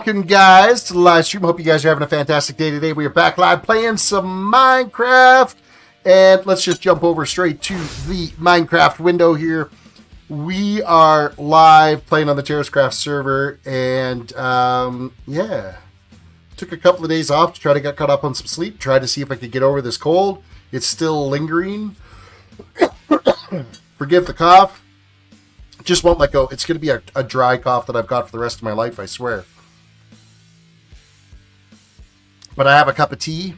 Welcome, guys, to the live stream. Hope you guys are having a fantastic day today. We are back live playing some Minecraft. And let's just jump over straight to the Minecraft window here. We are live playing on the TerrisCRAFT server. And, yeah. Took a couple of days off to try to get caught up on some sleep. Tried to see if I could get over this cold. It's still lingering. Forgive the cough. Just won't let go. It's going to be a dry cough that I've got for the rest of my life, I swear. But I have a cup of tea.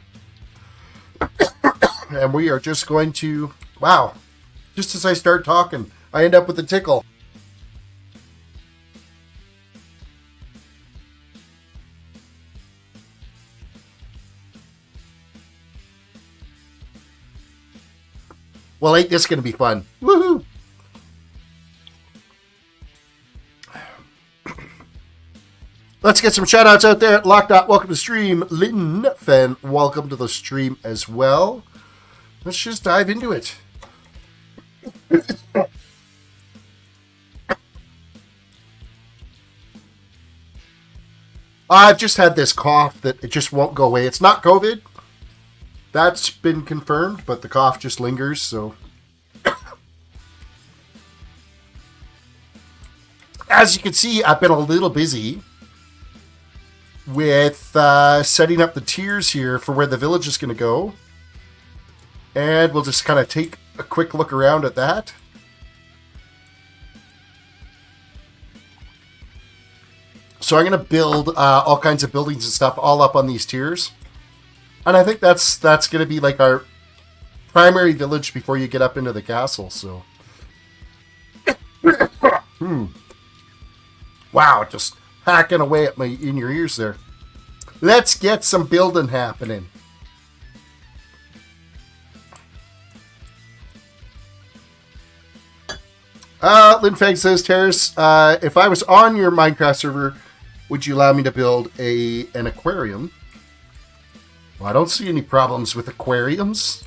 And we are just going to... Wow. Just as I start talking, I end up with a tickle. Well, ain't this going to be fun? Woohoo! Let's get some shout-outs out there. Lockdot, welcome to the stream. Lynn Fenn, welcome to the stream as well. Let's just dive into it. I've just had this cough that it just won't go away. It's not COVID. That's been confirmed, but the cough just lingers, so... As you can see, I've been a little busy with setting up the tiers here for where the village is going to go. And we'll just kind of take a quick look around at that. So I'm going to build all kinds of buildings and stuff all up on these tiers. And I think that's going to be like our primary village before you get up into the castle. So, Wow, just hacking away at in your ears there. Let's get some building happening. Lin Fang says, Terrace, if I was on your Minecraft server, would you allow me to build an aquarium? Well, I don't see any problems with aquariums.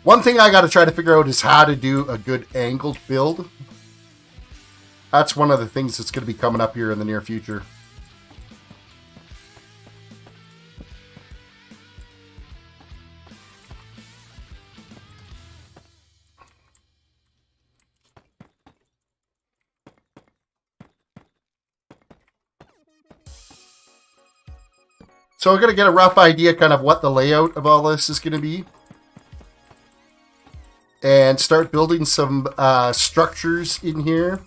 One thing I got to try to figure out is how to do a good angled build. That's one of the things that's going to be coming up here in the near future. So we're going to get a rough idea kind of what the layout of all this is going to be. And start building some structures in here.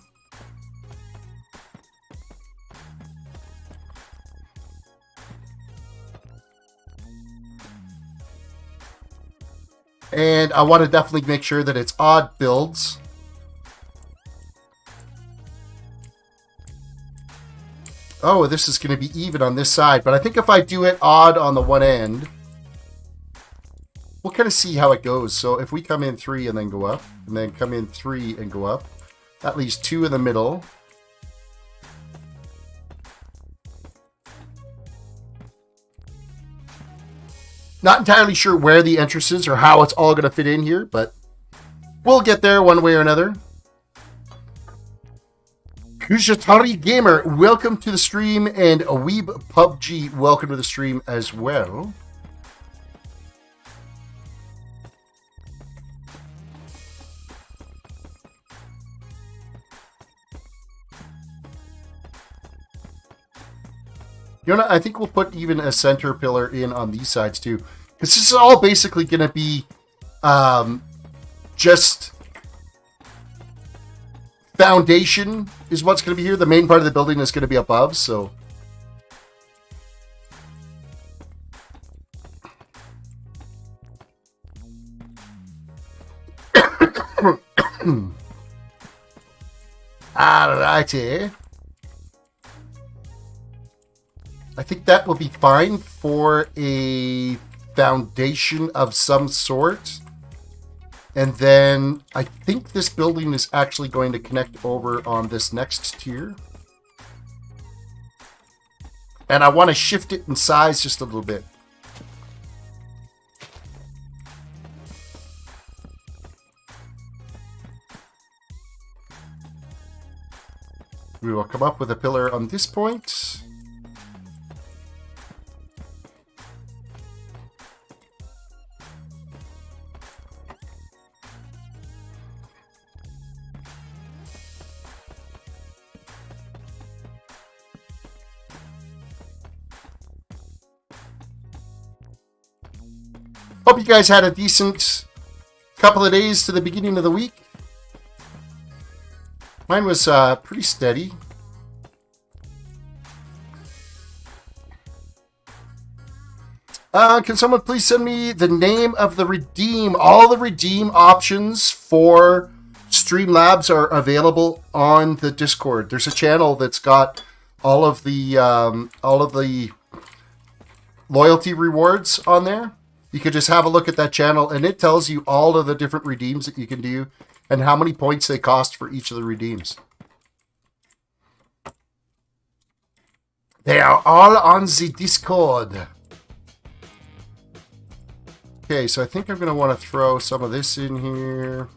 And I want to definitely make sure that it's odd builds. Oh, this is going to be even on this side. But I think if I do it odd on the one end, we'll kind of see how it goes. So if we come in 3 and then go up, and then come in 3 and go up, that leaves 2 in the middle. Not entirely sure where the entrance is or how it's all going to fit in here, but we'll get there one way or another. Kujatari Gamer, welcome to the stream, and Weeb PUBG, welcome to the stream as well. You know, I think we'll put even a center pillar in on these sides too. Because this is all basically going to be just foundation is what's going to be here. The main part of the building is going to be above, so... Alrighty. I think that will be fine for a foundation of some sort. And then I think this building is actually going to connect over on this next tier. And I want to shift it in size just a little bit. We will come up with a pillar on this point. Hope you guys had a decent couple of days to the beginning of the week. Mine was pretty steady. Can someone please send me the name of the redeem? All the redeem options for Streamlabs are available on the Discord. There's a channel that's got all of the loyalty rewards on there. You could just have a look at that channel, and it tells you all of the different redeems that you can do and how many points they cost for each of the redeems. They are all on the Discord. Okay, so I think I'm going to want to throw some of this in here.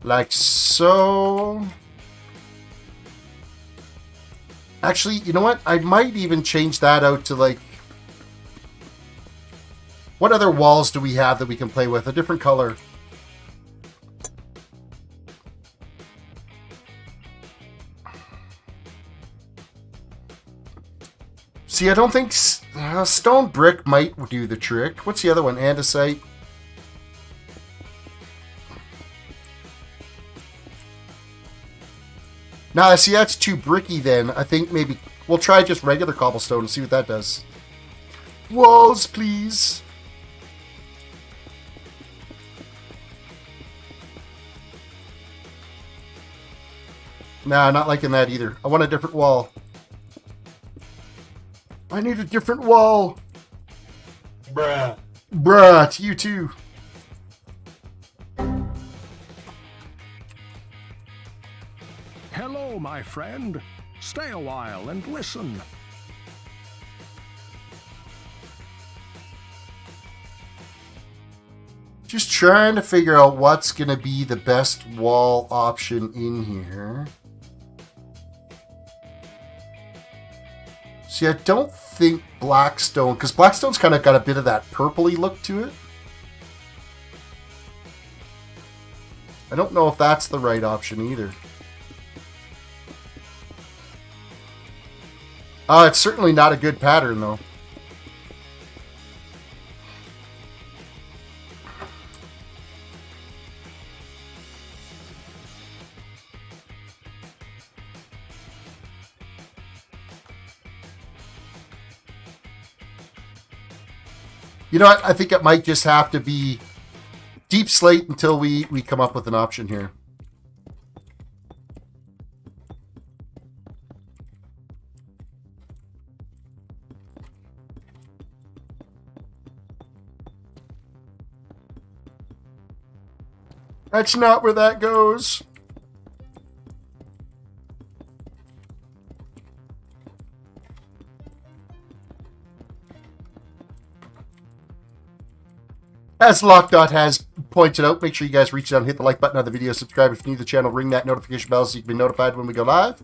Like so. Actually, you know what? I might even change that out to like... What other walls do we have that we can play with? A different color. See, I don't think stone brick might do the trick. What's the other one? Andesite. Nah, see, that's too bricky then. I think maybe we'll try just regular cobblestone and see what that does. Walls, please. Nah, not liking that either. I want a different wall. I need a different wall. Bruh. Bruh, to you too. Hello, my friend. Stay a while and listen. Just trying to figure out what's going to be the best wall option in here. See, I don't think Blackstone, because Blackstone's kind of got a bit of that purpley look to it. I don't know if that's the right option either. It's certainly not a good pattern, though. You know what? I think it might just have to be deep slate until we come up with an option here. That's not where that goes. As Lockdot has pointed out, make sure you guys reach out and hit the like button on the video, subscribe if you're new to the channel, ring that notification bell so you can be notified when we go live.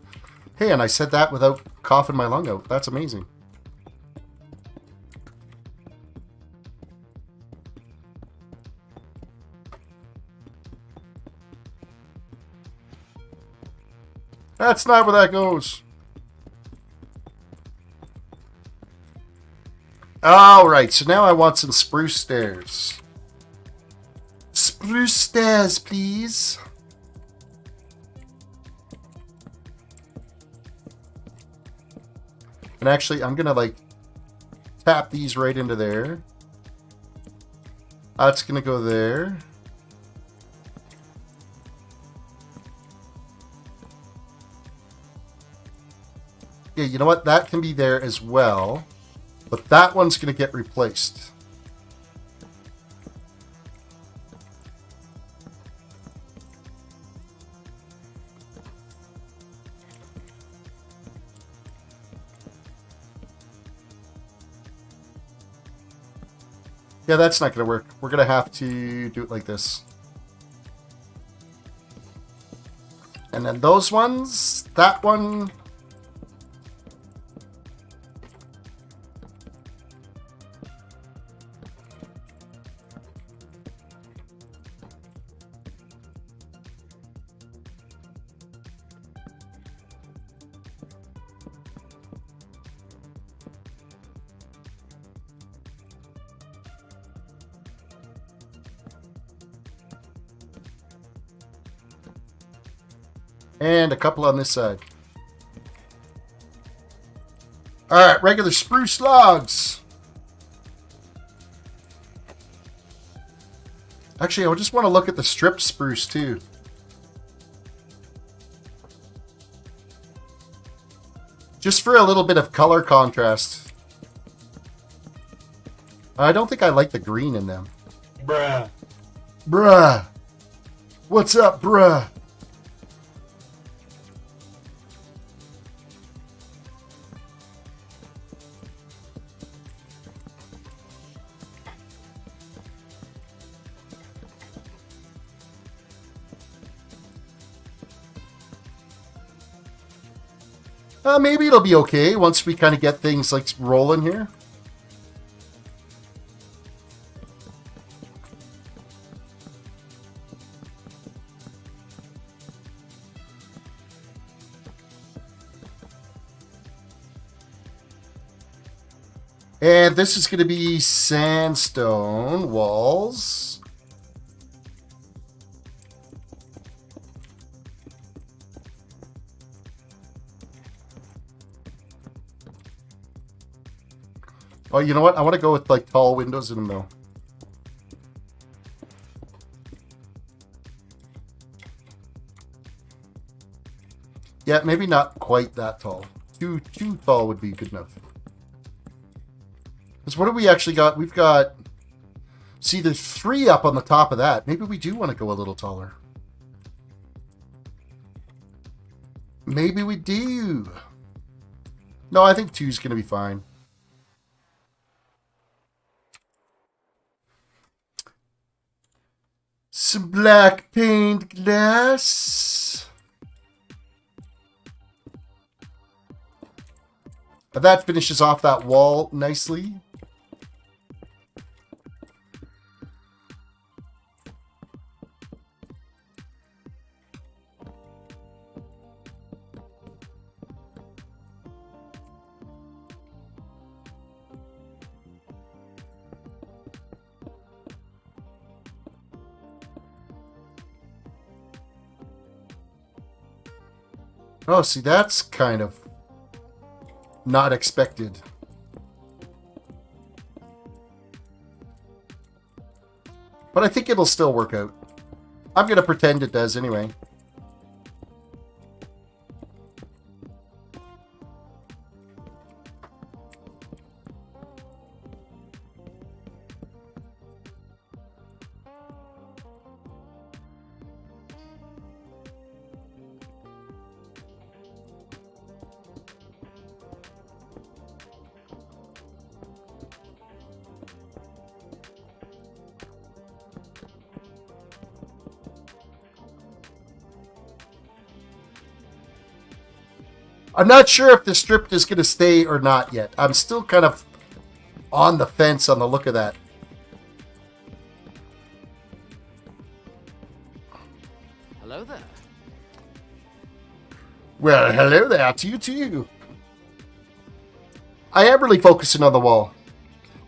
Hey, and I said that without coughing my lung out. That's amazing. That's not where that goes. Alright, so now I want some spruce stairs. Spruce stairs, please. And actually, I'm going to like tap these right into there. That's going to go there. Yeah, you know what? That can be there as well. But that one's going to get replaced. Yeah, that's not going to work. We're going to have to do it like this. And then those ones, that one. And a couple on this side. Alright, regular spruce logs. Actually, I just want to look at the stripped spruce too. Just for a little bit of color contrast. I don't think I like the green in them. Bruh. Bruh. What's up, bruh? Maybe it'll be okay once we kind of get things like rolling here. And this is going to be sandstone walls. Oh, you know what? I want to go with like tall windows in the middle. Yeah, maybe not quite that tall. Too tall would be good enough. Because what do we actually got? We've got... See, there's 3 up on the top of that. Maybe we do want to go a little taller. Maybe we do. No, I think 2's going to be fine. Some black paint glass. That finishes off that wall nicely. Oh, see, that's kind of not expected. But I think it'll still work out. I'm going to pretend it does anyway. I'm not sure if the strip is going to stay or not yet. I'm still kind of on the fence on the look of that. Hello there. Well, hello there to you too. I am really focusing on the wall.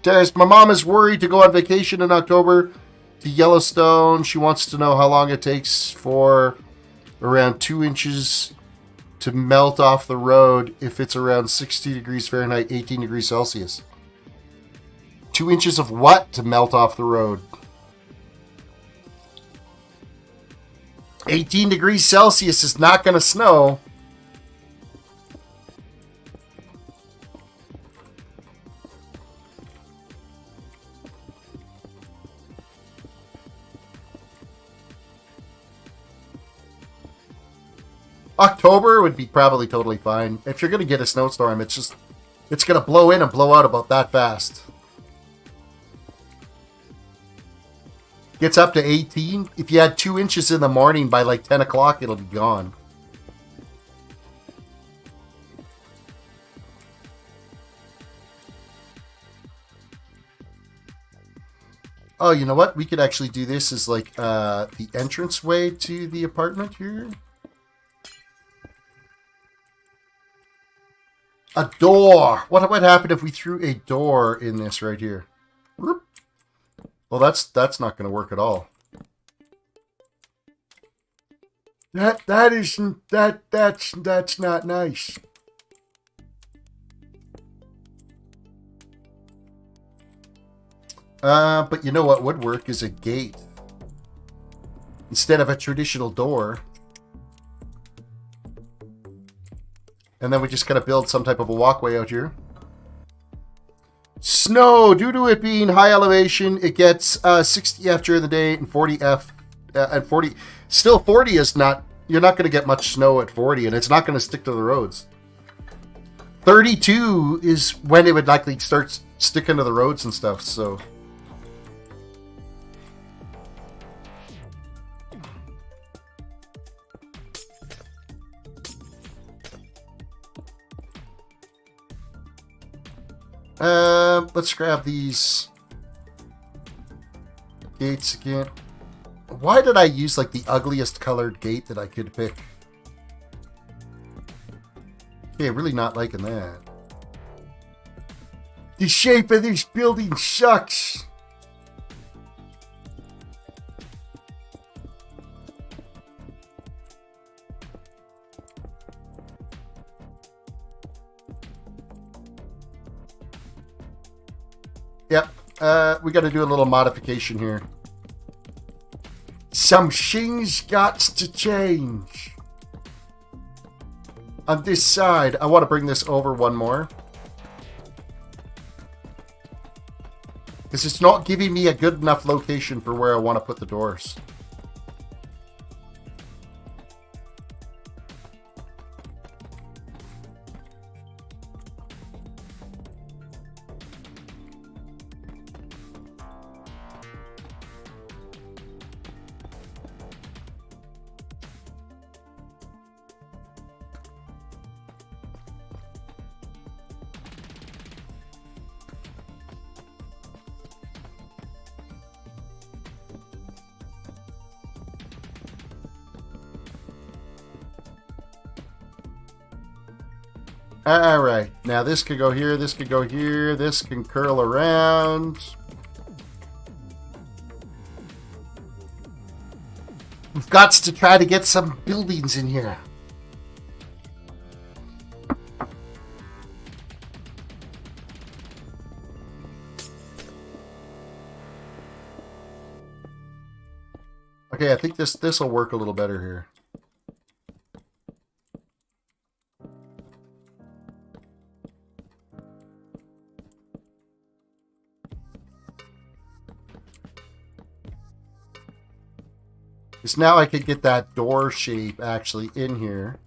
Terris, my mom is worried to go on vacation in October to Yellowstone. She wants to know how long it takes for around 2 inches to melt off the road if it's around 60 degrees Fahrenheit, 18 degrees Celsius. 2 inches of what to melt off the road? 18 degrees Celsius is not going to snow. October would be probably totally fine. If you're going to get a snowstorm, it's going to blow in and blow out about that fast. Gets up to 18. If you had 2 inches in the morning, by like 10 o'clock, it'll be gone. Oh, you know what? We could actually do this as like the entranceway to the apartment here. A door. What would happen if we threw a door in this right here? Whoop. Well, that's not going to work at all. That's not nice. But you know what would work is a gate instead of a traditional door. And then we just kind of build some type of a walkway out here. Snow, due to it being high elevation, it gets 60 F during the day and 40 F and 40. Still 40 is not, you're not going to get much snow at 40 and it's not going to stick to the roads. 32 is when it would likely start sticking to the roads and stuff, so. Let's grab these gates again. Why did I use like the ugliest colored gate that I could pick? Okay, really not liking that. The shape of this building sucks. Yep, we got to do a little modification here. Some things got to change. On this side, I want to bring this over one more. Because it's not giving me a good enough location for where I want to put the doors. Alright, now this could go here, this could go here, this can curl around. We've got to try to get some buildings in here. Okay, I think this will work a little better here. Because now I could get that door shape actually in here.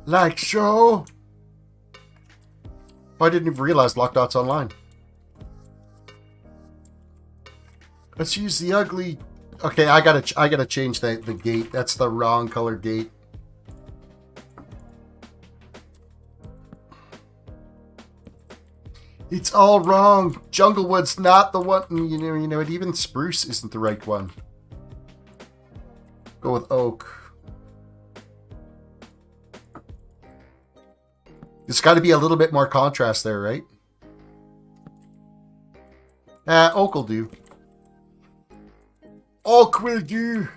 Like so. Oh, I didn't even realize Lock Dot's online. Let's use the ugly. Okay, I gotta change the gate. That's the wrong color gate. It's all wrong. Junglewood's not the one. You know, even spruce isn't the right one. Go with oak. There's got to be a little bit more contrast there, right? Oak will do. Oak will do.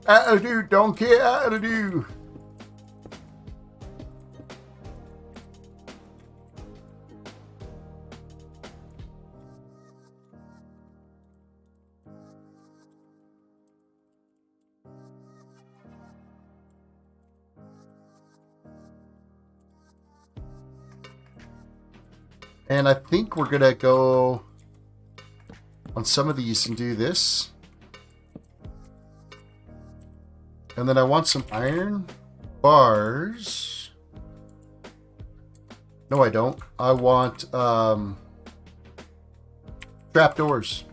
That'll do, don't care. That'll do. And I think we're going to go on some of these and do this. And then I want some iron bars. No, I don't. I want trapdoors.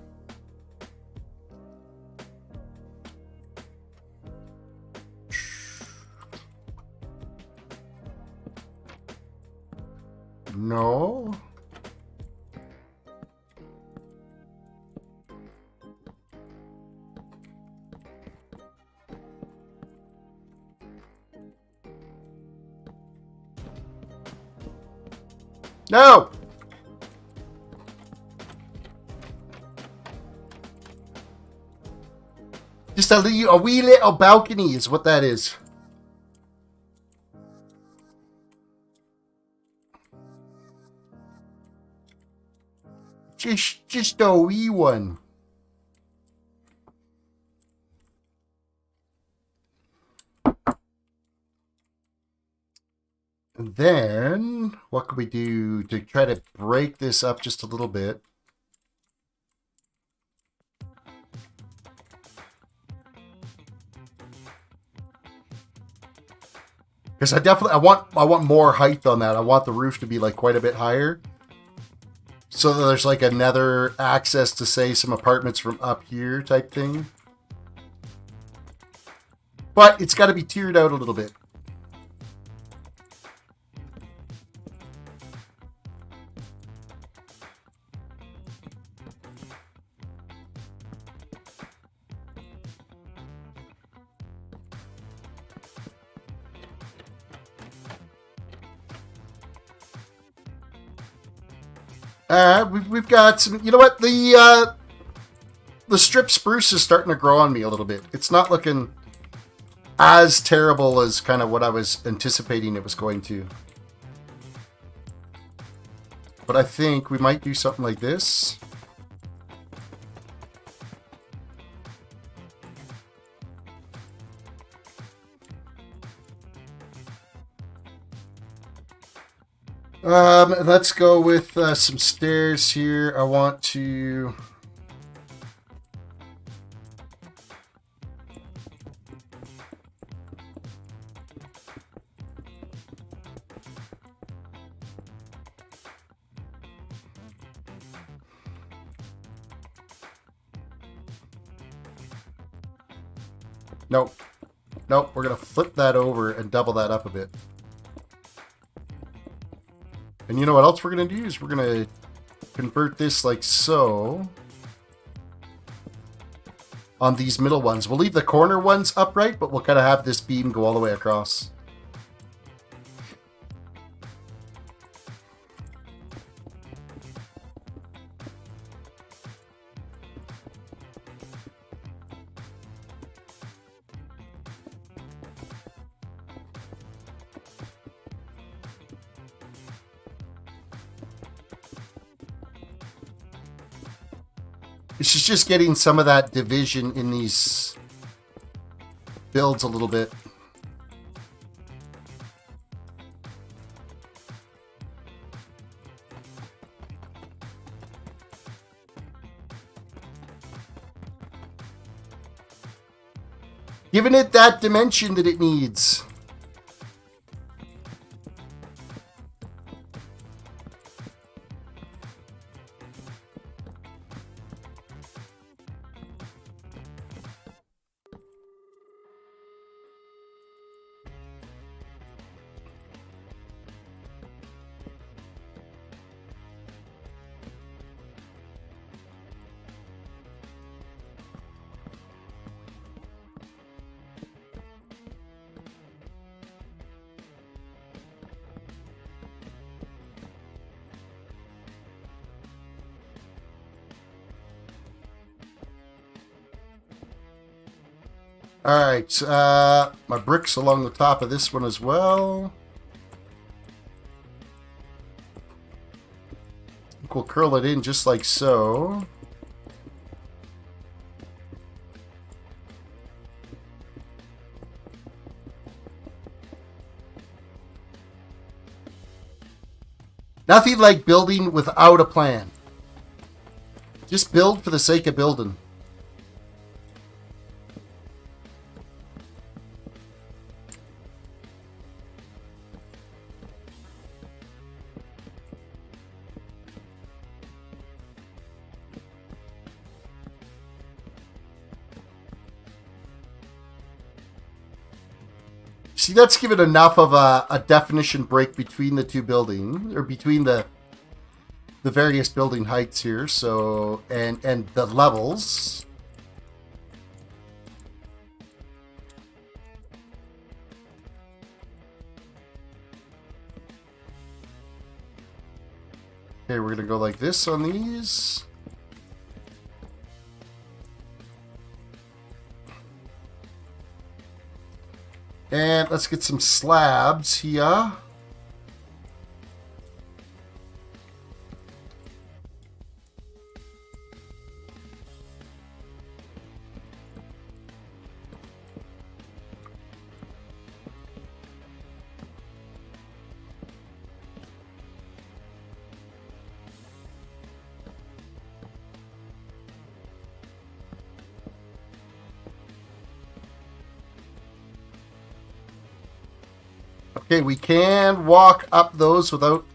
No. No! Just a wee little balcony is what that is. Just a wee one. And then, what can we do to try to break this up just a little bit? Because I want more height on that. I want the roof to be like quite a bit higher. So that there's like another access to, say, some apartments from up here type thing. But it's got to be tiered out a little bit. We've got some, you know what, the strip spruce is starting to grow on me a little bit. It's not looking as terrible as kind of what I was anticipating it was going to. But I think we might do something like this. Let's go with some stairs here. I want to... Nope. Nope, we're going to flip that over and double that up a bit. And you know what else we're going to do is we're going to convert this like so on these middle ones. We'll leave the corner ones upright, but we'll kind of have this beam go all the way across. It's just getting some of that division in these builds a little bit. Giving it that dimension that it needs. Alright, my bricks along the top of this one as well. I think we'll curl it in just like so. Nothing like building without a plan. Just build for the sake of building. See, that's given enough of a definition break between the two buildings, or between the various building heights here. So, and the levels. Okay, we're gonna go like this on these. And let's get some slabs here. Okay, we can walk up those without...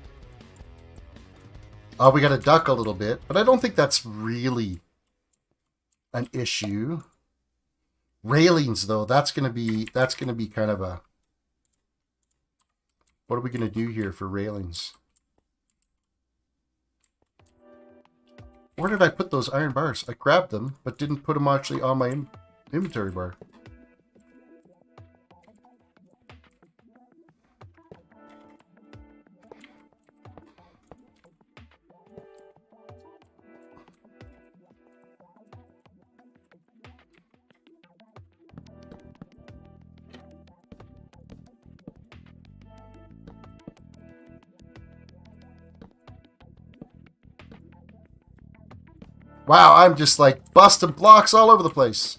Oh, we got to duck a little bit, but I don't think that's really an issue. Railings, though, that's gonna be kind of a... What are we gonna do here for railings? Where did I put those iron bars? I grabbed them, but didn't put them actually on my inventory bar. Wow, I'm just like busting blocks all over the place.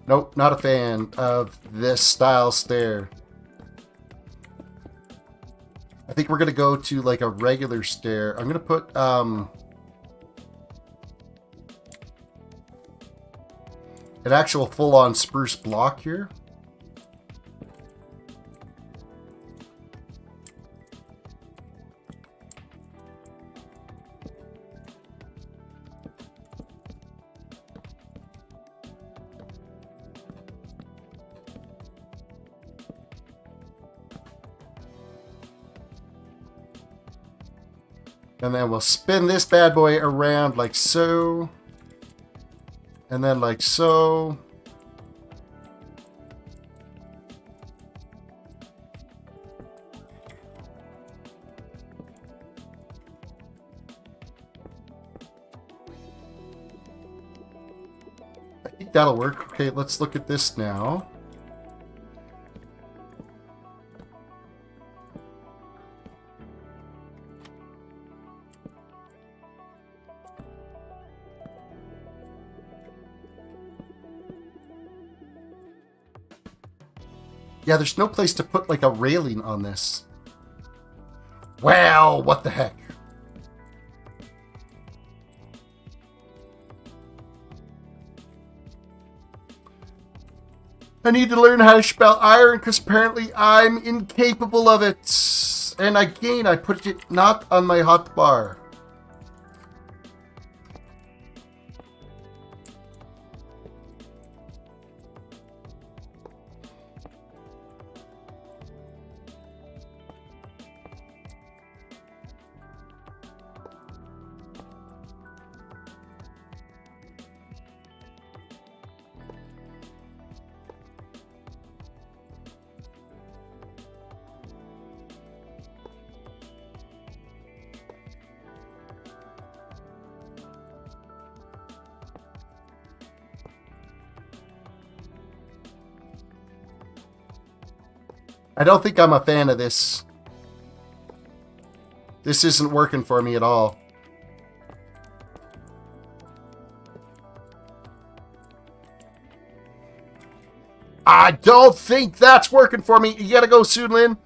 Nope, not a fan of this style stair. I think we're going to go to like a regular stair. I'm going to put an actual full-on spruce block here. And then we'll spin this bad boy around like so. And then like so. I think that'll work. Okay, let's look at this now. Yeah, there's no place to put like a railing on this. Well, what the heck? I need to learn how to spell iron because apparently I'm incapable of it. And again, I put it not on my hotbar. I don't think I'm a fan of this. This isn't working for me at all. I don't think that's working for me. You gotta go soon, Lynn.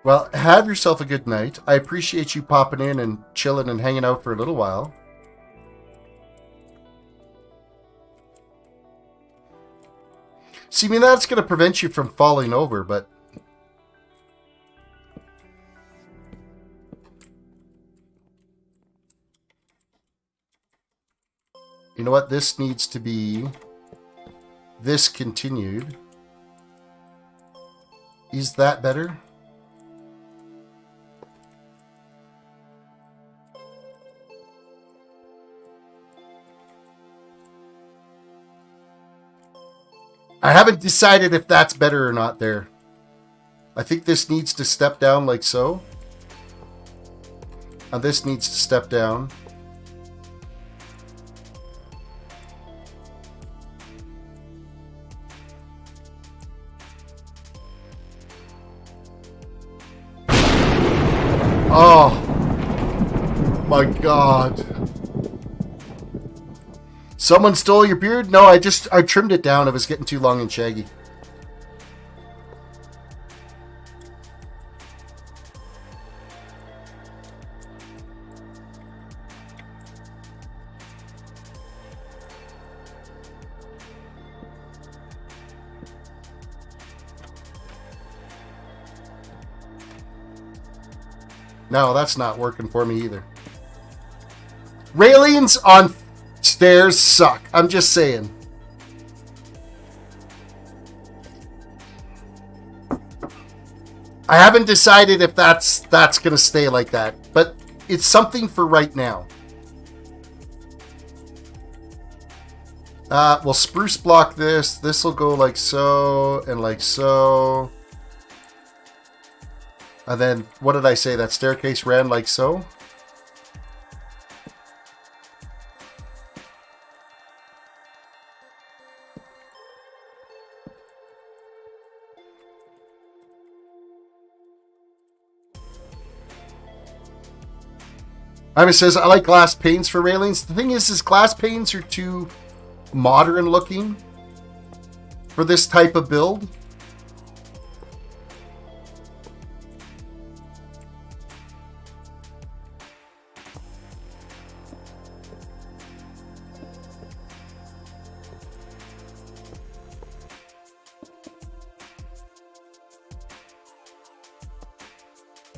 Well, have yourself a good night. I appreciate you popping in and chilling and hanging out for a little while. See, I mean, that's going to prevent you from falling over, but... You know what? This needs to be discontinued. Is that better? I haven't decided if that's better or not there. I think this needs to step down like so. And this needs to step down. Oh my God. Someone stole your beard? No, I trimmed it down. It was getting too long and shaggy. No, that's not working for me either. Railings on stairs suck. I'm just saying. I haven't decided if that's going to stay like that, but it's something for right now. We'll spruce block this. This will go like so and like so. And then, what did I say? That staircase ran like so? Ivan says, I like glass panes for railings. The thing is glass panes are too modern looking for this type of build.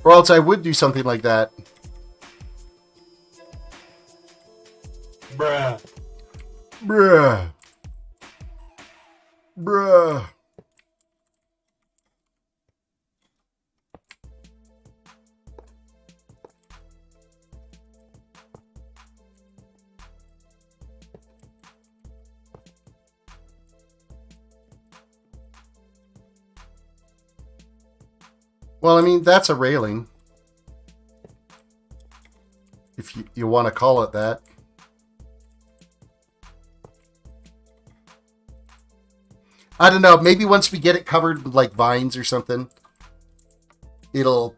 Or else I would do something like that. Bruh. Bruh. Bruh. Well, I mean, that's a railing. If you want to call it that. I don't know. Maybe once we get it covered with like vines or something, it'll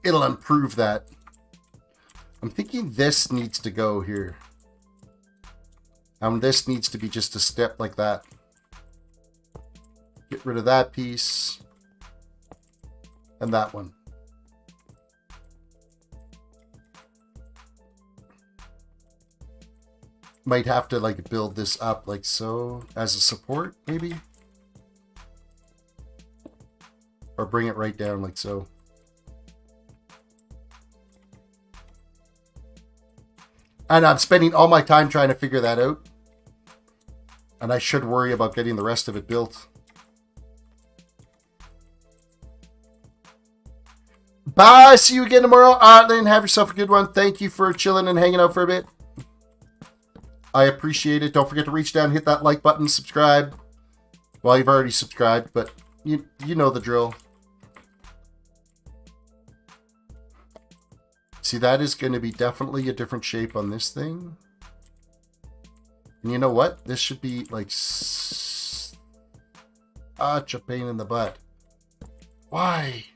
improve that. I'm thinking this needs to go here. This needs to be just a step like that. Get rid of that piece and that one. Might have to like build this up like so as a support, maybe, or bring it right down like so. And I'm spending all my time trying to figure that out, and I should worry about getting the rest of it built. Bye. See you again tomorrow. Lynn, have yourself a good one. Thank you for chilling and hanging out for a bit. I appreciate it. Don't forget to reach down, hit that like button, subscribe. Well, you've already subscribed, but you know the drill. See, that is going to be definitely a different shape on this thing. And you know what? This should be like such a pain in the butt. Why?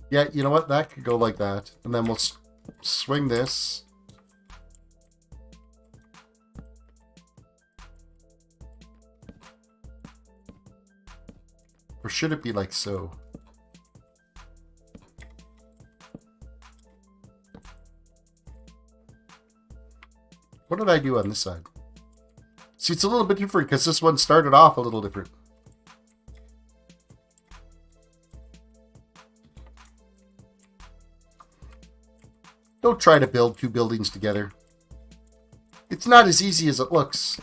Yeah, you know what? That could go like that. And then we'll swing this. Or should it be like so? What did I do on this side? See, it's a little bit different because this one started off a little different. Don't try to build two buildings together. It's not as easy as it looks.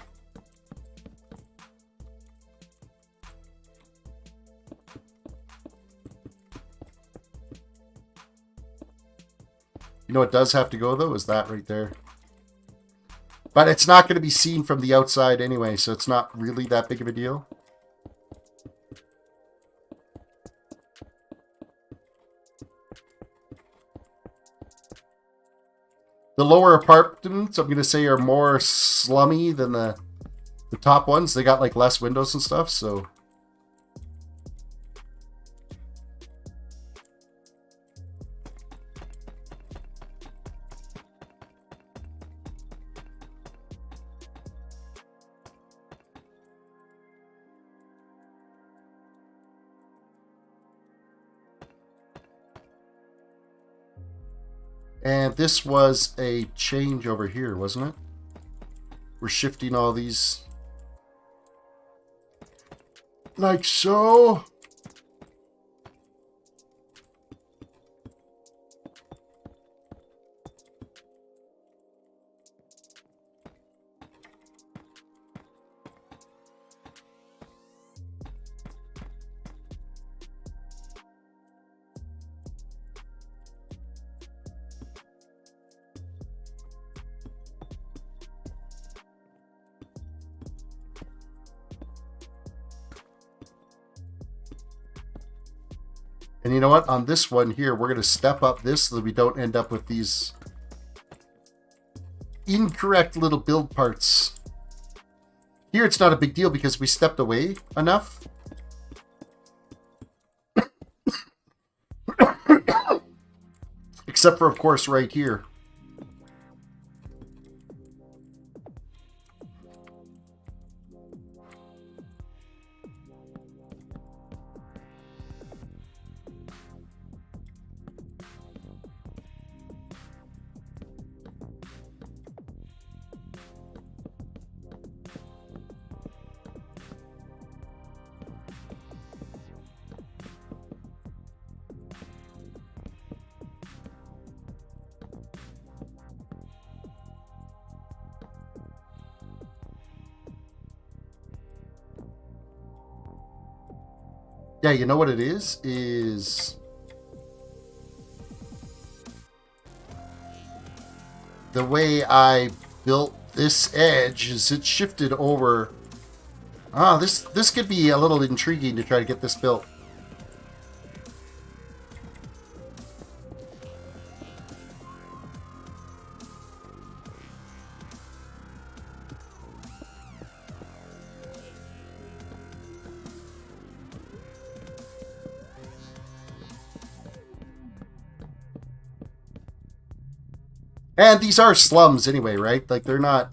You know what does have to go, though, is that right there. But it's not going to be seen from the outside anyway, so it's not really that big of a deal. The lower apartments, I'm going to say, are more slummy than the top ones. They got, like, less windows and stuff, so... And this was a change over here, wasn't it? We're shifting all these like so. And you know what? On this one here, we're going to step up this so that we don't end up with these incorrect little build parts. Here it's not a big deal because we stepped away enough. Except for, of course, right here. Yeah, you know what it is? The way I built this edge is it shifted over. Ah, this could be a little intriguing to try to get this built. And these are slums anyway, right? Like, they're not...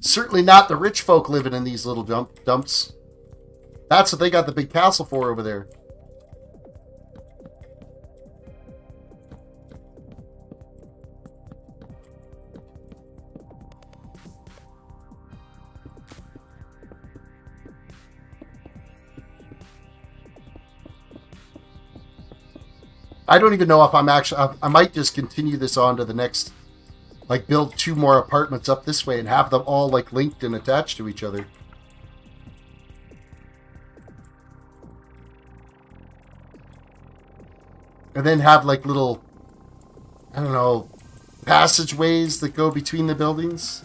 Certainly not the rich folk living in these little dumps. That's what they got the big castle for over there. I don't even know if I'm actually... I might just continue this on to the next... Like, build 2 more apartments up this way and have them all, like, linked and attached to each other. And then have, like, little... I don't know... passageways that go between the buildings.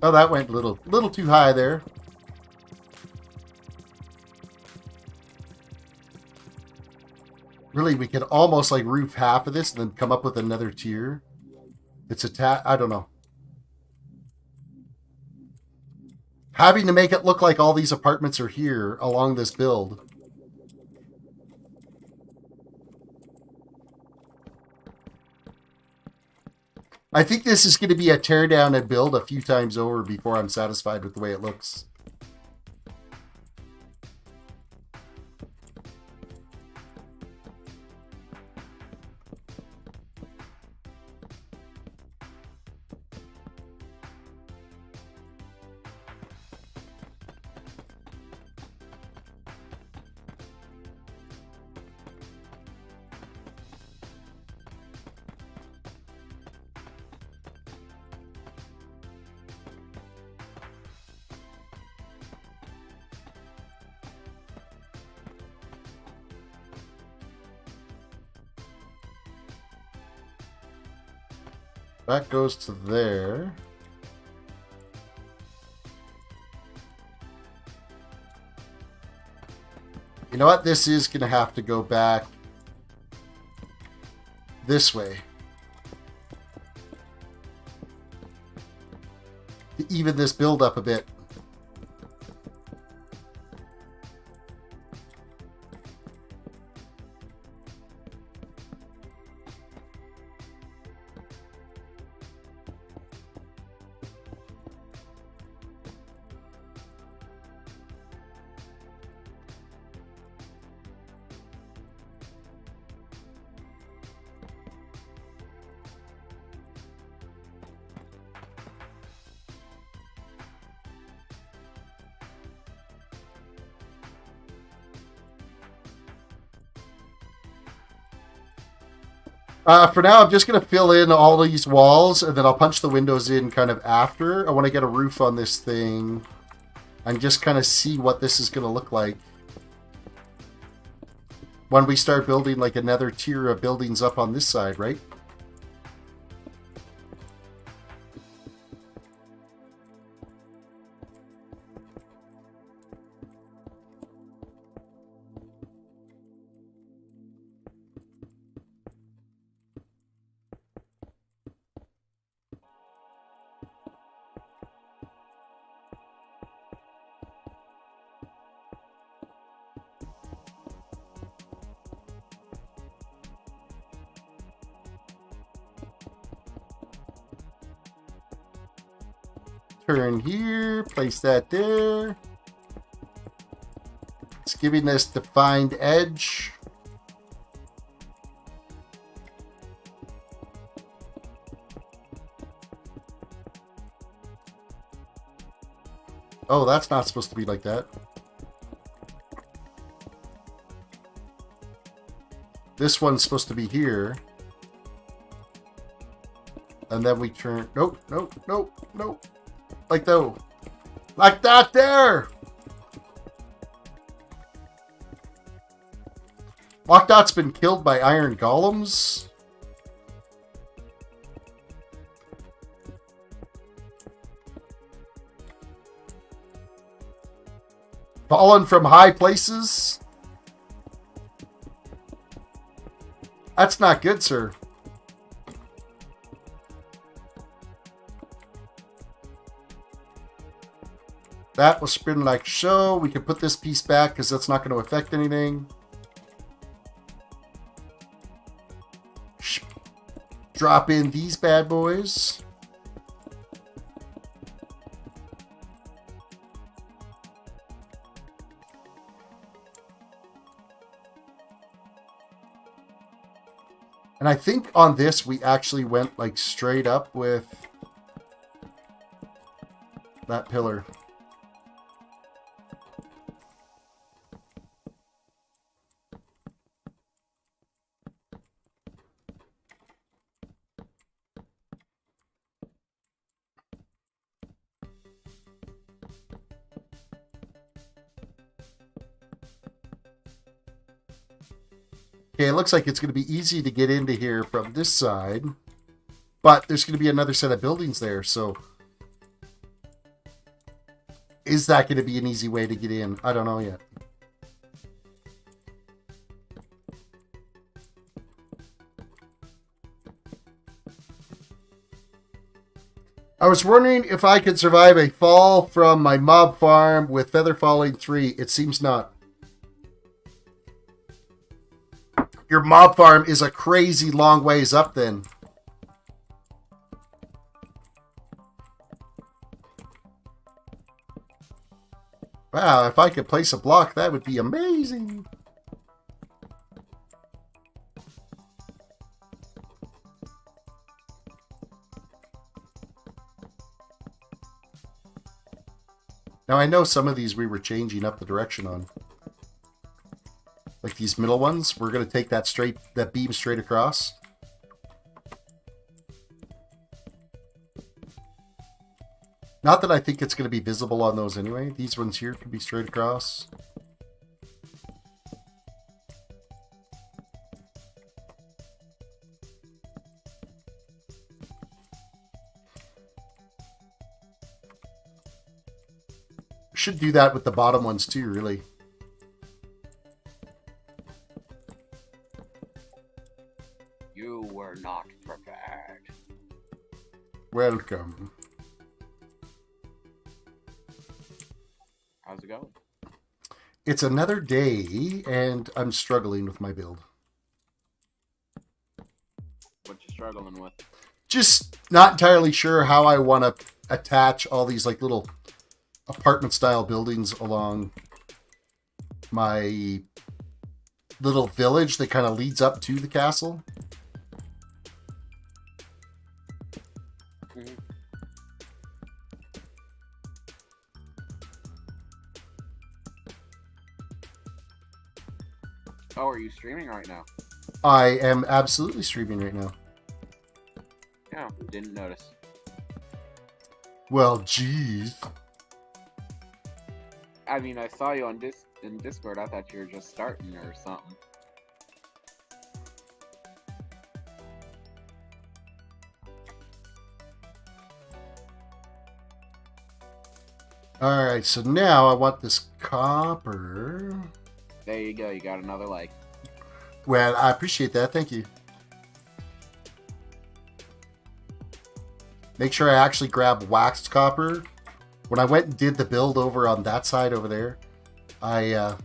Oh, that went a little too high there. Really, we could almost like roof half of this and then come up with another tier. It's I don't know. Having to make it look like all these apartments are here along this build. I think this is going to be a tear down and build a few times over before I'm satisfied with the way it looks. That goes to there. You know what? This is going to have to go back this way to even this build up a bit. For now, I'm just going to fill in all these walls, and then I'll punch the windows in kind of after. I want to get a roof on this thing and just kind of see what this is going to look like when we start building like another tier of buildings up on this side, right? Turn here, place that there. It's giving this defined edge. Oh, that's not supposed to be like that. This one's supposed to be here. And then we turn... Nope, nope, nope, nope. Like though. Like that there! Lockdot's been killed by iron golems. Fallen from high places. That's not good, sir. That will spin like so. We can put this piece back because that's not going to affect anything. Drop in these bad boys. And I think on this we actually went like straight up with that pillar. Okay, it looks like it's going to be easy to get into here from this side, but there's going to be another set of buildings there, so is that going to be an easy way to get in? I don't know yet. I was wondering if I could survive a fall from my mob farm with feather falling 3. It seems not. Your mob farm is a crazy long ways up then. Wow, if I could place a block, that would be amazing. Now, I know some of these we were changing up the direction on. Like these middle ones, we're going to take that beam straight across. Not that I think it's going to be visible on those anyway. These ones here can be straight across. Should do that with the bottom ones too, really. You were not prepared. Welcome. How's it going? It's another day, and I'm struggling with my build. What you struggling with? Just not entirely sure how I want to attach all these like little apartment-style buildings along my little village that kind of leads up to the castle. Mm-hmm. Oh, are you streaming right now? I am absolutely streaming right now. Yeah, didn't notice. Well, geez. I mean, I saw you on in Discord. I thought you were just starting or something. Alright, so now I want this copper. There you go. You got another like. Well, I appreciate that. Thank you. Make sure I actually grab waxed copper. When I went and did the build over on that side over there, I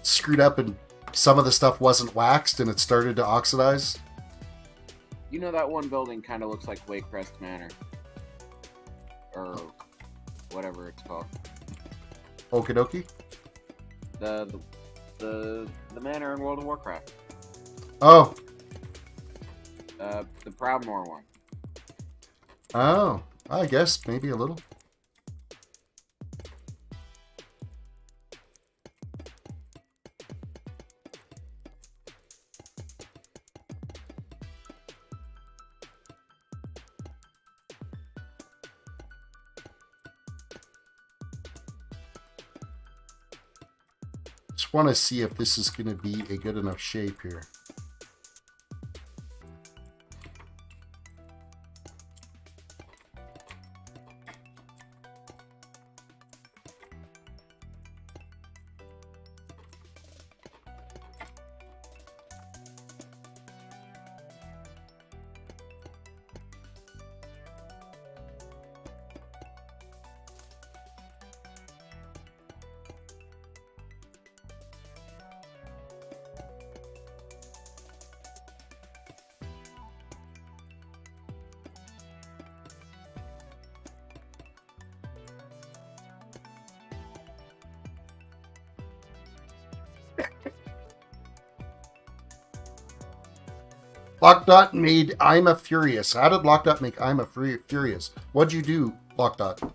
screwed up and some of the stuff wasn't waxed and it started to oxidize. You know that one building kind of looks like Waycrest Manor, or whatever it's called. Okie dokie. The manor in World of Warcraft. Oh. The Proudmoore one. Oh. I guess maybe a little. Just want to see if this is going to be a good enough shape here. Lockdot made I'm a Furious. How did Lockdot make I'm a Furious? What'd you do, Lockdot?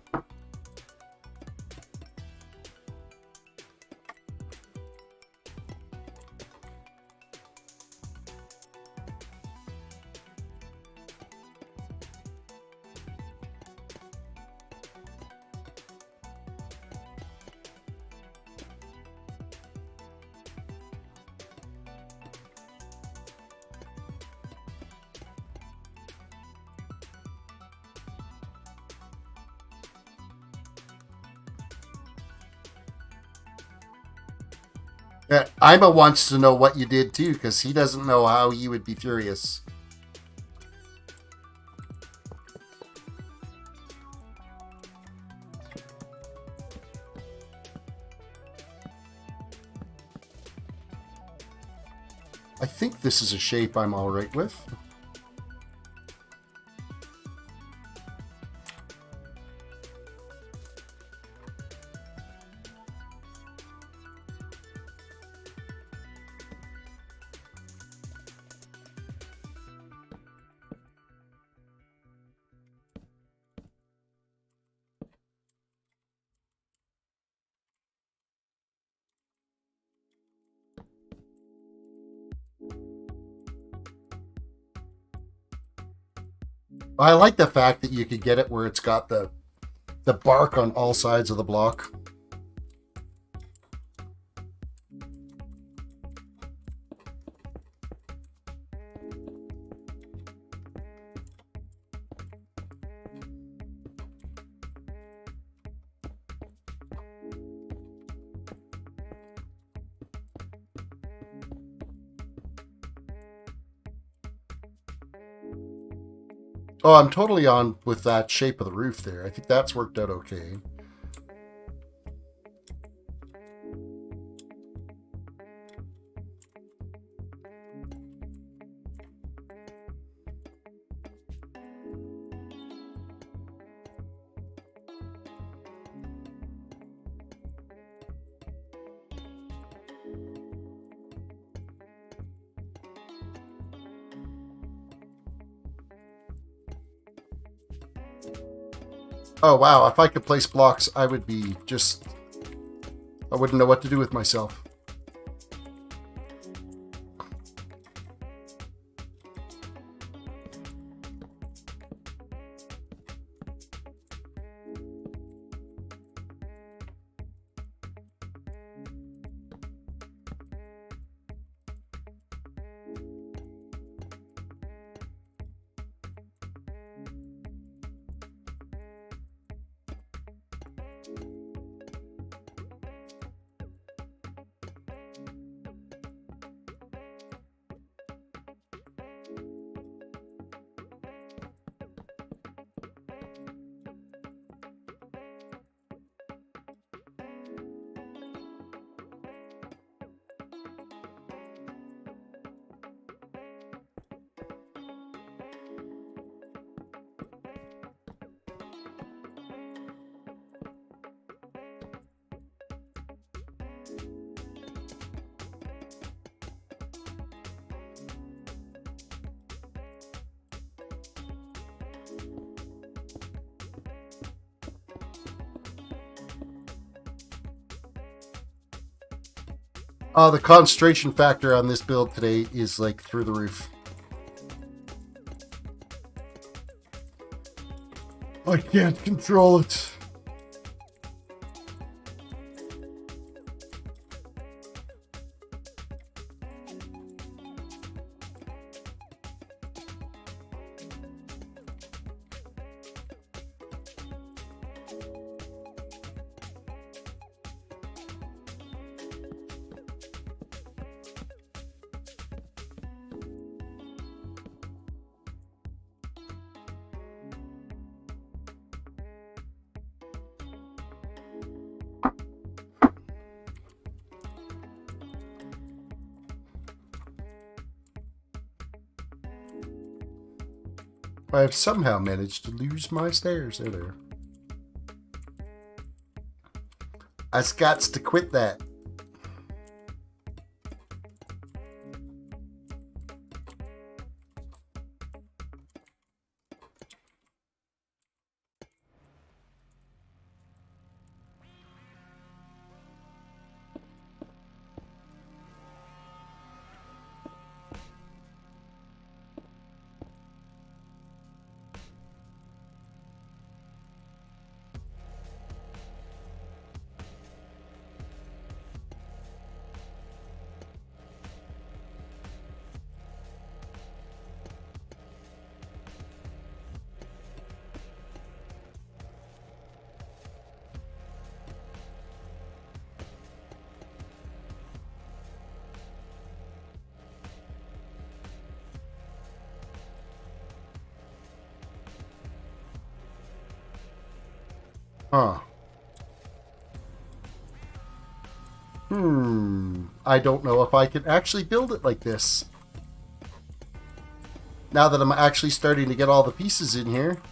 Ima wants to know what you did too, because he doesn't know how he would be furious. I think this is a shape I'm all right with. I like the fact that you could get it where it's got the bark on all sides of the block. Oh, I'm totally on with that shape of the roof there. I think that's worked out okay. Oh, wow. If I could place blocks, I would be just... I wouldn't know what to do with myself. The concentration factor on this build today is like through the roof. I can't control it. I have somehow managed to lose my stairs. There. I've got to quit that. Huh. I don't know if I can actually build it like this. Now that I'm actually starting to get all the pieces in here.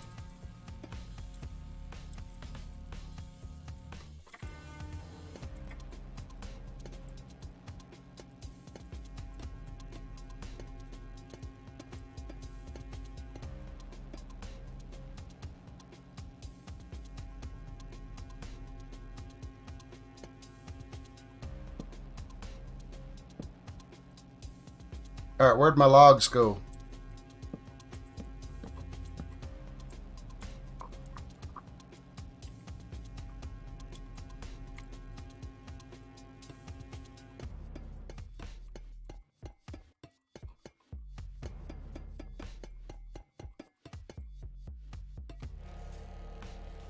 Alright, where'd my logs go?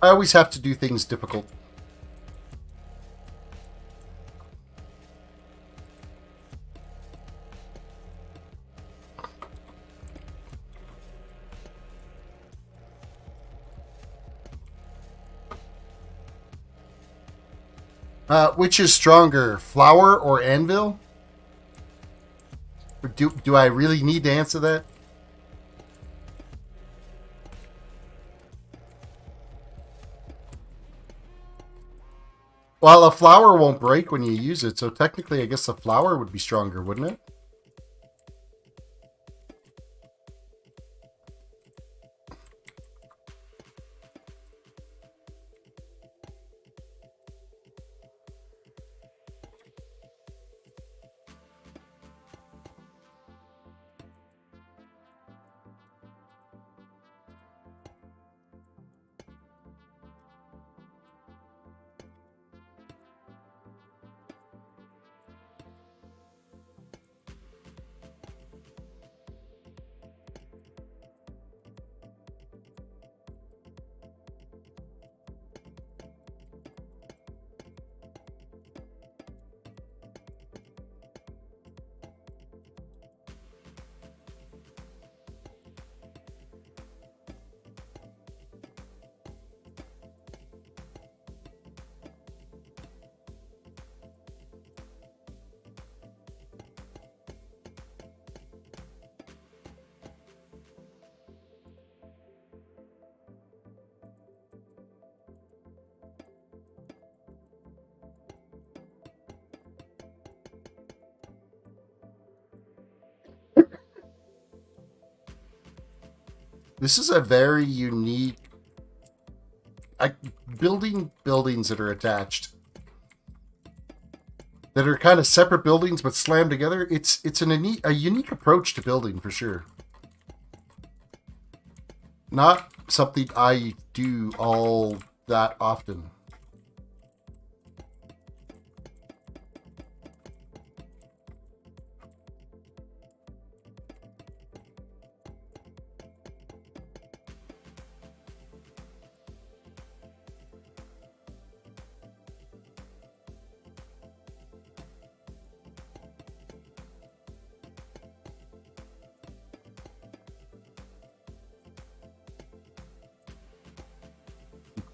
I always have to do things difficult. Which is stronger, flour or anvil? Do I really need to answer that? Well, a flour won't break when you use it, so technically I guess the flour would be stronger, wouldn't it? This is a very unique... building buildings that are attached. That are kind of separate buildings but slammed together. It's a unique approach to building for sure. Not something I do all that often.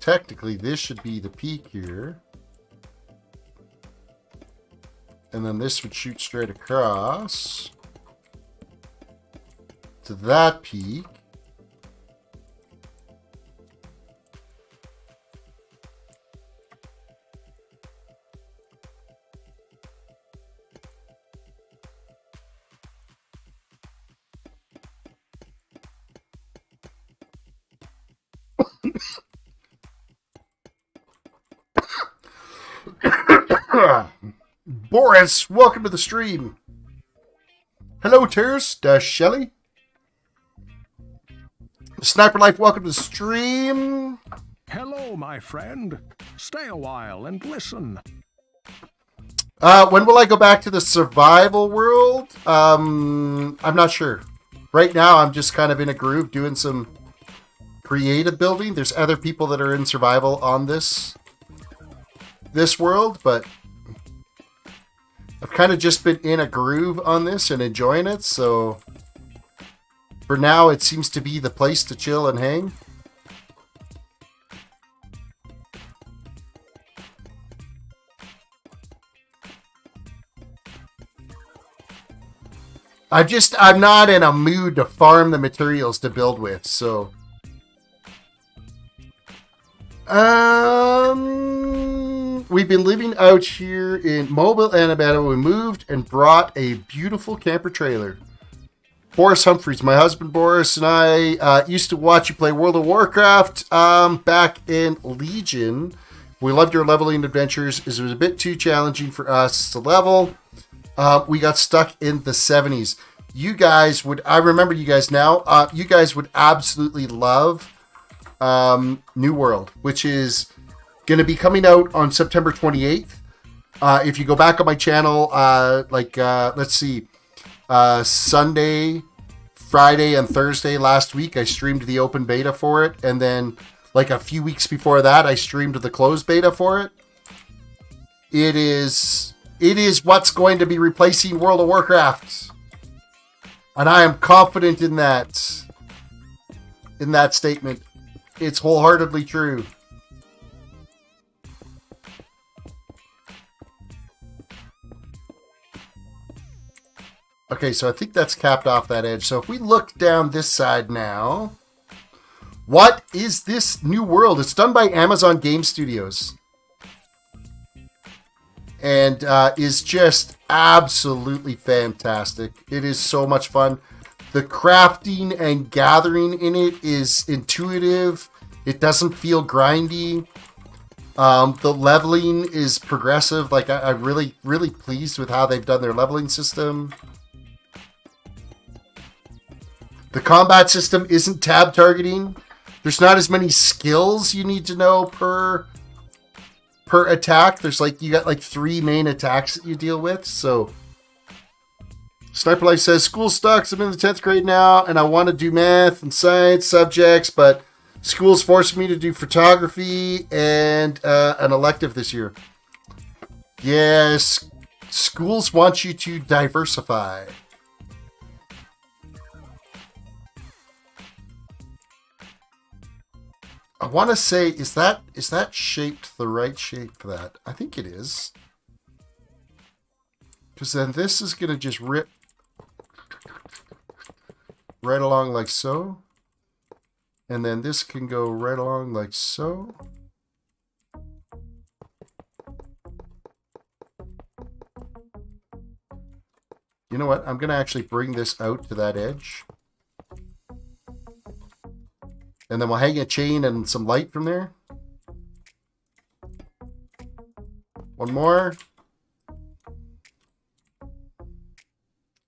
Technically, this should be the peak here. And then this would shoot straight across to that peak. Boris, welcome to the stream. Hello, TerrisDWDC. Sniper Life, welcome to the stream. Hello, my friend. Stay a while and listen. When will I go back to the survival world? I'm not sure. Right now, I'm just kind of in a groove doing some creative building. There's other people that are in survival on this world, but I've kind of just been in a groove on this and enjoying it, so for now it seems to be the place to chill and hang. I'm not in a mood to farm the materials to build with, so. We've been living out here in Mobile, Alabama. We moved and brought a beautiful camper trailer. Boris Humphreys, my husband Boris, and I used to watch you play World of Warcraft back in Legion. We loved your leveling adventures. It was a bit too challenging for us to level. We got stuck in the 70s. You guys would, I remember you guys now, you guys would absolutely love New World, which is going to be coming out on September 28th. If you go back on my channel, let's see, Sunday, Friday, and Thursday last week, I streamed the open beta for it. And then like a few weeks before that, I streamed the closed beta for it. It is what's going to be replacing World of Warcraft. And I am confident in that statement. It's wholeheartedly true. Okay, so I think that's capped off that edge. So if we look down this side now, what is this New World? It's done by Amazon Game Studios. And is just absolutely fantastic. It is so much fun. The crafting and gathering in it is intuitive. It doesn't feel grindy. The leveling is progressive. Like I'm really, really pleased with how they've done their leveling system. The combat system isn't tab targeting. There's not as many skills you need to know per attack. There's like, you got like 3 main attacks that you deal with. So Sniper Life says, school sucks. I'm in the 10th grade now and I want to do math and science subjects, but school's forcing me to do photography and an elective this year. Yes, schools want you to diversify. I want to say, is that shaped the right shape for that? I think it is. Because then this is going to just rip right along like so. And then this can go right along like so. You know what? I'm going to actually bring this out to that edge. And then we'll hang a chain and some light from there. One more.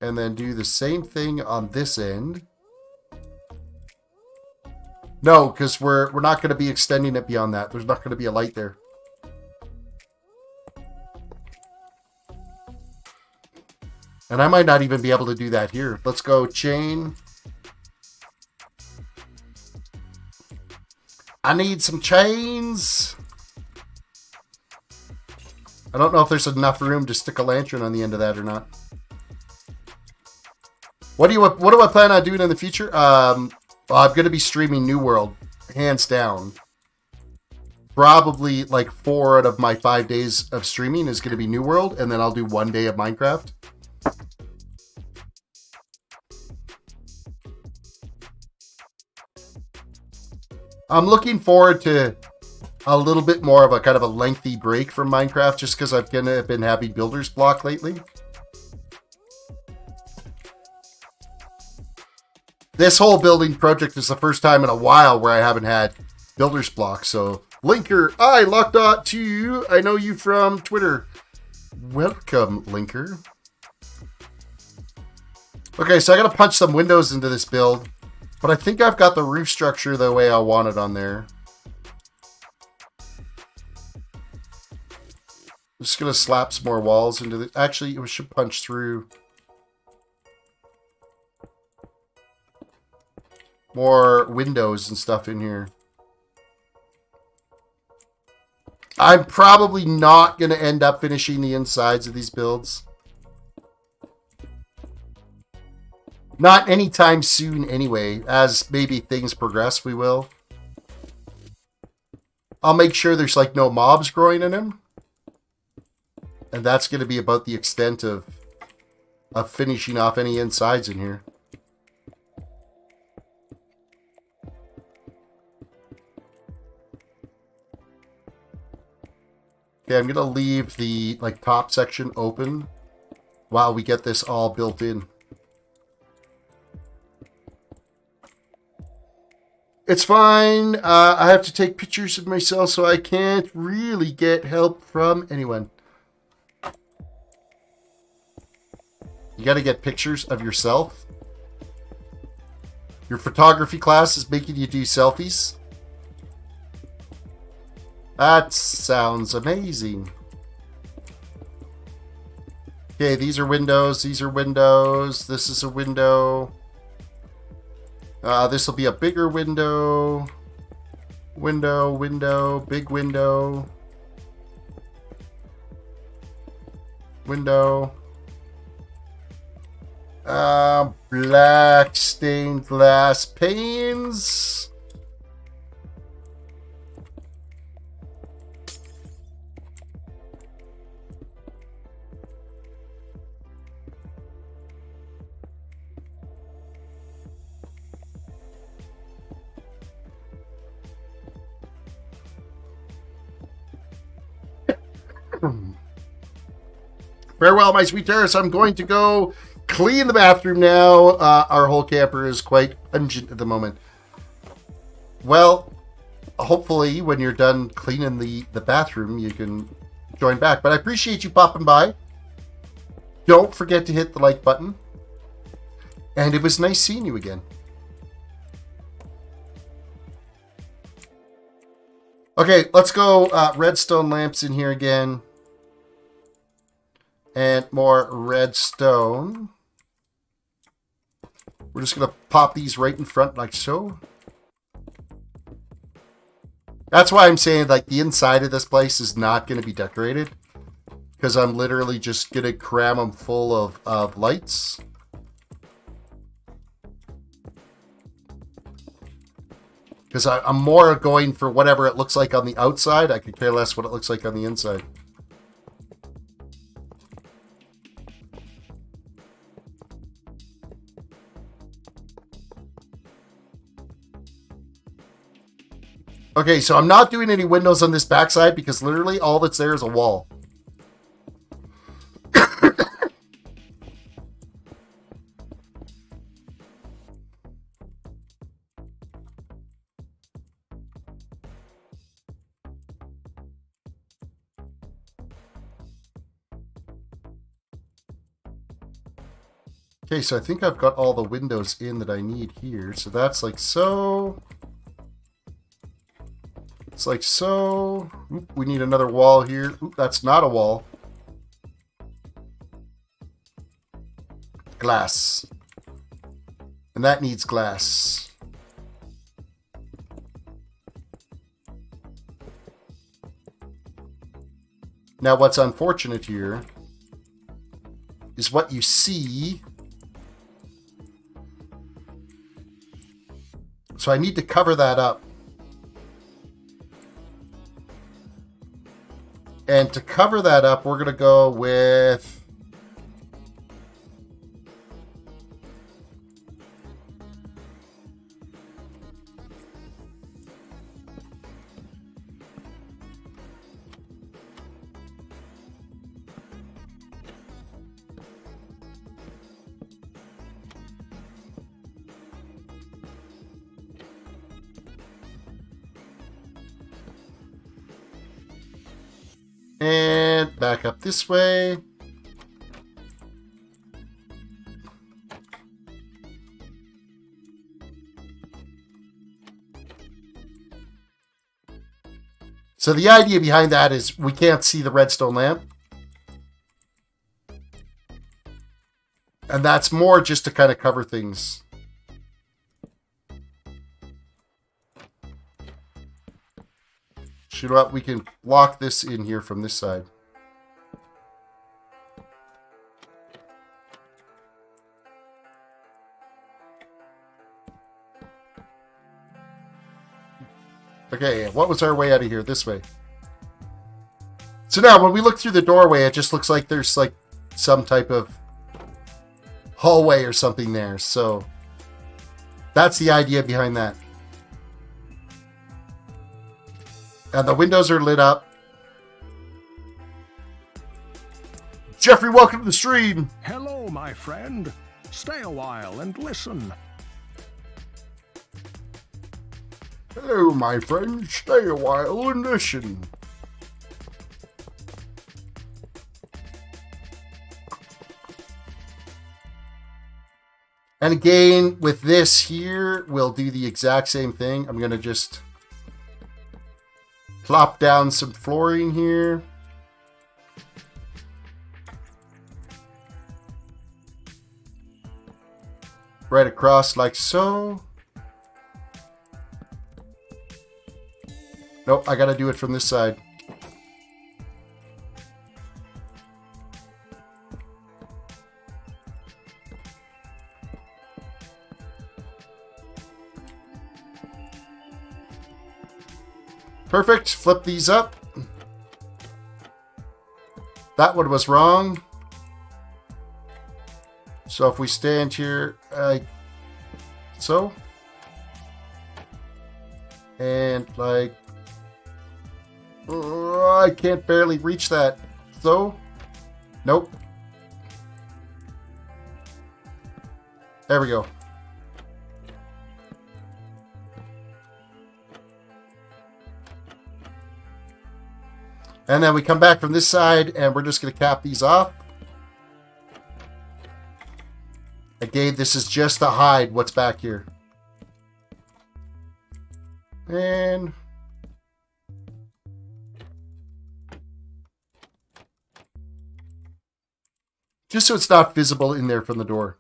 And then do the same thing on this end. No, because we're not going to be extending it beyond that. There's not going to be a light there. And I might not even be able to do that here. Let's go chain. I need some chains. I don't know if there's enough room to stick a lantern on the end of that or not. What do I plan on doing in the future? I'm going to be streaming New World, hands down. Probably like 4 out of my 5 days of streaming is going to be New World, and then I'll do 1 day of Minecraft. I'm looking forward to a little bit more of a kind of a lengthy break from Minecraft just because I've been having builder's block lately. This whole building project is the first time in a while where I haven't had builder's block. So, Linker, I Lockdot to you. I know you from Twitter. Welcome, Linker. Okay, so I got to punch some windows into this build. But I think I've got the roof structure the way I want it on there. I'm just going to slap some more walls into the... Actually, we should punch through more windows and stuff in here. I'm probably not going to end up finishing the insides of these builds. Not anytime soon anyway. As maybe things progress, we will. I'll make sure there's like no mobs growing in them. And that's going to be about the extent of of finishing off any insides in here. Okay, I'm gonna leave the top section open while we get this all built in. It's fine. I have to take pictures of myself, so I can't really get help from anyone. You got to get pictures of yourself. Your photography class is making you do selfies. That sounds amazing. Okay, these are windows. These are windows. This is a window. This will be a bigger window. Window, window, big window. Window. Black stained glass panes. Farewell, my sweet Terris. I'm going to go clean the bathroom now. Our whole camper is quite pungent at the moment. Well, hopefully when you're done cleaning the bathroom, you can join back. But I appreciate you popping by. Don't forget to hit the like button. And it was nice seeing you again. Okay, let's go redstone lamps in here again. And more redstone. We're just going to pop these right in front like so. That's why I'm saying the inside of this place is not going to be decorated. Because I'm literally just going to cram them full of lights. Because I'm more going for whatever it looks like on the outside. I could care less what it looks like on the inside. Okay, so I'm not doing any windows on this backside because literally all that's there is a wall. Okay, so I think I've got all the windows in that I need here. So that's like so. It's like so. Oop, we need another wall here. Oop, that's not a wall. Glass. And that needs glass. Now what's unfortunate here is what you see. So I need to cover that up. And to cover that up, we're going to go with and back up this way. So the idea behind that is we can't see the redstone lamp. And that's more just to kind of cover things. You know what? We can lock this in here from this side. Okay, what was our way out of here? This way. So now when we look through the doorway, it just looks like there's like some type of hallway or something there. So that's the idea behind that. And the windows are lit up. Jeffrey, welcome to the stream. Hello, my friend. Stay a while and listen. Hello, my friend. Stay a while and listen. And again, with this here, we'll do the exact same thing. I'm going to just plop down some flooring here. Right across like so. Nope, I got to do it from this side. Perfect. Flip these up. That one was wrong. So if we stand here like so. And like... I can't barely reach that. So. Nope. There we go. And then we come back from this side and we're just going to cap these off. Again, this is just to hide what's back here. And just so it's not visible in there from the door.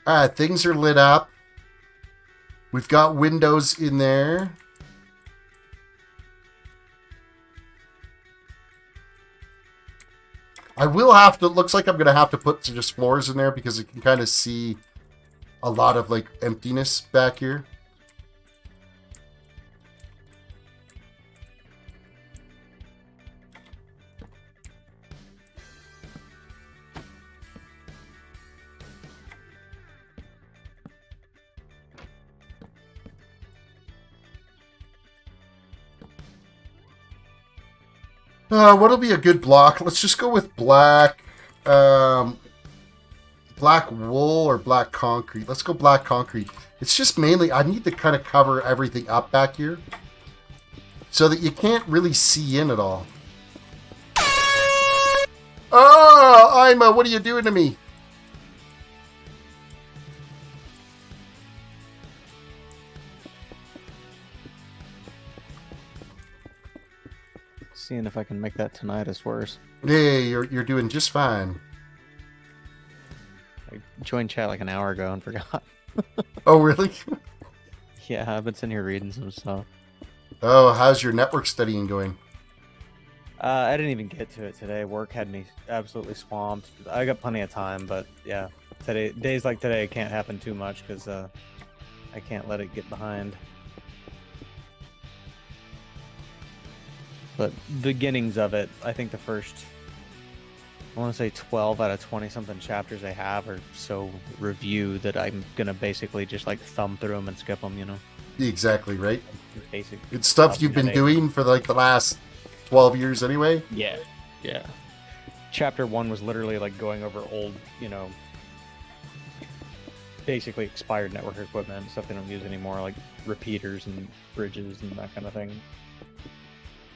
Alright, things are lit up. We've got windows in there. I will have to, looks like I'm going to have to put just floors in there because you can kind of see a lot of like emptiness back here. What'll be a good block? Let's just go with black, black wool or black concrete. Let's go black concrete. It's just mainly, I need to kind of cover everything up back here so that you can't really see in at all. Oh, Ima, what are you doing to me? Seeing if I can make that tinnitus worse. Hey, you're doing just fine. I joined chat like an hour ago and forgot. Oh, really? Yeah, I've been sitting here reading some stuff. Oh, how's your network studying going? I didn't even get to it today. Work had me absolutely swamped. I got plenty of time, but yeah, days like today can't happen too much because I can't let it get behind. But beginnings of it, I think the first, I want to say 12 out of 20 something chapters they have are so review that I'm going to basically just like thumb through them and skip them, you know? Exactly, right? Basic. It's stuff you've been doing for like the last 12 years anyway? Yeah, yeah. Chapter 1 was literally like going over old, you know, basically expired network equipment, stuff they don't use anymore, like repeaters and bridges and that kind of thing.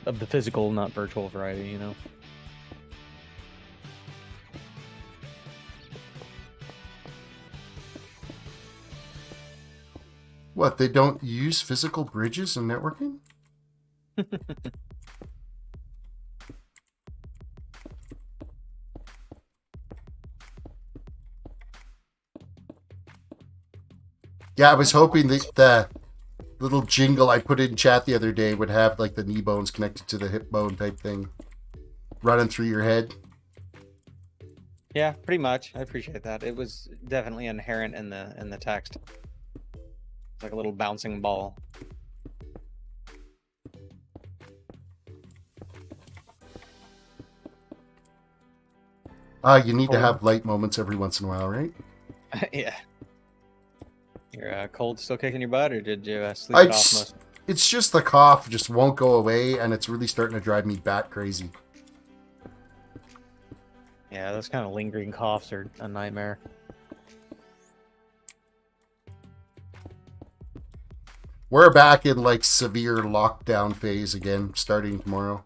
Of the physical, not virtual variety, you know? What, they don't use physical bridges in networking? Yeah, I was hoping that the little jingle I put in chat the other day would have like the knee bones connected to the hip bone type thing running through your head. Yeah, pretty much. I appreciate that. It was definitely inherent in the text. It's like a little bouncing ball. You need to Cold. have light moments every once in a while, right? Yeah. Your cold still kicking your butt, or did you sleep it off most? It's just the cough just won't go away, and it's really starting to drive me bat crazy. Yeah, those kind of lingering coughs are a nightmare. We're back in like severe lockdown phase again, starting tomorrow.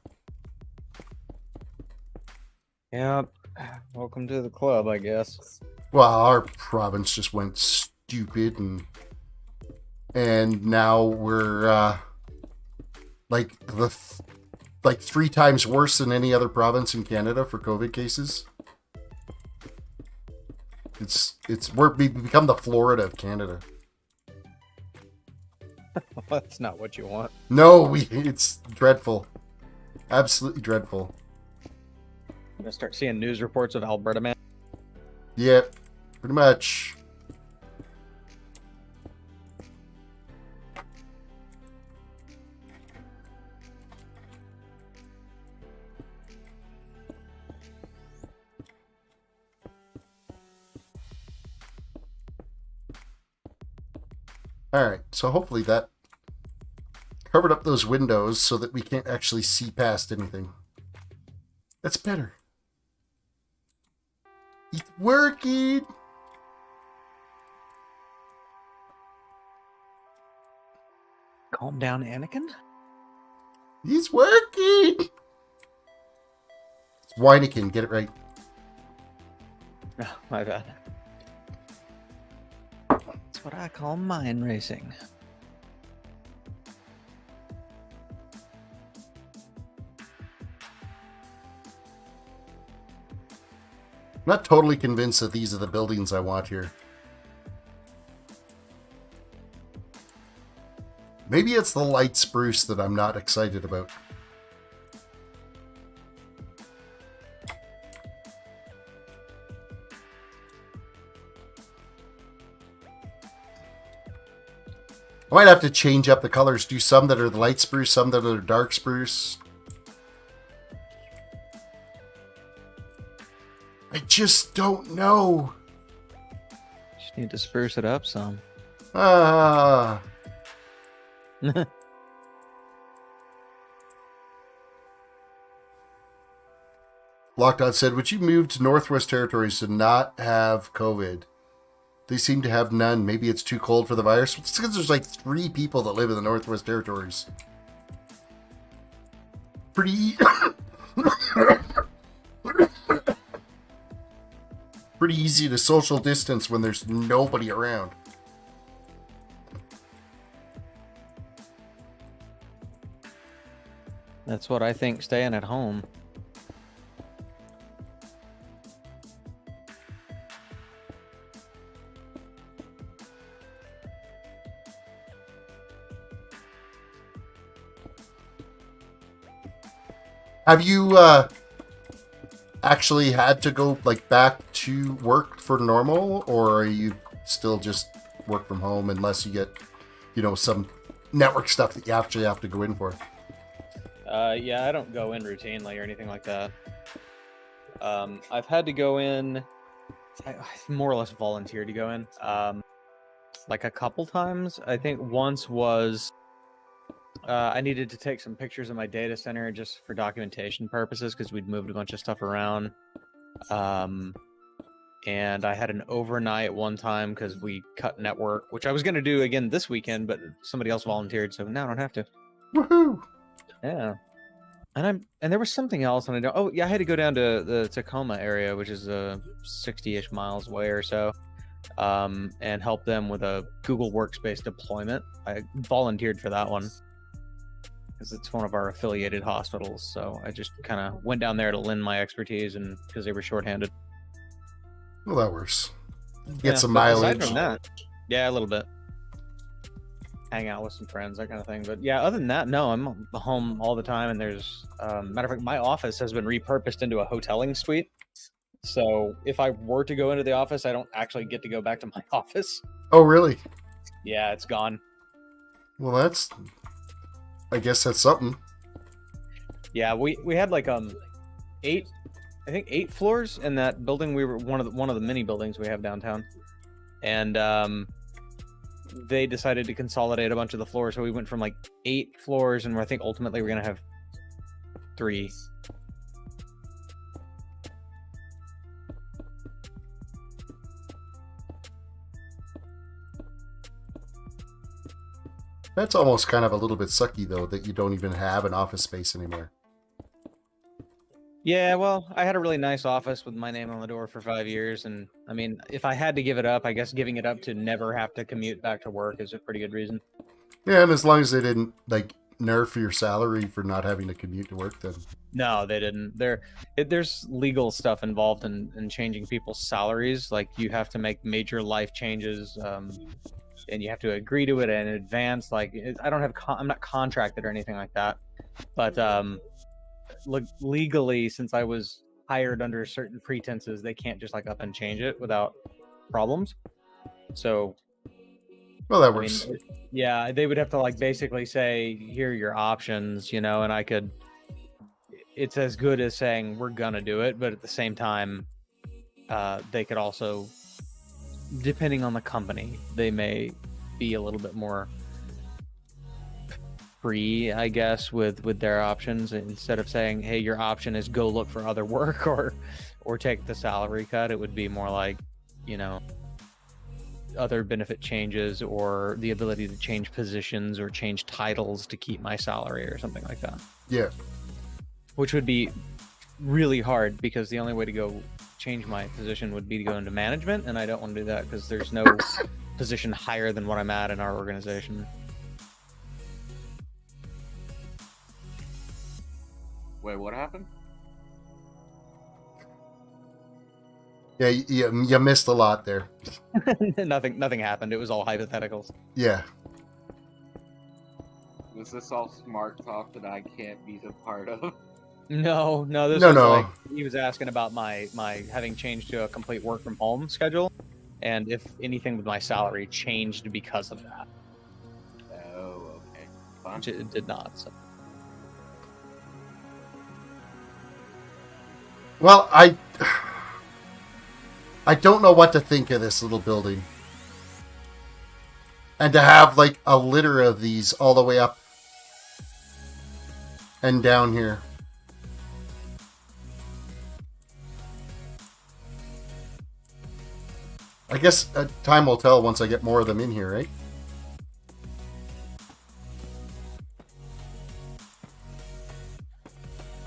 Yeah, welcome to the club, I guess. Well, our province just went stupid, and now we're like 3 times worse than any other province in Canada for COVID cases. We've become the Florida of Canada. That's not what you want. No, it's dreadful. Absolutely dreadful. I'm gonna start seeing news reports of Alberta, man. Yep, pretty much. Alright, so hopefully that covered up those windows so that we can't actually see past anything. That's better. It's working! Calm down, Anakin. He's working! It's Weineken, get it right. Oh, my bad. That's what I call mind racing. I'm not totally convinced that these are the buildings I want here. Maybe it's the light spruce that I'm not excited about. I might have to change up the colors. Do some that are the light spruce, some that are dark spruce. I just don't know. Just need to spruce it up some. Lockdown said, would you move to Northwest Territories to not have COVID? They seem to have none. Maybe it's too cold for the virus. It's because there's like 3 people that live in the Northwest Territories. Pretty easy to social distance when there's nobody around. That's what I think staying at home. Have you actually had to go like back to work for normal, or are you still just work from home unless you get, some network stuff that you actually have to go in for? Yeah, I don't go in routinely or anything like that. I've had to go in. I've more or less volunteered to go in. Like a couple times. I think once was I needed to take some pictures of my data center just for documentation purposes because we'd moved a bunch of stuff around. And I had an overnight one time because we cut network, which I was going to do again this weekend, but somebody else volunteered, so now I don't have to. Woohoo! Yeah. And there was something else, and I had to go down to the Tacoma area, which is 60-ish miles away or so, and help them with a Google Workspace deployment. I volunteered for that one because it's one of our affiliated hospitals, so I just kind of went down there to lend my expertise, and because they were shorthanded. Well, that works. Get some but mileage. Aside from that, yeah, a little bit. Hang out with some friends, that kind of thing. But yeah, other than that, no, I'm home all the time. And there's, matter of fact, my office has been repurposed into a hoteling suite. So if I were to go into the office, I don't actually get to go back to my office. Oh, really? Yeah, it's gone. Well, I guess that's something. Yeah, we had like 8 I think 8 floors in that building. We were one of the mini buildings we have downtown, and they decided to consolidate a bunch of the floors, so we went from like 8 floors, and I think ultimately we're gonna have 3. That's almost kind of a little bit sucky, though, that you don't even have an office space anymore. Yeah, well, I had a really nice office with my name on the door for 5 years, and I mean, if I had to give it up, I guess giving it up to never have to commute back to work is a pretty good reason. Yeah, and as long as they didn't, like, nerf your salary for not having to commute to work, then... No, they didn't. There's legal stuff involved in changing people's salaries. Like, you have to make major life changes, and you have to agree to it in advance. Like, I'm not contracted or anything like that, but legally, since I was hired under certain pretenses, they can't just like up and change it without problems. So, well, that works. I mean, yeah, they would have to like basically say, here are your options, and I could. It's as good as saying we're gonna do it, but at the same time, they could also, depending on the company, they may be a little bit more free, I guess, with their options. Instead of saying, hey, your option is go look for other work or take the salary cut, it would be more like, other benefit changes or the ability to change positions or change titles to keep my salary or something like that. Yeah. Which would be really hard because the only way to go change my position would be to go into management, and I don't want to do that because there's no position higher than what I'm at in our organization. Wait, what happened? Yeah, you missed a lot there. Nothing happened. It was all hypotheticals. Yeah. Was this all smart talk that I can't be a part of? No. This No, was no. like he was asking about my having changed to a complete work from home schedule, and if anything with my salary changed because of that. Oh, okay. Fine. Which it did not. So. Well, I don't know what to think of this little building. And to have, like, a litter of these all the way up and down here. I guess time will tell once I get more of them in here, right?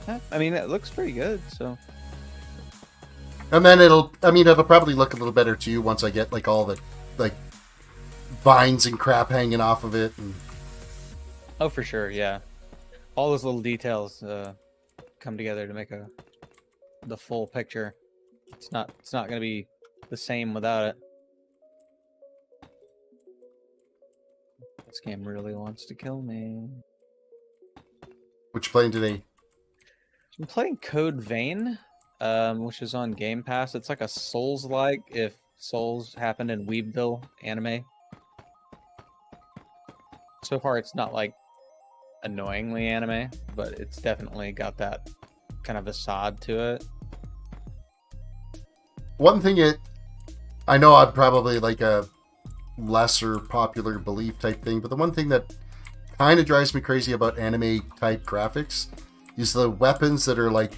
Yeah, I mean, it looks pretty good, so... And then it'll probably look a little better too once I get, like, all the, like, vines and crap hanging off of it. And... Oh, for sure, yeah. All those little details come together to make the full picture. It's not going to be the same without it. This game really wants to kill me. What you playing today? I'm playing Code Vein, which is on Game Pass. It's like a Souls-like if Souls happened in Weebville anime. So far, it's not like annoyingly anime, but it's definitely got that kind of facade to it. One thing I know I'm probably like a lesser popular belief type thing, but the one thing that kind of drives me crazy about anime type graphics is the weapons that are like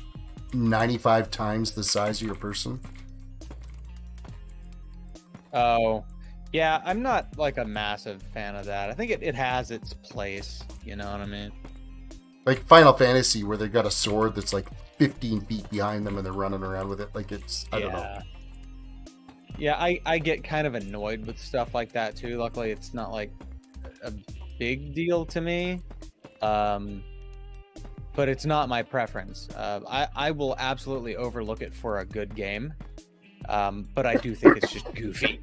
95 times the size of your person. Oh, yeah, I'm not like a massive fan of that. I think it has its place, you know what I mean? Like Final Fantasy, where they've got a sword that's like 15 feet behind them and they're running around with it. Like I don't know. Yeah, I get kind of annoyed with stuff like that too. Luckily, it's not like a big deal to me. But it's not my preference. I will absolutely overlook it for a good game. But I do think it's just goofy.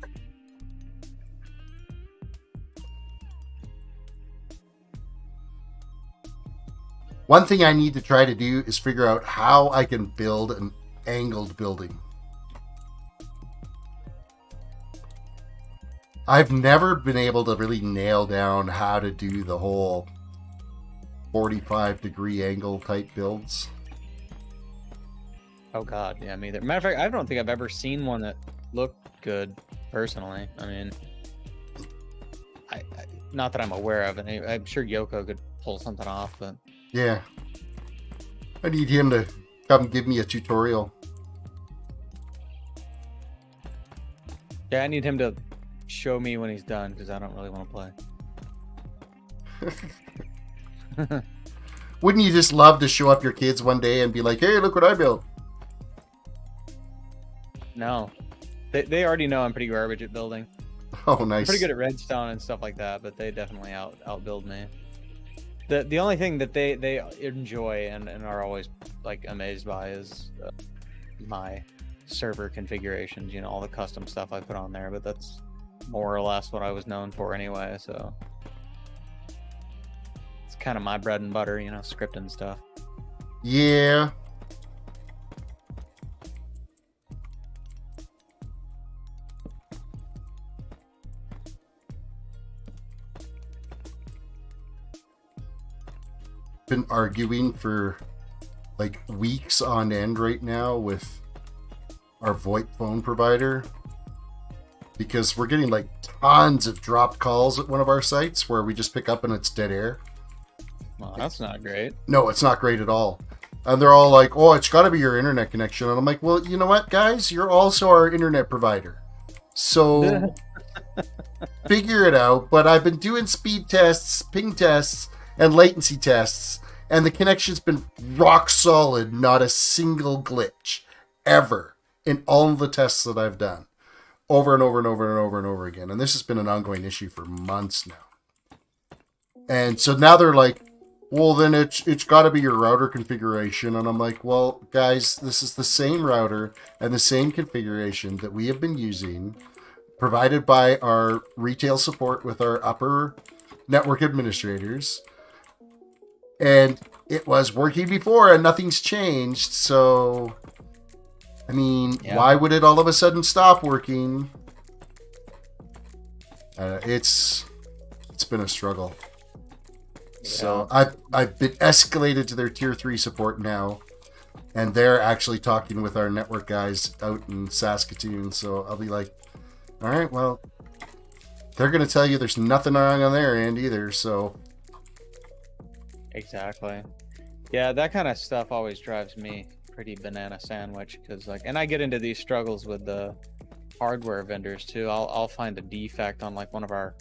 One thing I need to try to do is figure out how I can build an angled building. I've never been able to really nail down how to do the whole 45-degree angle type builds. Oh God, yeah, me either. Matter of fact, I don't think I've ever seen one that looked good personally. I mean, I not that I'm aware of it. I'm sure Yoko could pull something off, but Yeah. I need him to come give me a tutorial. yeah, I need him to show me when he's done because I don't really want to play. Wouldn't you just love to show up your kids one day and be like, hey, look what I built? No, they already know I'm pretty garbage at building. Oh, nice. Pretty good at redstone and stuff like that, but they definitely outbuild me. The only thing that they enjoy and are always like amazed by is my server configurations. You know, all the custom stuff I put on there, but that's more or less what I was known for anyway. So it's kind of my bread and butter, you know, scripting stuff. Yeah. Been arguing for like weeks on end right now with our VoIP phone provider because we're getting like tons of dropped calls at one of our sites where we just pick up and it's dead air. Well, that's not great. No, it's not great at all. And they're all like, oh, it's got to be your internet connection. And I'm like, well, you know what, guys? You're also our internet provider. So figure it out. But I've been doing speed tests, ping tests, and latency tests, and the connection's been rock solid, not a single glitch ever in all of the tests that I've done, over and over and over and over and over again. And this has been an ongoing issue for months now. And so now they're like, well, then it's got to be your router configuration. And I'm like, well, guys, this is the same router and the same configuration that we have been using, provided by our retail support with our upper network administrators. And it was working before and nothing's changed. So, I mean, why would it all of a sudden stop working? It's been a struggle. Yeah. So I've been escalated to their tier 3 support now. And they're actually talking with our network guys out in Saskatoon. So I'll be like, all right, well, they're going to tell you there's nothing wrong on their end either. So... Exactly. Yeah, that kind of stuff always drives me pretty banana sandwich because, like, and I get into these struggles with the hardware vendors too. I'll find a defect on like one of our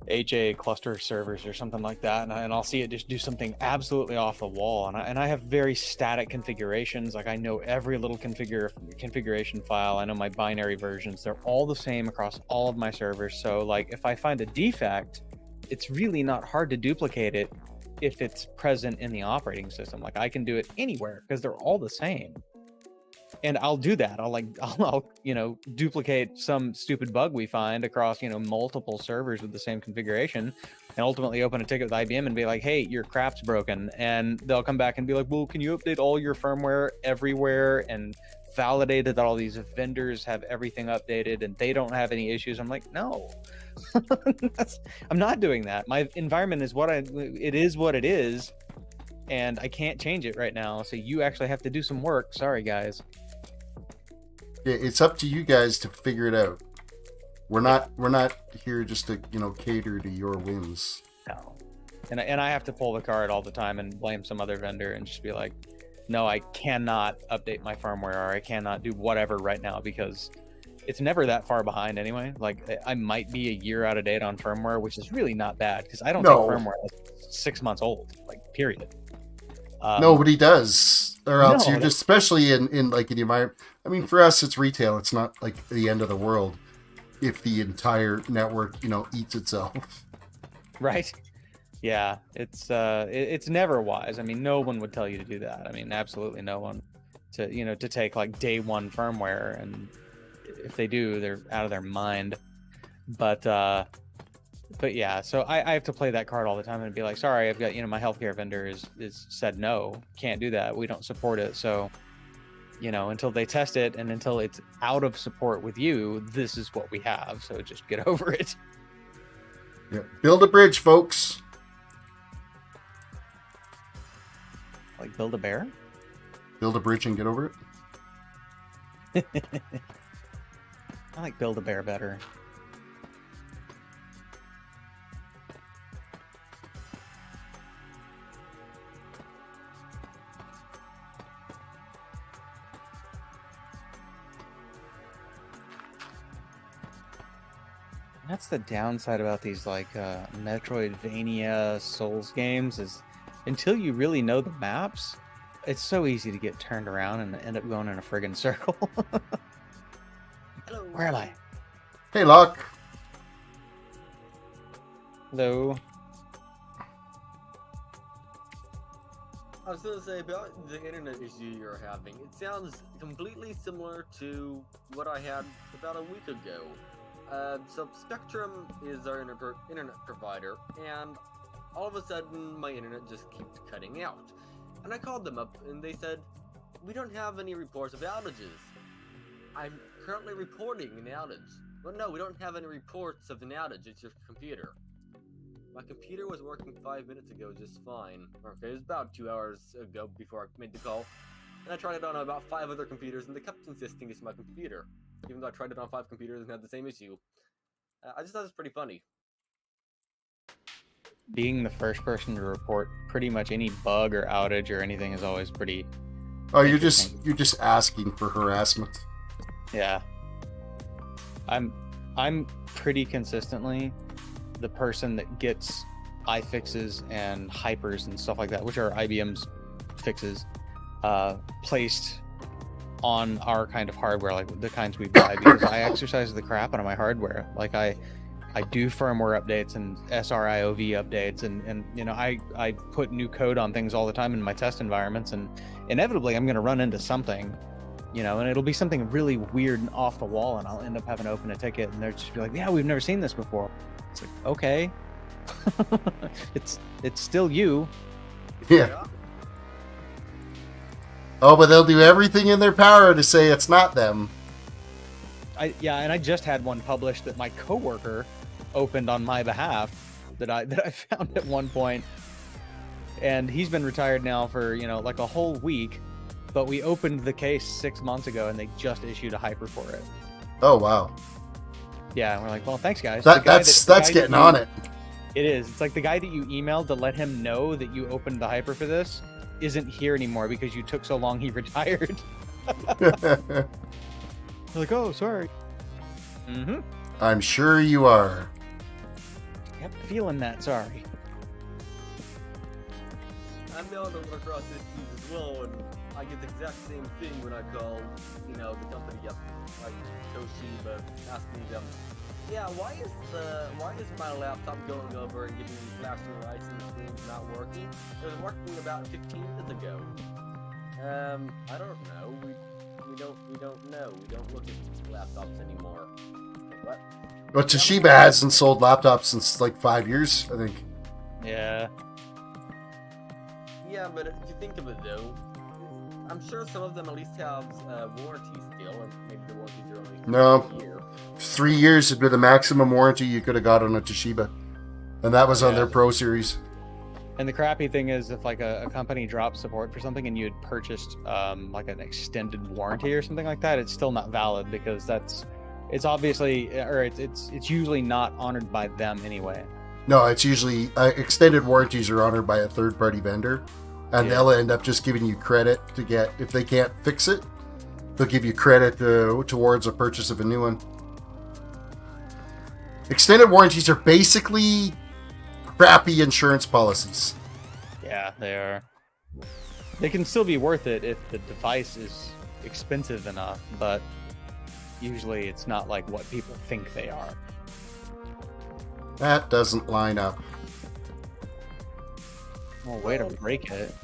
HA cluster servers or something like that, and I'll see it just do something absolutely off the wall. And I have very static configurations. Like I know every little configuration file. I know my binary versions. They're all the same across all of my servers. So like if I find a defect, it's really not hard to duplicate it if it's present in the operating system. Like I can do it anywhere because they're all the same. And I'll do that. I'll you know, duplicate some stupid bug we find across, you know, multiple servers with the same configuration, and ultimately open a ticket with IBM and be like, hey, your craft's broken. And they'll come back and be like, well, can you update all your firmware everywhere and validate that all these vendors have everything updated and they don't have any issues? I'm like, no. I'm not doing that. My environment is it is what it is, and I can't change it right now. So you actually have to do some work. Sorry, guys. Yeah, it's up to you guys to figure it out. We're not here just to, you know, cater to your whims. No. And I have to pull the card all the time and blame some other vendor and just be like, no, I cannot update my firmware, or I cannot do whatever right now because it's never that far behind anyway. Like I might be a year out of date on firmware, which is really not bad because I don't take firmware that's 6 months old, like period. Nobody does, or else you're just, especially in like in the environment. I mean, for us, it's retail. It's not like the end of the world if the entire network, you know, eats itself. Right. Yeah. It's never wise. I mean, no one would tell you to do that. I mean, absolutely no one to take like day one firmware, and if they do, they're out of their mind. But yeah, so I have to play that card all the time and be like, sorry, I've got, you know, my healthcare vendor is said no, can't do that, we don't support it. So, you know, until they test it and until it's out of support with you, this is what we have. So just get over it. Yeah. Build a bridge, folks. Like build a bear? Build a bridge and get over it. I like Build-A-Bear better. That's the downside about these like Metroidvania Souls games is until you really know the maps, it's so easy to get turned around and end up going in a friggin' circle. Hello. Where am I? Hey, Locke. Hello. I was going to say about the internet issue you're having. It sounds completely similar to what I had about a week ago. So Spectrum is our internet provider, and all of a sudden my internet just keeps cutting out. And I called them up, and they said, we don't have any reports of outages. I'm currently reporting an outage. Well, no, we don't have any reports of an outage. It's your computer. My computer was working 5 minutes ago just fine. Okay, it was about 2 hours ago before I made the call. And I tried it on about 5 other computers, and they kept insisting it's my computer. Even though I tried it on 5 computers and had the same issue. I just thought it was pretty funny. Being the first person to report pretty much any bug or outage or anything is always pretty. Oh, you're just asking for harassment. Yeah. I'm pretty consistently the person that gets iFixes and hypers and stuff like that, which are IBM's fixes, placed on our kind of hardware, like the kinds we buy, because I exercise the crap out of my hardware. Like I do firmware updates and SRIOV updates, and you know, I put new code on things all the time in my test environments, and inevitably I'm going to run into something, you know, and it'll be something really weird and off the wall, and I'll end up having to open a ticket, and they'll just be like, yeah, we've never seen this before. It's like, okay. it's still you. Yeah. Oh, but they'll do everything in their power to say it's not them. And I just had one published that my coworker opened on my behalf that I found at one point, and he's been retired now for, you know, like a whole week, but we opened the case 6 months ago and they just issued a hyper for it. Oh wow. Yeah, and we're like, well, thanks guys. That's getting on it. It is. It's like the guy that you emailed to let him know that you opened the hyper for this isn't here anymore because you took so long he retired. They're like, oh, sorry. Mm-hmm. I'm sure you are. Yep, feeling that, sorry. I'm able to run across issues as well, and I get the exact same thing when I call, you know, the company up, like Toshiba, asking them, yeah, why is my laptop going over and giving me flashing license things not working? It was working about 15 minutes ago. I don't know. We don't know. We don't look at laptops anymore. What? Well, Toshiba hasn't sold laptops since like 5 years, I think. Yeah. Yeah, but if you think of it though, I'm sure some of them at least have warranties still, and maybe the warranties are only No. a year. 3 years would be the maximum warranty you could have got on a Toshiba. And that was on their Pro Series. And the crappy thing is if like a company drops support for something and you had purchased like an extended warranty or something like that, it's still not valid because it's obviously, or it's usually not honored by them anyway. No, it's usually extended warranties are honored by a third-party vendor, and they'll end up just giving you credit to get, if they can't fix it, they'll give you credit towards a purchase of a new one. Extended warranties are basically crappy insurance policies. Yeah, they are. They can still be worth it if the device is expensive enough, but usually it's not like what people think they are. That doesn't line up. Well, way to break it.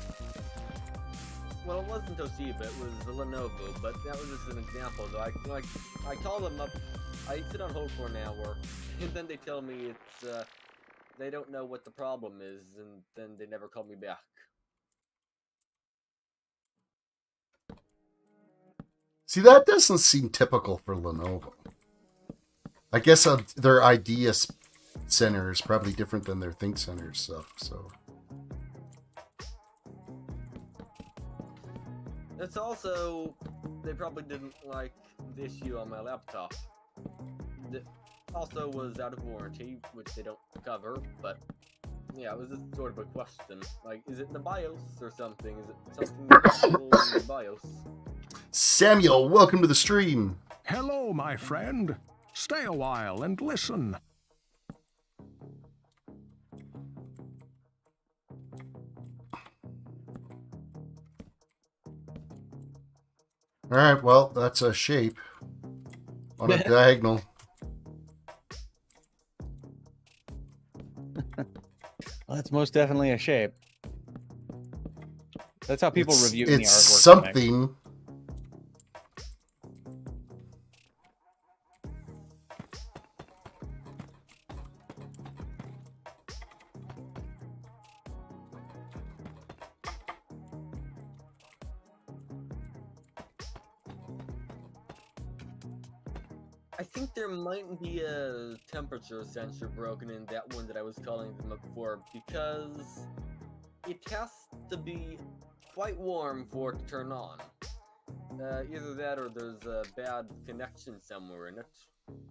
Well, it wasn't Toshiba, it was Lenovo, but that was just an example. Though I call them up, I sit on hold for an hour, and then they tell me it's they don't know what the problem is, and then they never call me back. See, that doesn't seem typical for Lenovo. I guess their idea center is probably different than their Think Center stuff, so... It's also, they probably didn't like the issue on my laptop. It also was out of warranty, which they don't cover, but yeah, it was just sort of a question. Like, is it in the BIOS or something? Is it something that's in the BIOS? Samuel, welcome to the stream. Hello, my friend. Stay a while and listen. All right, well, that's a shape on a diagonal. Well, that's most definitely a shape. That's how people review the It's artwork. something. I think there might be a temperature sensor broken in that one that I was calling them up for, because it has to be quite warm for it to turn on. Either that or there's a bad connection somewhere in it.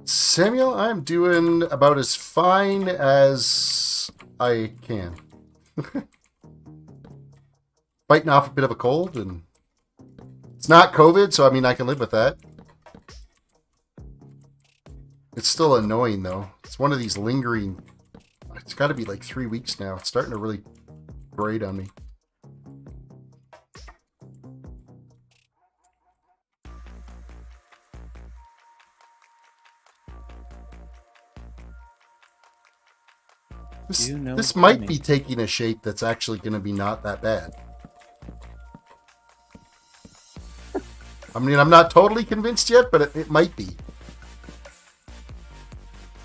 Samuel, I'm doing about as fine as I can. Fighting off a bit of a cold, and it's not COVID, so I mean I can live with that. It's still annoying though. It's one of these lingering. It's got to be like 3 weeks now. It's starting to really grate on me. This might be taking a shape that's actually going to be not that bad. I mean, I'm not totally convinced yet, but it might be.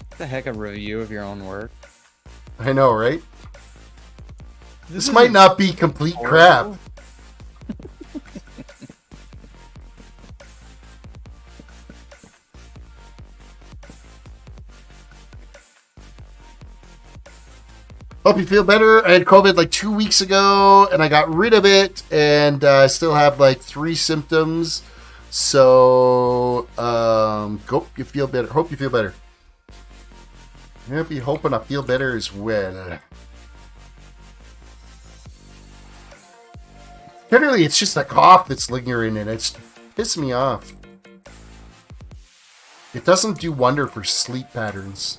What the heck, a review of your own work? I know, right? This might not be complete crap. Hope you feel better. I had COVID like 2 weeks ago, and I got rid of it, and I still have like 3 symptoms. So, hope you feel better. Hope you feel better. I'll be hoping I feel better as well. Generally, it's just a cough that's lingering in it. It's pissing me off. It doesn't do wonder for sleep patterns.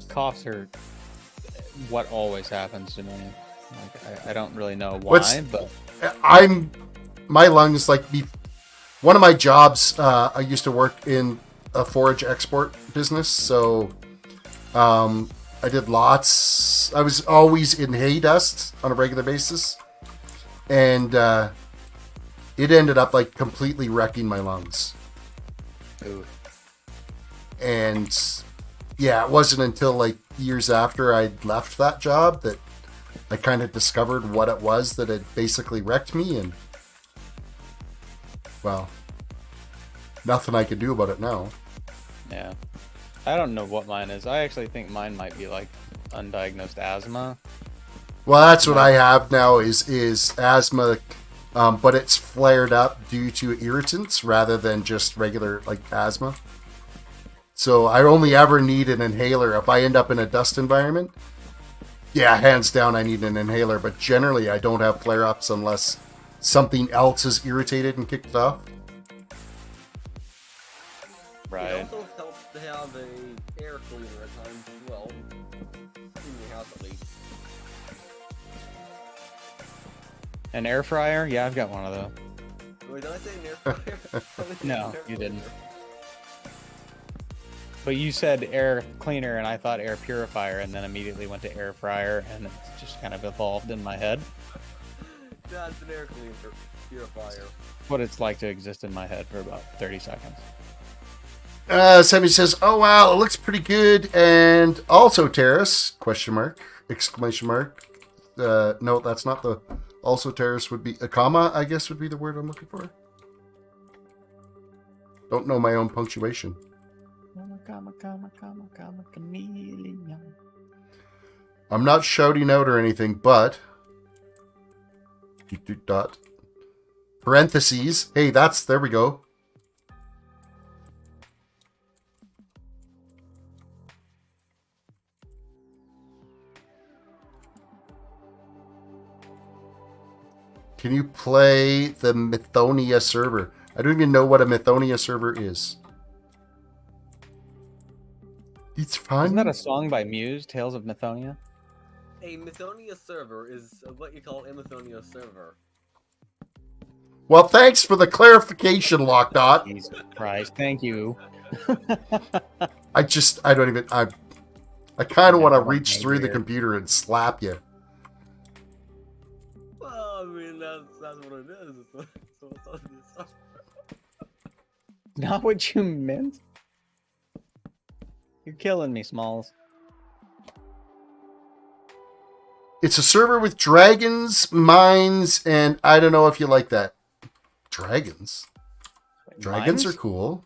Coughs are what always happens to me. Like, I don't really know why, but my lungs, like, one of my jobs, I used to work in a forage export business, so I did lots. I was always in hay dust on a regular basis, and it ended up like completely wrecking my lungs. Ooh. And yeah, it wasn't until like years after I'd left that job that I kind of discovered what it was that had basically wrecked me, and well, nothing I could do about it now. Yeah. I don't know what mine is. I actually think mine might be like undiagnosed asthma. Well, that's what I have now is asthma, but it's flared up due to irritants rather than just regular like asthma. So I only ever need an inhaler if I end up in a dust environment. Yeah, hands down, I need an inhaler. But generally, I don't have flare-ups unless something else is irritated and kicked off. Right. It also helps to have a air cleaner at times as well. In your house at least. An air fryer? Yeah, I've got one of those. Wait, did I say an air fryer? No, you didn't. But you said air cleaner, and I thought air purifier, and then immediately went to air fryer, and it just kind of evolved in my head. That's an air cleaner purifier. What it's like to exist in my head for about 30 seconds. Sammy says, "Oh wow, it looks pretty good." And also Terris, question mark, exclamation mark. No, that's not the. Also Terris would be a comma, I guess would be the word I'm looking for. Don't know my own punctuation. Chameleon. I'm not shouting out or anything, but Parentheses. Hey, there we go. Can you play the Mythonia server? I don't even know what a Mythonia server is. It's fun. Isn't that a song by Muse, Tales of Mythonia? A Mythonia server is what you call a Mythonia server. Well, thanks for the clarification, Lockdot. Jesus Christ, thank you. I kind of want to reach through the computer and slap you. Well, I mean, that's what it is. So it's obvious. Not what you meant? You're killing me, Smalls. It's a server with dragons, mines, and I don't know if you like that. Dragons? Dragons Mimes? are cool.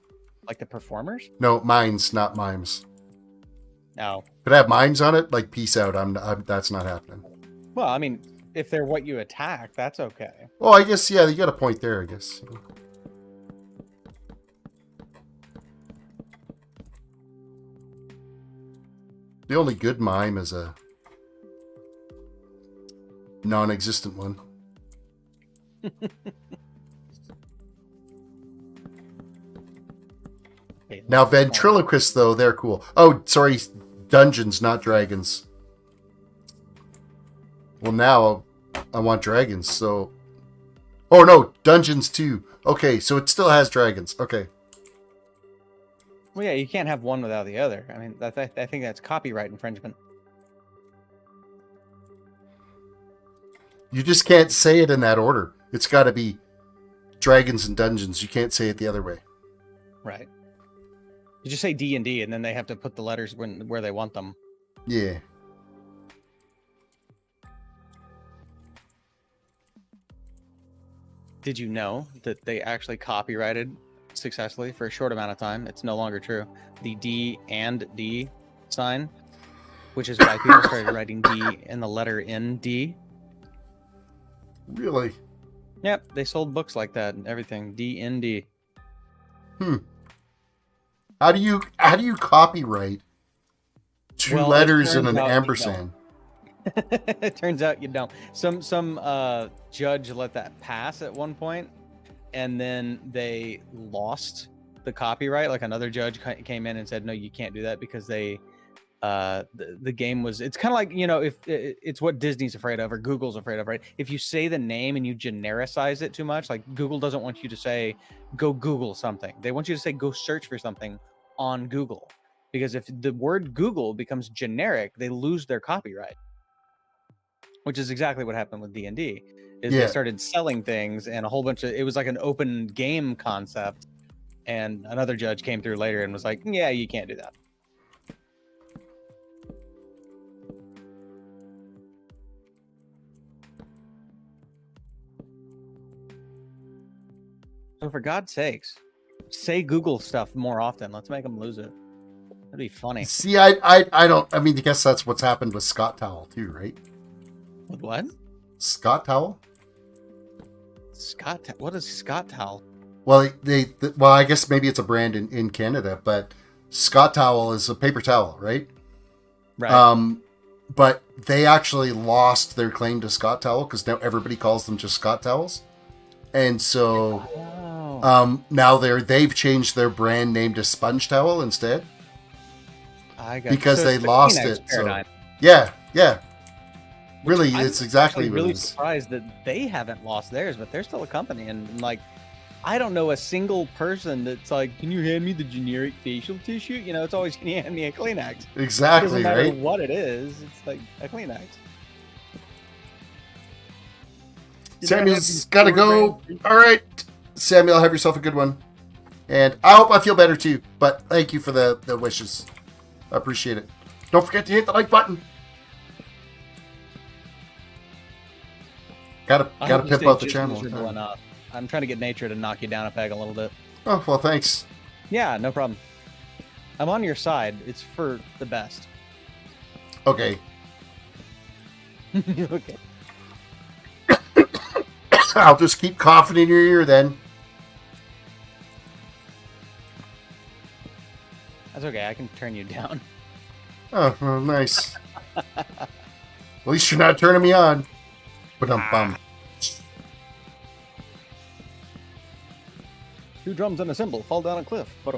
Like the performers? No, mines, not mimes. No. Could I have mimes on it? Like, peace out. That's not happening. Well, I mean, if they're what you attack, that's okay. Well, I guess, yeah, you got a point there, I guess. The only good mime is a non-existent one. Now, ventriloquists, though, they're cool. Oh, sorry, dungeons, not dragons. Well, now I want dragons, so... Oh, no, dungeons, too. Okay, so it still has dragons. Okay. Well, yeah, you can't have one without the other. I mean, I think that's copyright infringement. You just can't say it in that order. It's got to be dragons and dungeons. You can't say it the other way. Right. You just say D&D, and then they have to put the letters where they want them. Yeah. Did you know that they actually copyrighted successfully for a short amount of time? It's no longer true. The D and D sign, which is why people started writing D in the letter in D. Really? Yep, they sold books like that and everything. D in D. How do you copyright two Well, letters and an turns out you ampersand? It turns out you don't. Some judge let that pass at one point, and then they lost the copyright. Like another judge came in and said, "No, you can't do that," because they the game was. It's kind of like, you know, if it's what Disney's afraid of or Google's afraid of, right? If you say the name and you genericize it too much, like Google doesn't want you to say go Google something. They want you to say go search for something on Google, because if the word Google becomes generic, they lose their copyright. Which is exactly what happened with D&D. They started selling things, and a whole bunch of it was like an open game concept, and another judge came through later and was like, "Yeah, you can't do that." So for God's sakes, say Google stuff more often. Let's make them lose it. That'd be funny. See, I don't. I mean, I guess that's what's happened with Scott Towel too, right? With what? Scott Towel? What is Scott Towel? Well, well, I guess maybe it's a brand in Canada, but Scott Towel is a paper towel, right? Right. But they actually lost their claim to Scott Towel because now everybody calls them just Scott Towels, and so now they've changed their brand name to Sponge Towel instead. Because they lost it. So, yeah. Really, it's exactly what it is. I'm really surprised that they haven't lost theirs, but they're still a company. And like, I don't know a single person that's like, "Can you hand me the generic facial tissue?" You know, it's always, "Can you hand me a Kleenex?" Exactly, it doesn't matter right? what it is, it's like a Kleenex. Samuel's got to go. All right, Samuel, have yourself a good one. And I hope I feel better too. But thank you for the wishes. I appreciate it. Don't forget to hit the like button. Gotta pimp out the channel. I'm trying to get nature to knock you down a peg a little bit. Oh, well, thanks. Yeah, no problem. I'm on your side. It's for the best. Okay. Okay. I'll just keep coughing in your ear then. That's okay. I can turn you down. Oh, well, nice. At least you're not turning me on. Ba-dum-bum. 2 drums and a cymbal fall down a cliff. But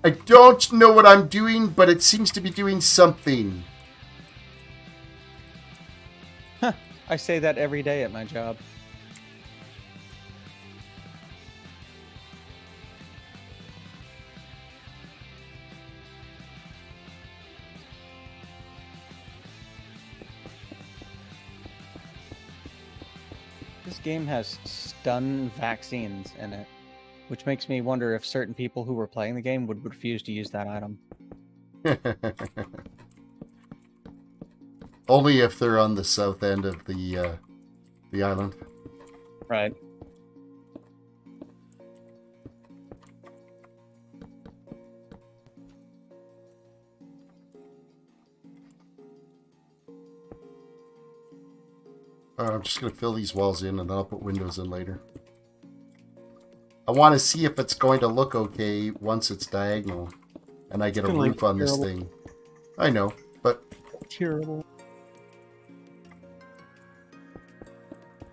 I don't know what I'm doing, but it seems to be doing something. I say that every day at my job. This game has stun vaccines in it, which makes me wonder if certain people who were playing the game would refuse to use that item. Only if they're on the south end of the island. Right. I'm just going to fill these walls in and then I'll put windows in later. I want to see if it's going to look okay once it's diagonal and I get a roof on this thing. I know, but... Terrible.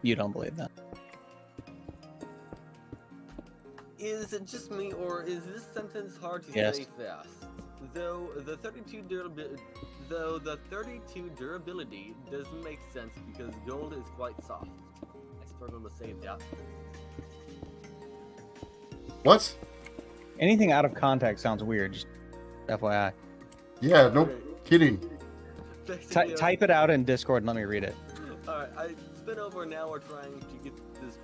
You don't believe that. Is it just me, or is this sentence hard to Yes. say fast? Though the 32 durability doesn't make sense because gold is quite soft. I struggle to say that. What? Anything out of context sounds weird, just FYI. Yeah, no kidding. Basically, Type it out in Discord and let me read it. Alright, I spent over an hour trying to get this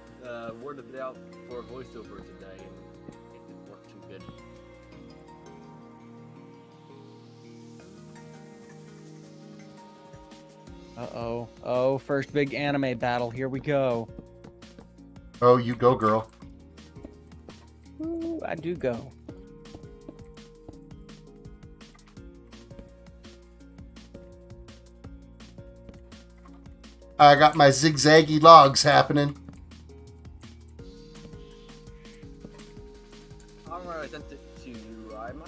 worded out for a voiceover today, and it didn't work too good. Uh-oh. Oh, first big anime battle. Here we go. Oh, you go, girl. Ooh, I do go. I got my zigzaggy logs happening. Alright, I sent it to you, Ima.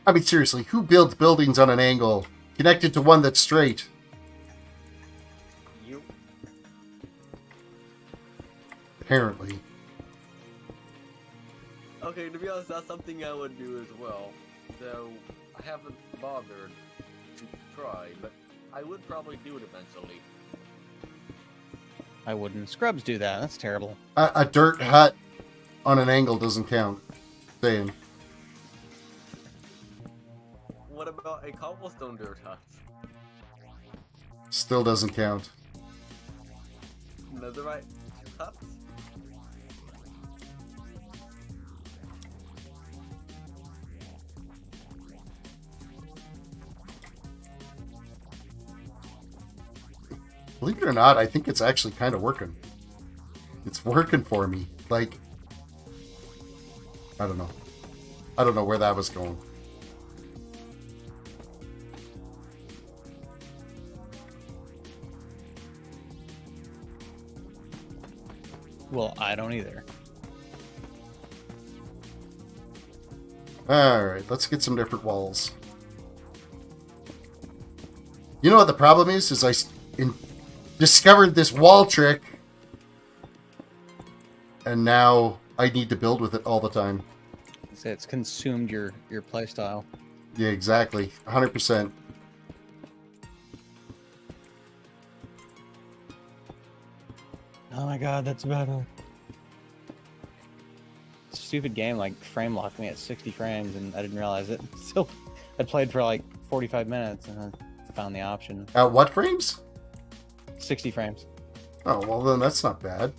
I mean, seriously, who builds buildings on an angle connected to one that's straight? You. Apparently. Okay, to be honest, that's something I would do as well. Though I haven't bothered to try, but I would probably do it eventually. I wouldn't. Scrubs do that. That's terrible. A dirt hut on an angle doesn't count. Saying. What about a cobblestone dirt hut? Still doesn't count. Netherite huts? Believe it or not, I think it's actually kind of working. It's working for me. Like, I don't know. I don't know where that was going. Well, I don't either. Alright, let's get some different walls. You know what the problem is? Is I discovered this wall trick, and now I need to build with it all the time. So it's consumed your playstyle. Yeah, exactly. 100%. Oh my god, that's better. Stupid game like frame locked me at 60 frames and I didn't realize it. Still, I played for like 45 minutes and I found the option. At what frames? 60 frames. Oh, well then that's not bad.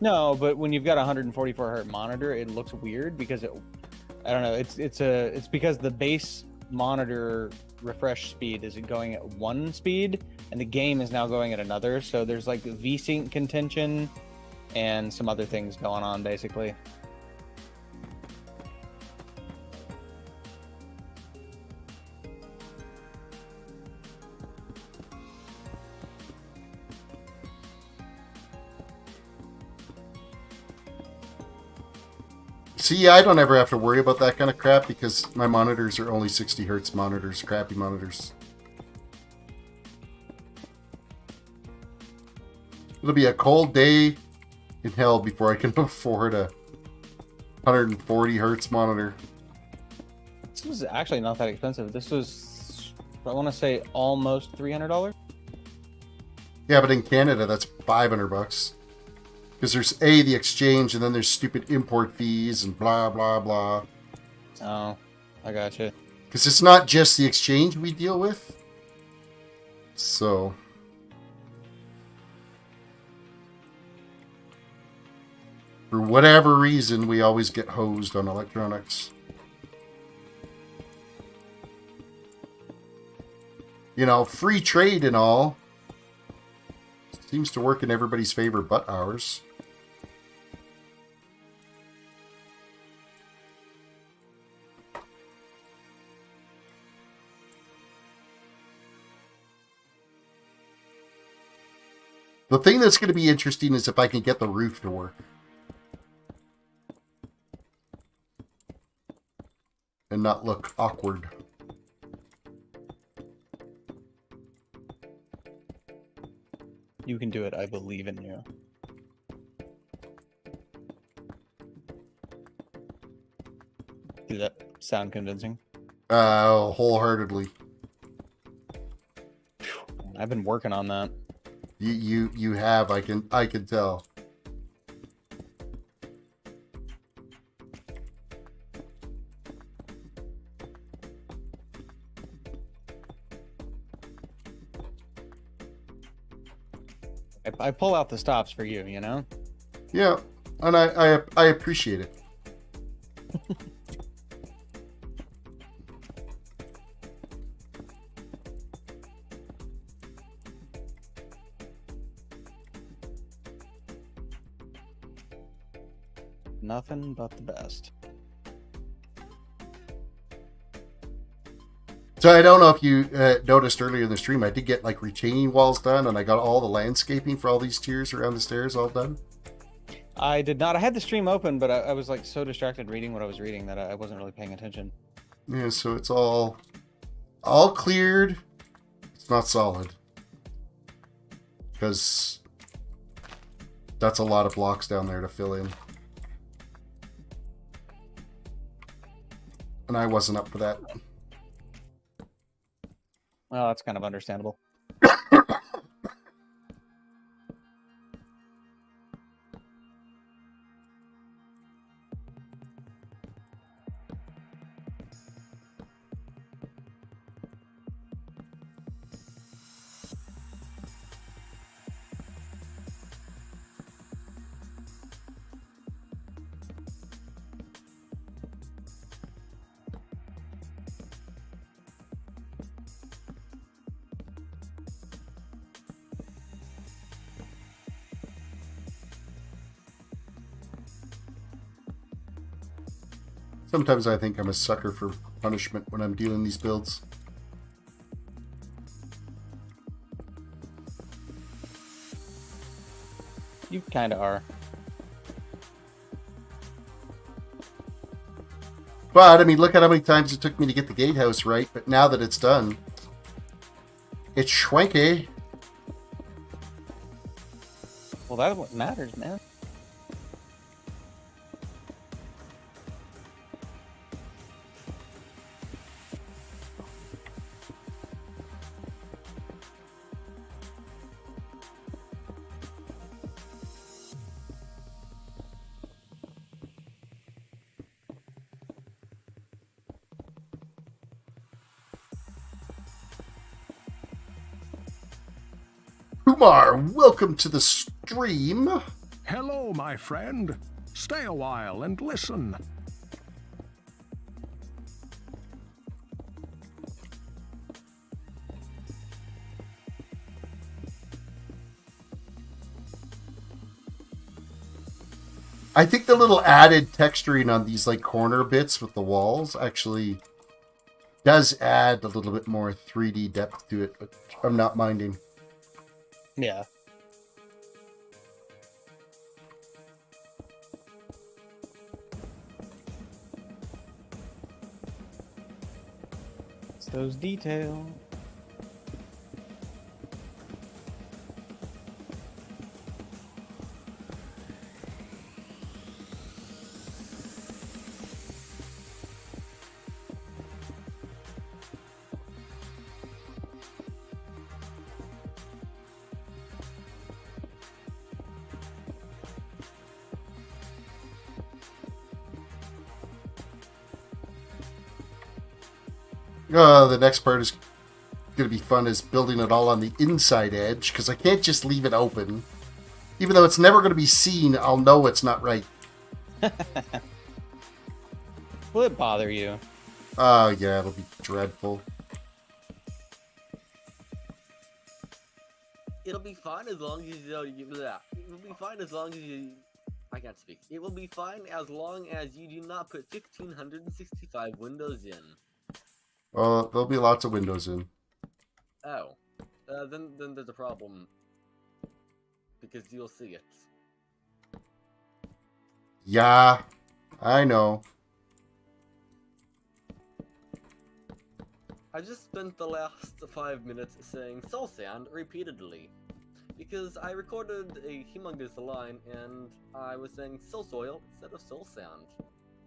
No, but when you've got a 144 hertz monitor, it looks weird because I don't know. It's because the base monitor refresh speed is going at one speed, and the game is now going at another. So there's like VSync contention and some other things going on, basically. See, I don't ever have to worry about that kind of crap because my monitors are only 60 hertz monitors, crappy monitors. It'll be a cold day in hell before I can afford a 140 hertz monitor. This was actually not that expensive. This was, I want to say, almost $300. Yeah, but in Canada, that's $500. Because there's the exchange, and then there's stupid import fees and blah, blah, blah. Oh, I gotcha. Because it's not just the exchange we deal with. So. For whatever reason, we always get hosed on electronics. You know, free trade and all. Seems to work in everybody's favor but ours. The thing that's going to be interesting is if I can get the roof to work. And not look awkward. You can do it. I believe in you. Did that sound convincing? Wholeheartedly. I've been working on that. You have. I can tell. I pull out the stops for you, you know? Yeah, and I appreciate it. Nothing but the best. So I don't know if you noticed earlier in the stream, I did get like retaining walls done, and I got all the landscaping for all these tiers around the stairs all done. I did not. I had the stream open, but I was like so distracted reading what I was reading that I wasn't really paying attention. Yeah, so it's all cleared. It's not solid. Because that's a lot of blocks down there to fill in. And I wasn't up for that. Well, that's kind of understandable. Sometimes I think I'm a sucker for punishment when I'm dealing these builds. You kind of are. But, I mean, look at how many times it took me to get the gatehouse right, but now that it's done, it's schwanky. Well, that's what matters, man. Kumar, welcome to the stream. Hello, my friend. Stay a while and listen. I think the little added texturing on these like corner bits with the walls actually does add a little bit more 3D depth to it, but I'm not minding. Yeah. It's those details. The next part is going to be fun, is building it all on the inside edge, because I can't just leave it open. Even though it's never going to be seen, I'll know it's not right. Will it bother you? Oh, yeah, it'll be dreadful. It'll be fine as long as it'll be fine as long as you. I can't speak. It will be fine as long as you do not put 1,565 windows in. Well, there'll be lots of windows in. Oh, then there's a problem because you'll see it. Yeah, I know. I just spent the last 5 minutes saying soul sound repeatedly because I recorded a humongous line and I was saying soul soil instead of soul sound.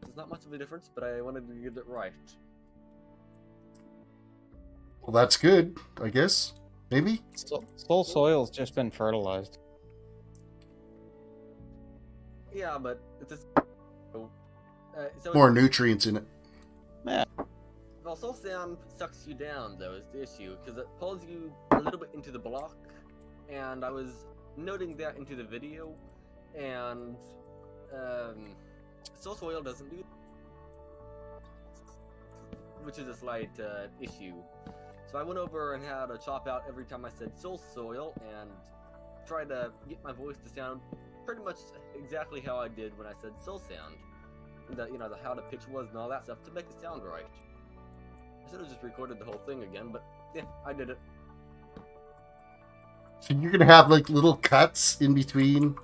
There's not much of a difference, but I wanted to get it right. Well, that's good, I guess. Maybe? Soul soil's just been fertilized. Yeah, but it's just... so More nutrients in it. Yeah. Well, soul sound sucks you down, though, is the issue, because it pulls you a little bit into the block, and I was noting that into the video, and soul soil doesn't do that, which is a slight issue. So I went over and had a chop out every time I said soul soil, and tried to get my voice to sound pretty much exactly how I did when I said soul sound. And how the pitch was and all that stuff to make it sound right. I should have just recorded the whole thing again, but yeah, I did it. So you're going to have like little cuts in between?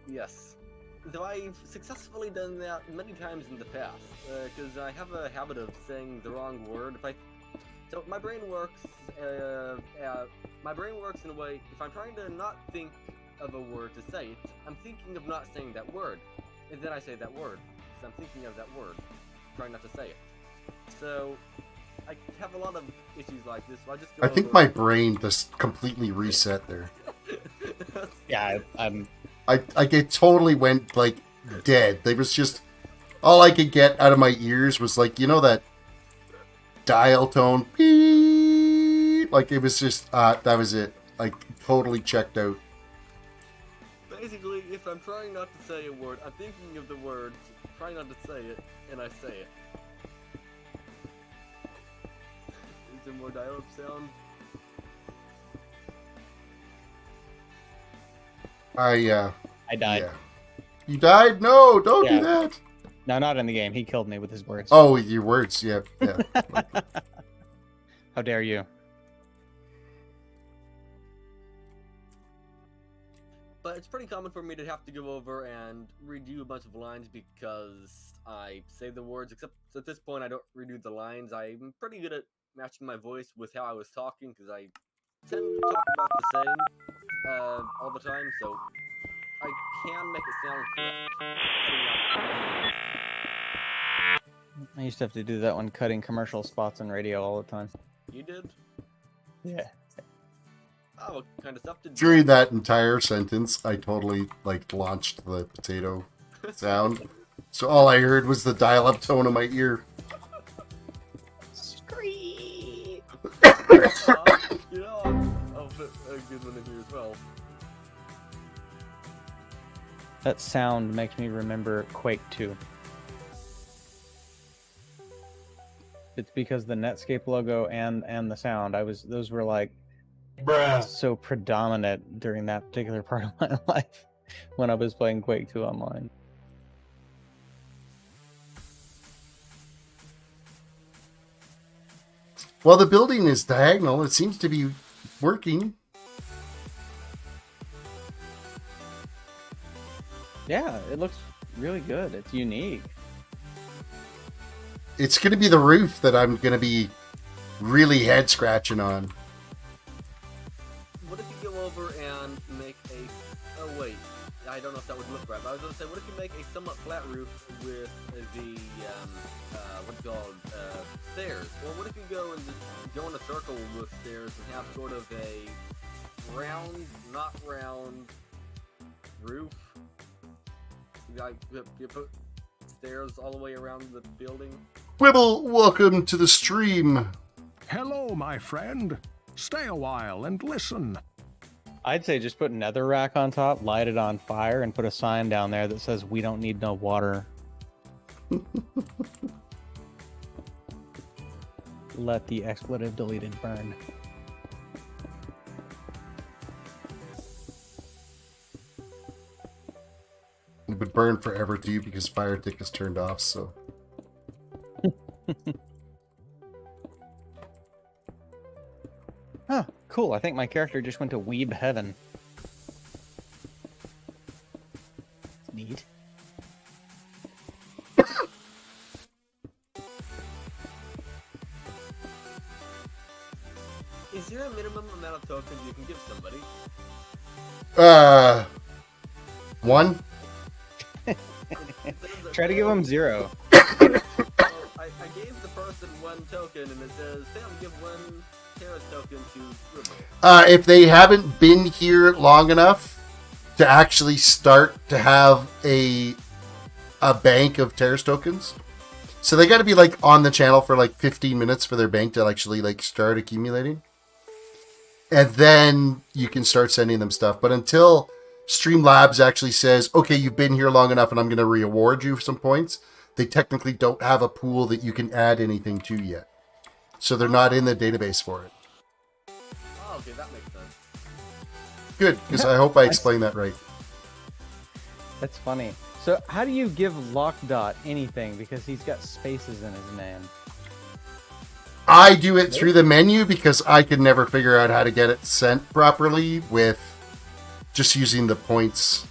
Yes. Though I've successfully done that many times in the past, because I have a habit of saying the wrong word. So my brain works in a way, if I'm trying to not think of a word to say it, I'm thinking of not saying that word. And then I say that word. So I'm thinking of that word, trying not to say it. So I have a lot of issues like this, so I just go I think my brain just completely reset there. Yeah, I'm... I get totally went like dead. There was just... All I could get out of my ears was like, you know that dial tone? Beep, like it was just, that was it. Like totally checked out. Basically, if I'm trying not to say a word, I'm thinking of the word, trying not to say it, and I say it. Is there more dial-up sound? I died. Yeah. You died? No, don't Yeah. do that. No, not in the game. He killed me with his words. Oh, your words, yeah. How dare you? But it's pretty common for me to have to go over and redo a bunch of lines because I say the words, except at this point I don't redo the lines. I'm pretty good at matching my voice with how I was talking because I tend to talk about the same all the time, so I can make it sound correct. I used to have to do that when cutting commercial spots on radio all the time. You did? Yeah. Oh, what kind of stuff did During that entire sentence, I totally like launched the potato sound. So all I heard was the dial-up tone in my ear. Scream. You know, good one in here as well. That sound makes me remember Quake 2. It's because the Netscape logo and the sound. Those were like Bruh. so predominant during that particular part of my life when I was playing Quake 2 online. Well, the building is diagonal. It seems to be working. Yeah, it looks really good. It's unique. It's going to be the roof that I'm going to be really head scratching on. What if you go over and make a... Oh, wait. I don't know if that would look right, but I was going to say, what if you make a somewhat flat roof with the, what's it called, stairs? Or what if you go and just go in a circle with stairs and have sort of a round, not round roof? You put stairs all the way around the building? Quibble, welcome to the stream. Hello, my friend. Stay a while and listen. I'd say just put netherrack on top, light it on fire, and put a sign down there that says, "We don't need no water." Let the expletive deleted burn. It would burn forever too because fire tick is turned off, so. Huh, cool. I think my character just went to weeb heaven. Neat. Is there a minimum amount of tokens you can give somebody? One? Try to give him 0. Well, I gave the person 1 token, and it says, Sam, give 1 Terra's token to River. If they haven't been here long enough to actually start to have a bank of Terris tokens. So they got to be like on the channel for like 15 minutes for their bank to actually like start accumulating. And then you can start sending them stuff. But until Streamlabs actually says, okay, you've been here long enough and I'm going to reward you some points, they technically don't have a pool that you can add anything to yet. So they're not in the database for it. Oh, okay, that makes sense. Good, because I hope I explained that right. That's funny. So how do you give Lockdot anything? Because he's got spaces in his name. I do it through the menu because I could never figure out how to get it sent properly with just using the points.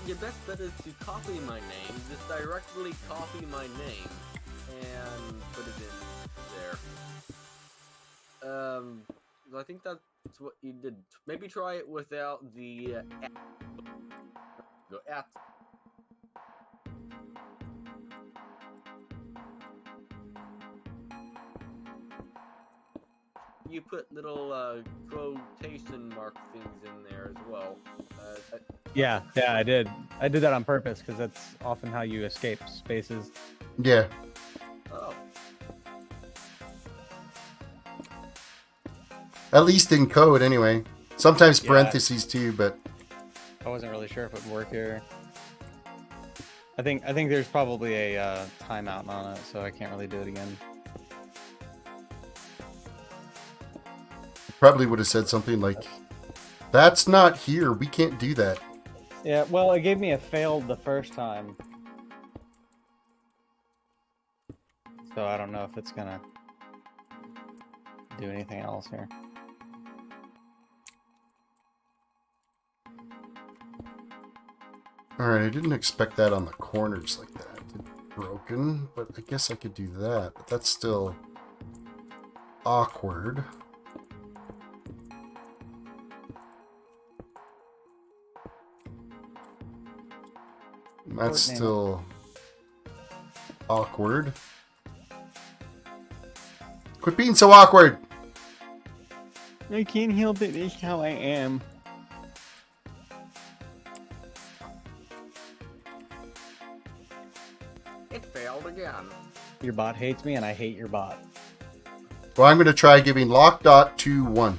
Your best bet is to copy my name. Just directly copy my name and put it in there. I think that's what you did. Maybe try it without the at. Go at. You put little quotation mark things in there as well. Yeah, I did. I did that on purpose because that's often how you escape spaces. Yeah. Oh. At least in code, anyway. Sometimes parentheses too, but I wasn't really sure if it would work here. I think there's probably a timeout on it, so I can't really do it again. probably would have said something like, "That's not here. We can't do that." Yeah, well, it gave me a failed the first time. So I don't know if it's gonna do anything else here. Alright, I didn't expect that on the corners like that. Broken, but I guess I could do that. But that's still awkward. That's still awkward. Quit being so awkward! I can't help it, it's how I am. It failed again. Your bot hates me and I hate your bot. Well, I'm going to try giving lock.21.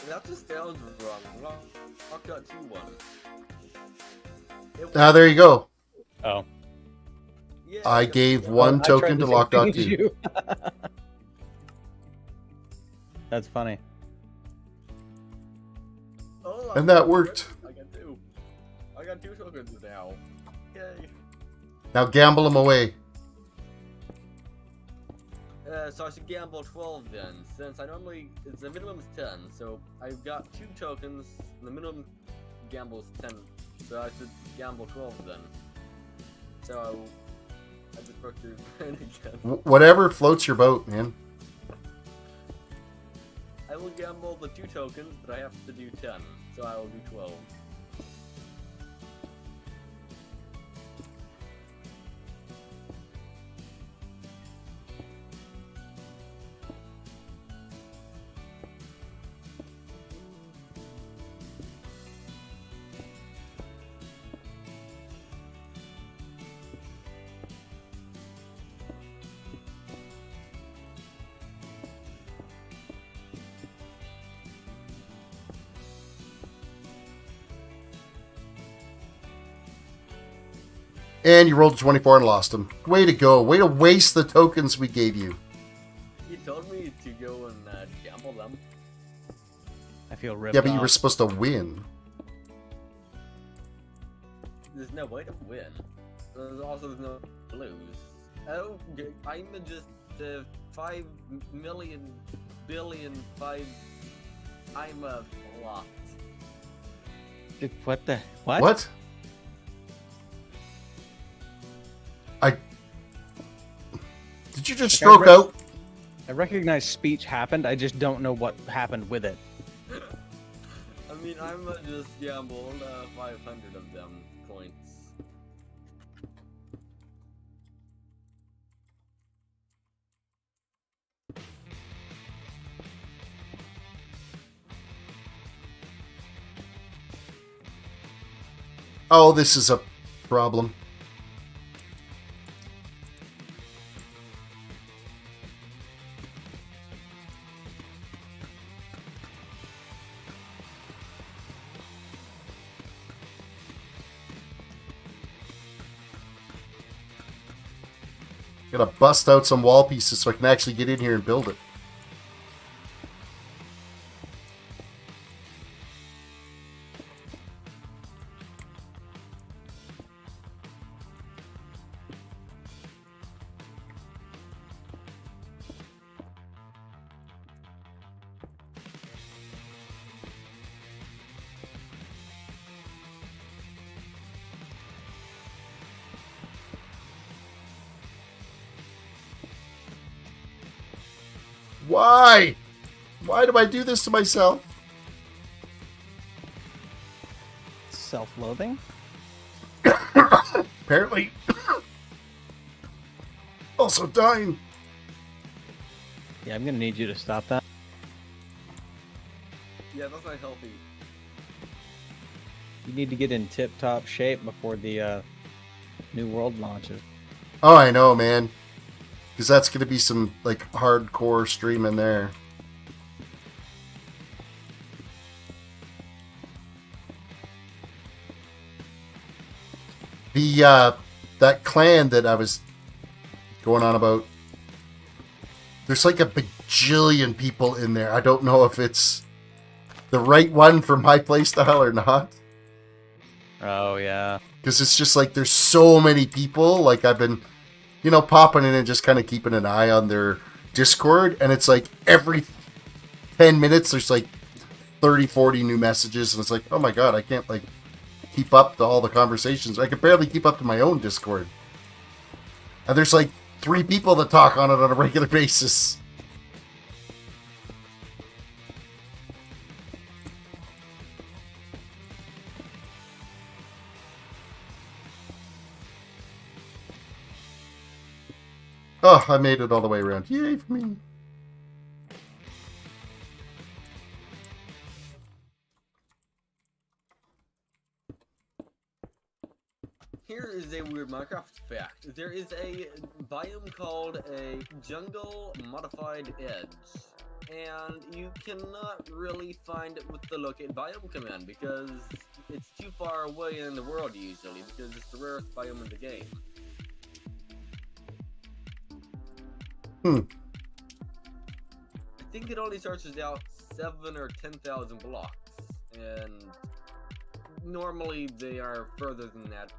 That just sounds wrong. Lock.21. Ah, there you go. Oh. Yeah, I gave one I tried token the to same thing as lock.2. you. That's funny. Oh, And that worked. I got two. I got 2 tokens now. Yay. Now gamble them away. So I should gamble 12 then, since the minimum is 10, so I've got 2 tokens, the minimum gamble is 10, so I should gamble 12 then. So, I just broke through again. Whatever floats your boat, man. I will gamble the 2 tokens, but I have to do 10, so I will do 12. And you rolled a 24 and lost them. Way to go. Way to waste the tokens we gave you. You told me to go and gamble them. I feel ripped Yeah, but you were off. supposed to win. There's no way to win. There's also no way to lose. Oh, I'm just 5 million billion 5. I'm a lot. What the? What? What? Did you just stroke out? I recognize speech happened. I just don't know what happened with it. I mean, I'm just gambled 500 of them points. Oh, this is a problem. Gotta bust out some wall pieces so I can actually get in here and build it. Why? Why do I do this to myself? Self-loathing? Apparently. Also dying. Yeah, I'm gonna need you to stop that. Yeah, that's not healthy. You need to get in tip-top shape before the new world launches. Oh, I know, man. Because that's going to be some, like, hardcore streaming there. The, that clan that I was going on about, there's like a bajillion people in there. I don't know if it's the right one for my playstyle or not. Oh, yeah. Because it's just like, there's so many people. Like, I've been, you know, popping in and just kind of keeping an eye on their Discord. And it's like every 10 minutes, there's like 30, 40 new messages. And it's like, oh my God, I can't like keep up to all the conversations. I can barely keep up to my own Discord. And there's like 3 people that talk on it on a regular basis. Oh, I made it all the way around. Yay for me. Here is a weird Minecraft fact. There is a biome called a jungle modified edge. And you cannot really find it with the locate biome command because it's too far away in the world usually because it's the rarest biome in the game. I think it only searches out 7 or 10,000 blocks, and normally they are further than that.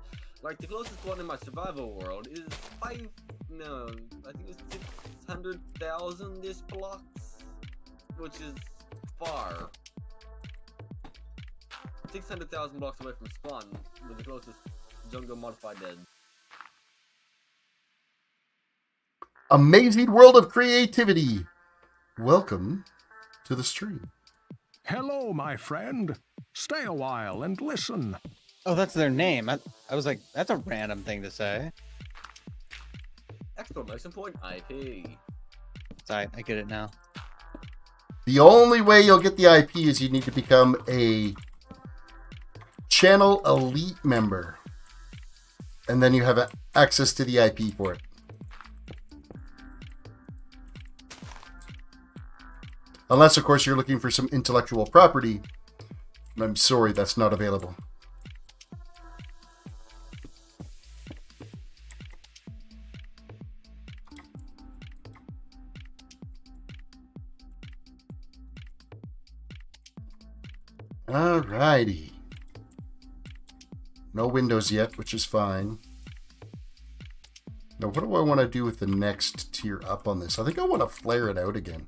Like the closest one in my survival world is I think it's 600,000-ish blocks, which is far. 600,000 blocks away from spawn with the closest jungle modified edge. Amazing world of creativity. Welcome to the stream. Hello, my friend. Stay a while and listen. Oh, that's their name. I was like, that's a random thing to say. Exclamation point IP. Sorry, I get it now. The only way you'll get the IP is you need to become a channel elite member. And then you have access to the IP for it. Unless, of course, you're looking for some intellectual property. I'm sorry, that's not available. Alrighty. No windows yet, which is fine. Now, what do I want to do with the next tier up on this? I think I want to flare it out again.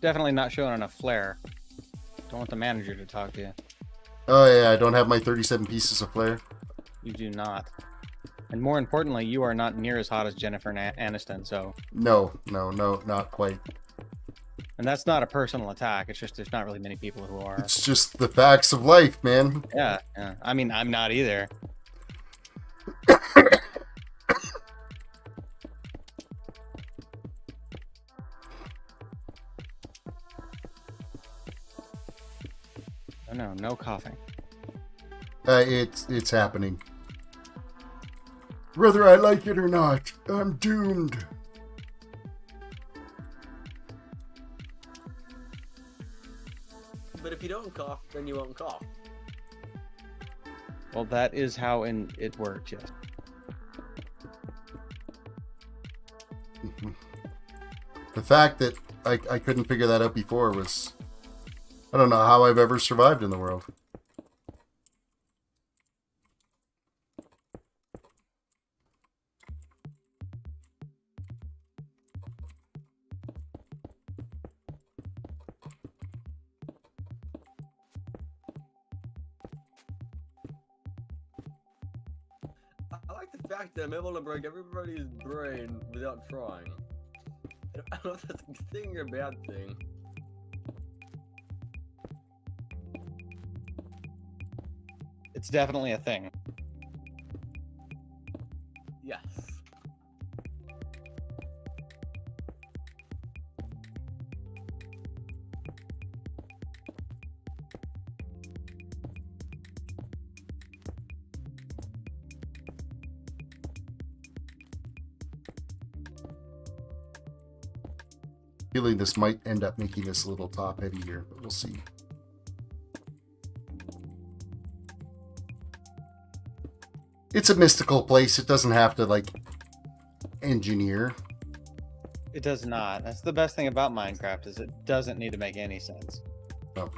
Definitely not showing enough flair. Don't want the manager to talk to you. Oh yeah, I don't have my 37 pieces of flare. You do not. And more importantly, you are not near as hot as Jennifer Aniston, so... No, not quite. And that's not a personal attack, it's just there's not really many people who are. It's just the facts of life, man. Yeah. I mean, I'm not either. Oh no, no coughing. It's happening. Whether I like it or not, I'm doomed. But if you don't cough, then you won't cough. Well, that is how it works, yes. The fact that I couldn't figure that out before was... I don't know how I've ever survived in the world. I like the fact that I'm able to break everybody's brain without trying. I don't know if that's a good thing or a bad thing. It's definitely a thing. Yes. Feeling this might end up making this a little top heavy here, but we'll see. It's a mystical place. It doesn't have to, like, engineer. It does not. That's the best thing about Minecraft, is it doesn't need to make any sense. Oh.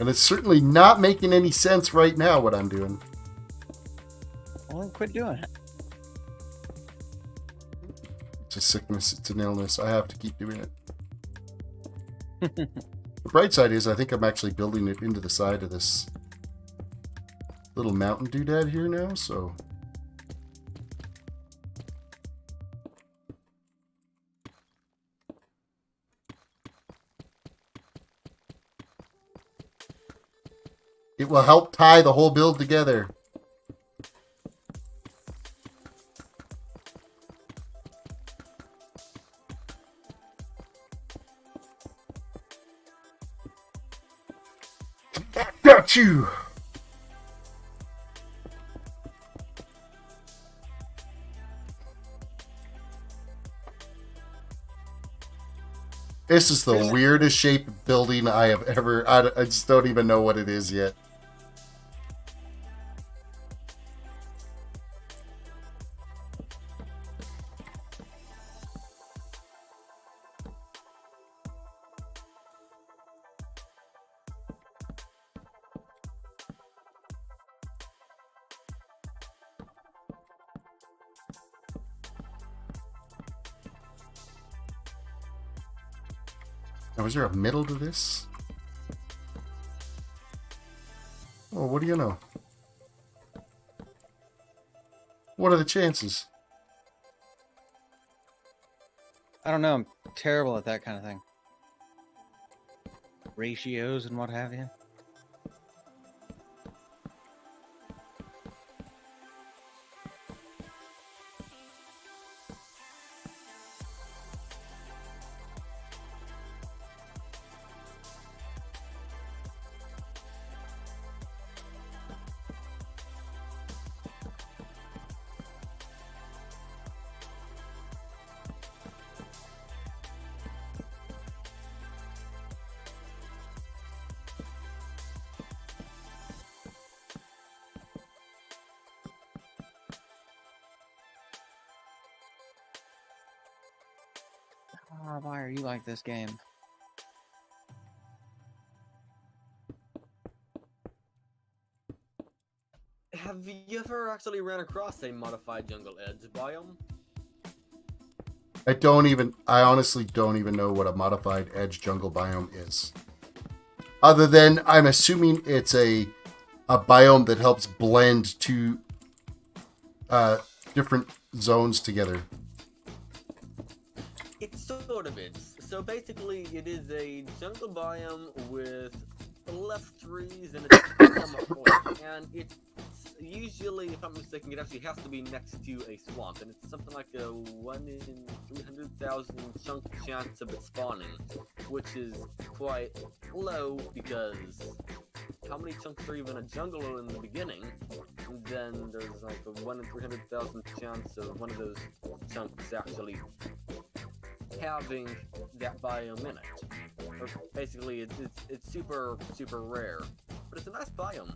And it's certainly not making any sense right now what I'm doing. Well, quit doing it. It's a sickness, it's an illness. I have to keep doing it. The bright side is I think I'm actually building it into the side of this little mountain doodad here now, so... it will help tie the whole build together. Got you! This is the weirdest shaped building I have ever... I just don't even know what it is yet. Now, is there a middle to this? Oh, what do you know? What are the chances? I don't know. I'm terrible at that kind of thing. Ratios and what have you. Why are you like this game? Have you ever actually ran across a modified jungle edge biome? I honestly don't even know what a modified edge jungle biome is. Other than I'm assuming it's a biome that helps blend two different zones together. It sort of is. So basically, it is a jungle biome with less trees and it's somewhat forest. And it's usually, if I'm mistaken, it actually has to be next to a swamp. And it's something like a 1 in 300,000 chunk chance of it spawning, which is quite low because how many chunks are even a jungle in the beginning? And then there's like a 1 in 300,000 chance of one of those chunks actually having that biome in it. Or basically, it's super rare, but it's a nice biome.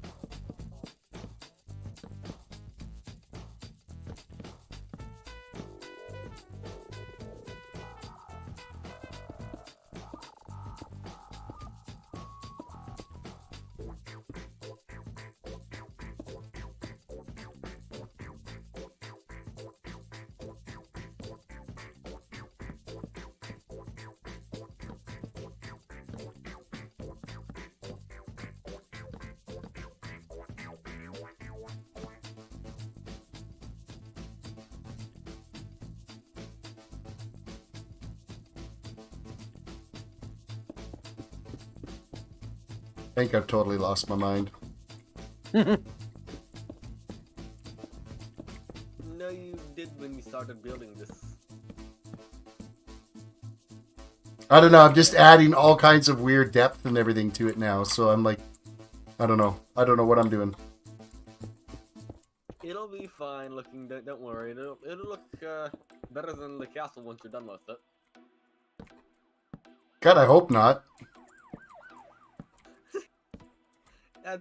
I think I've totally lost my mind. No, you did when you started building this. I don't know, I'm just adding all kinds of weird depth and everything to it now, so I'm like, I don't know what I'm doing. It'll be fine looking, don't worry, it'll look better than the castle once you're done with it. God, I hope not.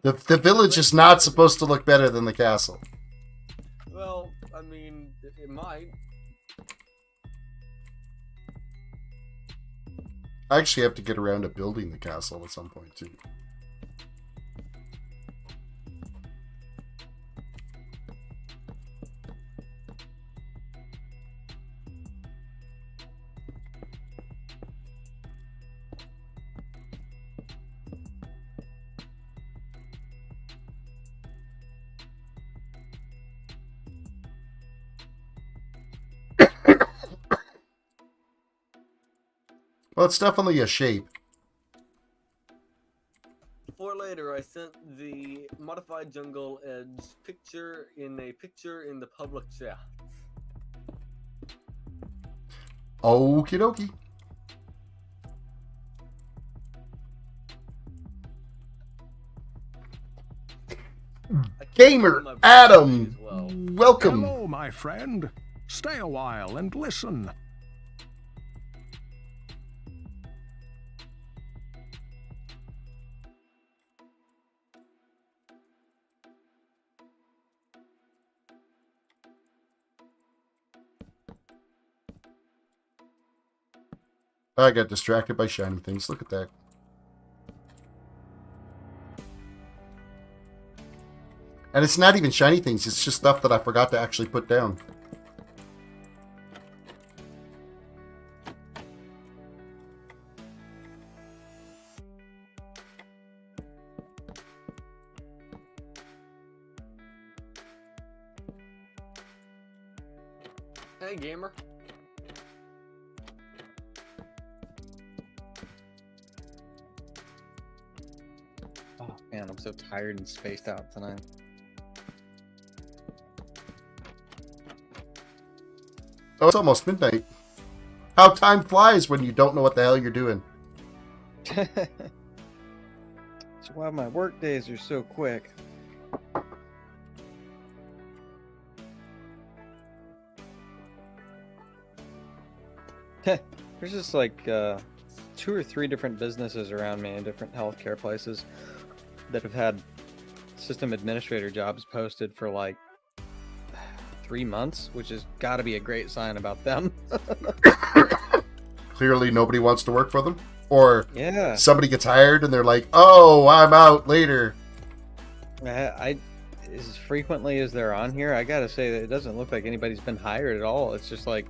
The village is not supposed to look better than the castle. Well, I mean, it might. I actually have to get around to building the castle at some point, too. Well, it's definitely a shape. For later, I sent the modified jungle edge picture in the public chat. Okie dokie. Gamer Adam, welcome. Hello, my friend. Stay a while and listen. I got distracted by shiny things. Look at that. And it's not even shiny things. It's just stuff that I forgot to actually put down. Hey, gamer. Oh man, I'm so tired and spaced out tonight. Oh, it's almost midnight. How time flies when you don't know what the hell you're doing. That's why my work days are so quick. There's just like 2 or 3 different businesses around me in different healthcare places that have had system administrator jobs posted for like 3 months, which has got to be a great sign about them. Clearly nobody wants to work for them. Or Yeah. somebody gets hired and they're like, oh, I'm out later. I as frequently as they're on here, I gotta say that it doesn't look like anybody's been hired at all. It's just like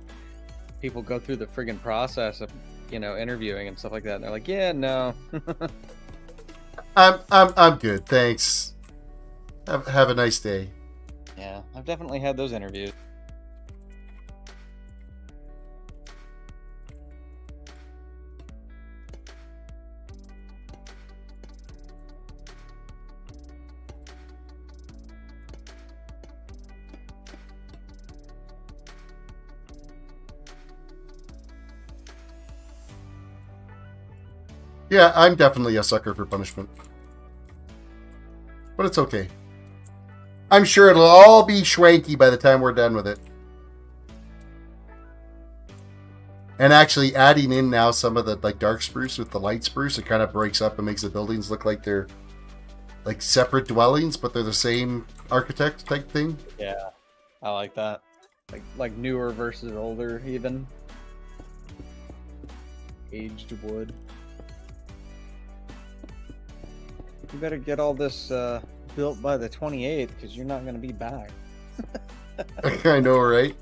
people go through the friggin' process of, you know, interviewing and stuff like that. And they're like, yeah, no. I'm good, thanks. Have a nice day. Yeah, I've definitely had those interviews. Yeah, I'm definitely a sucker for punishment. But it's okay. I'm sure it'll all be schwanky by the time we're done with it. And actually adding in now some of the like dark spruce with the light spruce, it kind of breaks up and makes the buildings look like they're like separate dwellings, but they're the same architect type thing. Yeah, I like that. Like newer versus older, even. Aged wood. You better get all this built by the 28th, because you're not going to be back. I know, right?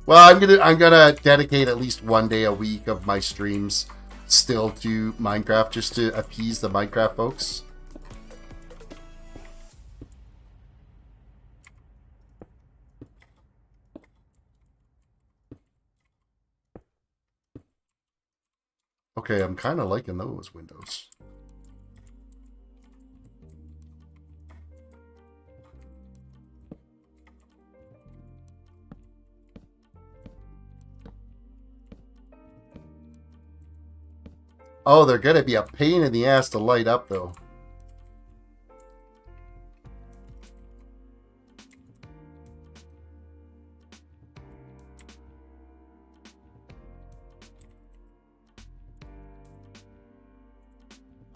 Well, I'm gonna dedicate at least one day a week of my streams still to Minecraft, just to appease the Minecraft folks. Okay, I'm kind of liking those windows. Oh, they're gonna be a pain in the ass to light up, though.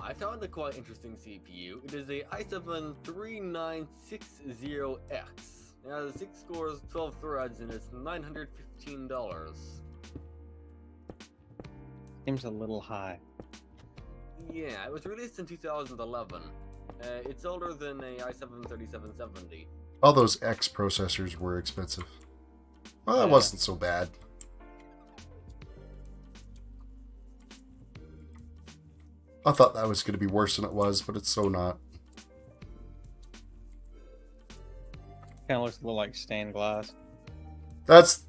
I found a quite interesting CPU. It is a i7-3960X. It has 6 cores, 12 threads, and it's $915. Seems a little high. Yeah, it was released in 2011. It's older than a i7-3770. All those X processors were expensive. Well, that wasn't so bad. I thought that was going to be worse than it was, but it's so not. Kind of looks a little like stained glass. That's...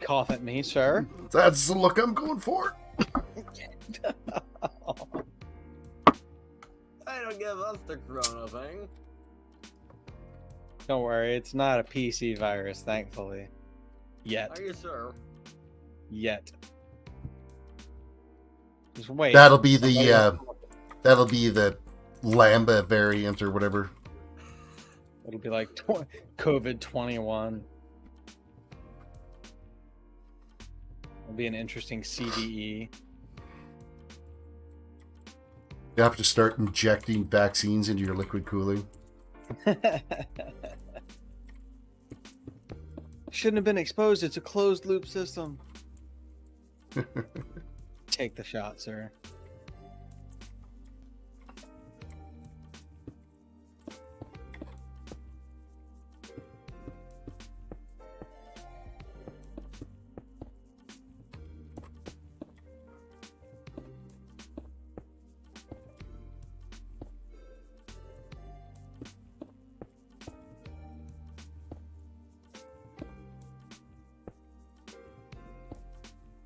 cough at me, sir. That's the look I'm going for. I don't give us the corona thing. Don't worry, it's not a PC virus, thankfully. Yet. Are you sure? Yet. Just wait. That'll be the Lambda variant or whatever. It'll be like COVID-21. It'll be an interesting CVE. You have to start injecting vaccines into your liquid cooling. Shouldn't have been exposed. It's a closed loop system. Take the shot, sir.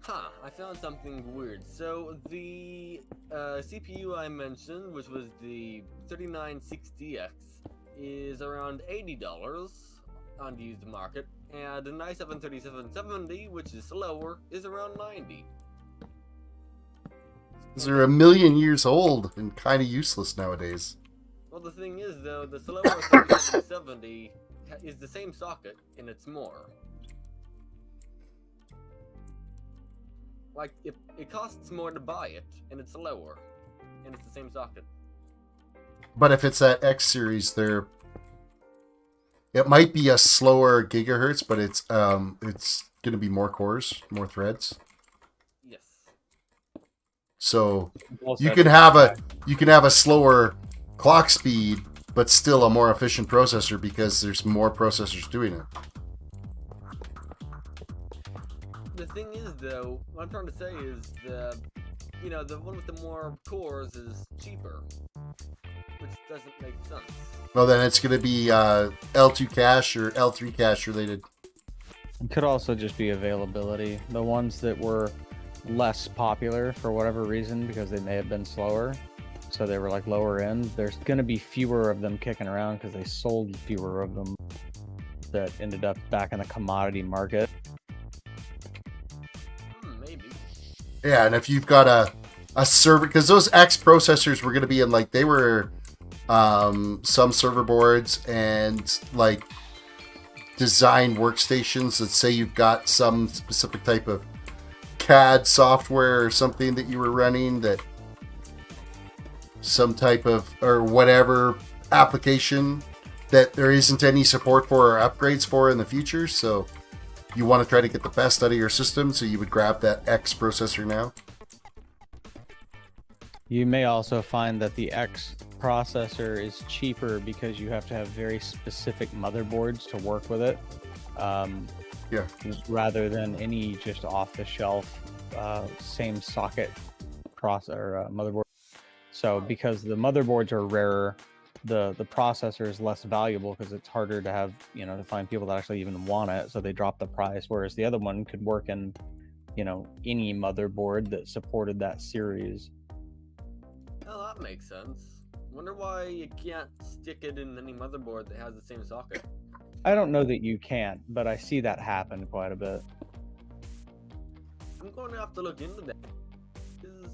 Huh, I found something weird. So, the CPU I mentioned, which was the 3960X, is around $80 on the used market, and the i7 3770, which is slower, is around $90. They're a million years old and kind of useless nowadays. Well, the thing is, though, the slower 3770 is the same socket, and it's more. Like, it costs more to buy it, and it's lower, and it's the same socket. But if it's that X series, it might be a slower gigahertz, but it's going to be more cores, more threads. Yes. So you can have a slower clock speed, but still a more efficient processor because there's more processors doing it. The thing is, though, what I'm trying to say is the one with the more cores is cheaper, which doesn't make sense. Well, then it's going to be L2 cache or L3 cache related. It could also just be availability. The ones that were less popular for whatever reason, because they may have been slower, so they were like lower end, there's going to be fewer of them kicking around because they sold fewer of them that ended up back in the commodity market. Yeah, and if you've got a server, because those X processors were going to be in, like, they were some server boards and, like, design workstations that say you've got some specific type of CAD software or something that you were running, that some type of, or whatever application that there isn't any support for or upgrades for in the future, so you want to try to get the best out of your system, so you would grab that X processor now. You may also find that the X processor is cheaper because you have to have very specific motherboards to work with it. Yeah. Rather than any just off-the-shelf same socket motherboard. So because the motherboards are rarer, the processor is less valuable because it's harder to have, to find people that actually even want it, so they drop the price, whereas the other one could work in, any motherboard that supported that series. Oh, that makes sense. Wonder why you can't stick it in any motherboard that has the same socket. I don't know that you can't, but I see that happen quite a bit. I'm going to have to look into that. This is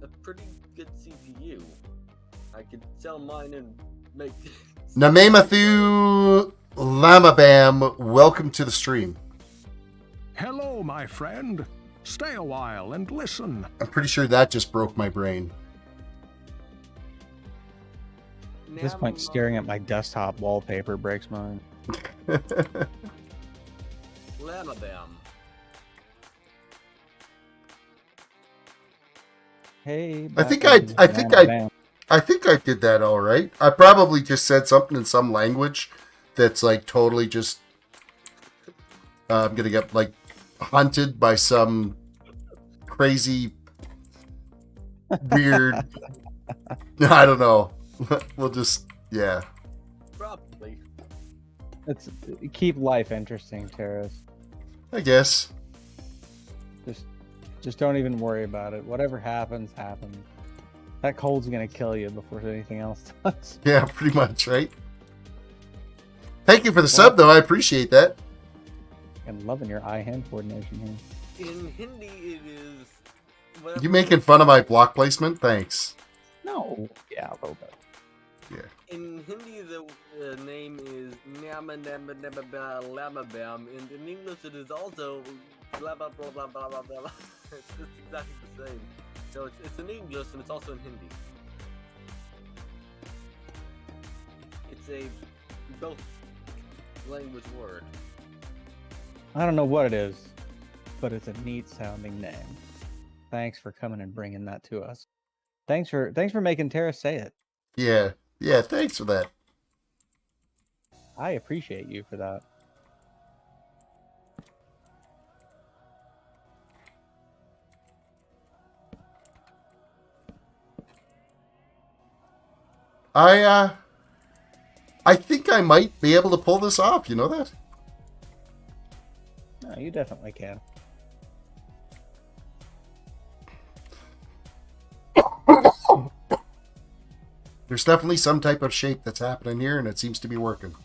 a pretty good CPU. I could sell mine and make... Namemathu Lamabam, welcome to the stream. Hello, my friend. Stay a while and listen. I'm pretty sure that just broke my brain. At this point, staring at my desktop wallpaper breaks mine. Lamabam. Hey, I think I did that all right. I probably just said something in some language that's like totally just I'm gonna get like hunted by some crazy weird I don't know. We'll just Probably. Keep life interesting, Terris. I guess. Just don't even worry about it. Whatever happens, happens. That cold's gonna kill you before anything else does. Yeah, pretty much, right? Thank you for the sub, though. I appreciate that. I'm loving your eye-hand coordination here. In Hindi, it is. You making fun of my block placement? Thanks. No. Yeah, a little bit. In Hindi, the name is Nama Nama Nama Ba Lama Bam, and in English, it is also blah blah blah blah blah blah blah. It's exactly the same. So it's in English and it's also in Hindi. It's a both language word. I don't know what it is, but it's a neat sounding name. Thanks for coming and bringing that to us. Thanks for making Terris say it. Yeah. Yeah, thanks for that. I appreciate you for that. I think I might be able to pull this off, you know that? No, you definitely can. There's definitely some type of shape that's happening here, and it seems to be working.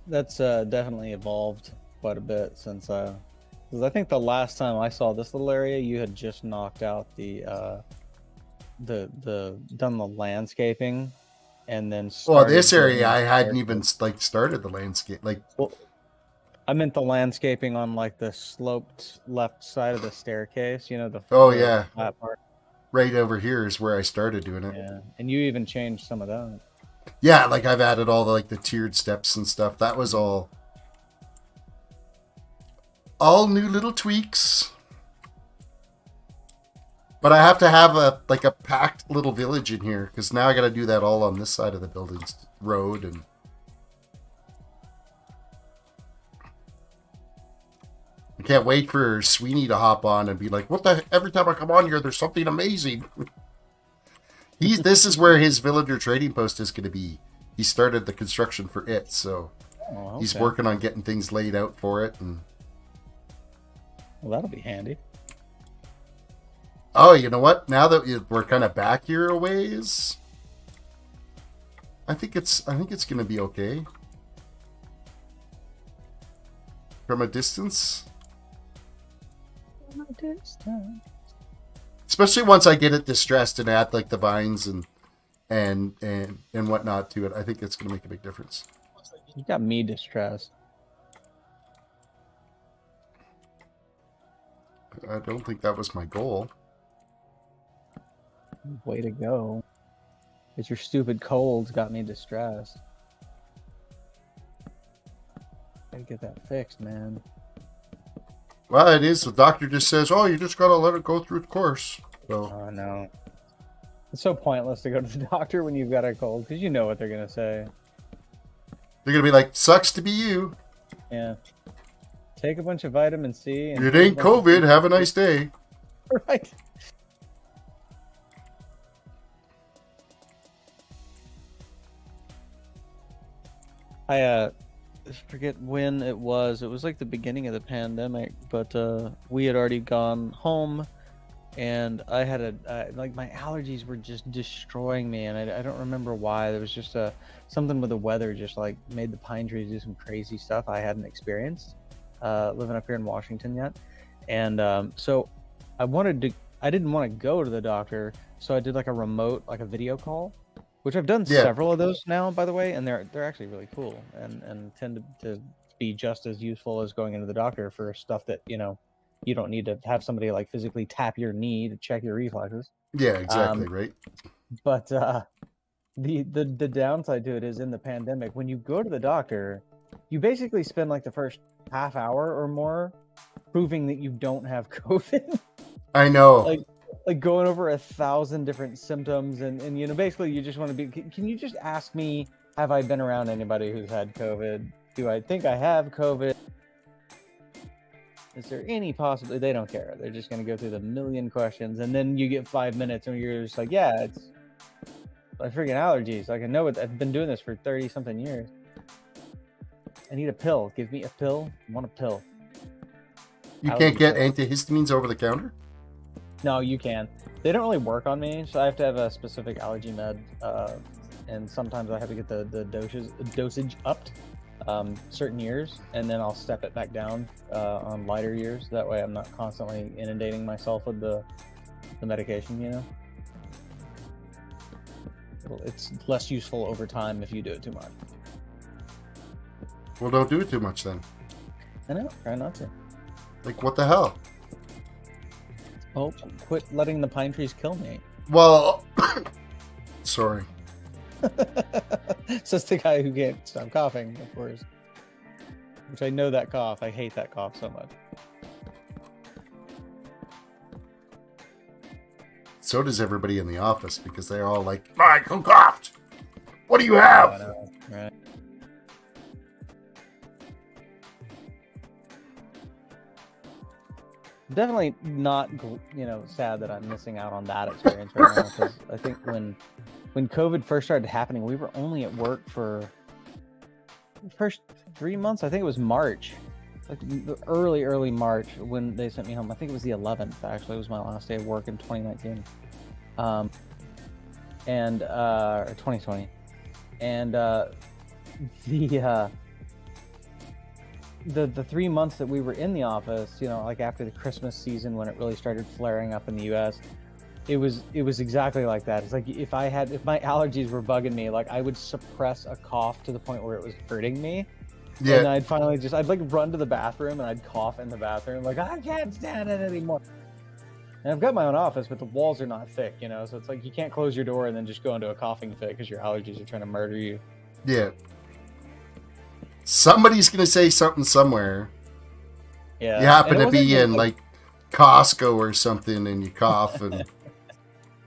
That's definitely evolved quite a bit since because I think the last time I saw this little area, you had just knocked out the done the landscaping, and then Well, this area I hadn't even like started the landscape. Like, well, I meant the landscaping on like the sloped left side of the staircase. You know the yeah, flat part. Right over here is where I started doing it. Yeah, and you even changed some of that. Yeah, like I've added all the the tiered steps and stuff. That was all new little tweaks. But I have to have a packed little village in here because now I got to do that all on this side of the building's road, and I can't wait for Sweeney to hop on and be like, "What the? Every time I come on here, there's something amazing." This is where his villager trading post is going to be. He started the construction for it, so he's working on getting things laid out for it. And well, that'll be handy. oh, you know what? Now that we're kind of back here a ways, I think it's going to be okay from a distance. From a distance. Especially once I get it distressed and add like the vines and whatnot to it, I think it's going to make a big difference. You got me distressed. I don't think that was my goal. Way to go. It's your stupid colds got me distressed. Gotta get that fixed, man. Well, it is. The doctor just says, "Oh, you just gotta let it go through the course." So, Oh no. It's so pointless to go to the doctor when you've got a cold, because you know what they're gonna say. they're gonna be like, "Sucks to be you. Yeah. Take a bunch of vitamin C. And It ain't COVID. Have a nice day." Right. I forget when it was. It was like the beginning of the pandemic, but we had already gone home, and I had like my allergies were just destroying me, and I don't remember why. There was just something with the weather just like made the pine trees do some crazy stuff I hadn't experienced living up here in Washington yet, and so I didn't want to go to the doctor, so I did like a remote, like a video call. Which I've done several of those now, by the way, and they're actually really cool and tend to be just as useful as going into the doctor for stuff that, you don't need to have somebody like physically tap your knee to check your reflexes. Yeah, exactly, right. But the downside to it is in the pandemic, when you go to the doctor, you basically spend like the first half hour or more proving that you don't have COVID. I know. Like going over 1,000 different symptoms, and basically you just want to be, can you just ask me, have I been around anybody who's had COVID? Do I think I have COVID? Is there any possibility? They don't care. They're just going to go through the million questions, and then you get 5 minutes and you're just like, yeah, it's my freaking allergies. Like, I know it. I've been doing this for 30 something years. I need a pill. Give me a pill. I want a pill. You Allergy can't get pill. antihistamines over the counter? No, you can. They don't really work on me, so I have to have a specific allergy med, and sometimes I have to get the dosage upped certain years, and then I'll step it back down on lighter years. That way I'm not constantly inundating myself with the medication, you know? It's less useful over time if you do it too much. Well, don't do it too much then. I know, try not to. Like, what the hell? Oh, quit letting the pine trees kill me. Well, sorry. Says the guy who can't stop coughing, of course. Which I know that cough. I hate that cough so much. So does everybody in the office because they're all like, Mike, who coughed? What do you have? I know, right? Definitely not, sad that I'm missing out on that experience right now. Because I think when COVID first started happening, we were only at work for the first 3 months. I think it was March, like the early March when they sent me home. I think it was the 11th. Actually, it was my last day of work in 2019, or 2020, and the 3 months that we were in the office, like after the Christmas season when it really started flaring up in the US, it was exactly like that. It's like if my allergies were bugging me, like I would suppress a cough to the point where it was hurting me. Yeah. And I'd like run to the bathroom and I'd cough in the bathroom, like I can't stand it anymore. And I've got my own office, but the walls are not thick, so it's like you can't close your door and then just go into a coughing fit because your allergies are trying to murder you. Yeah. Somebody's going to say something somewhere. Yeah. You happen to be in like Costco or something and you cough and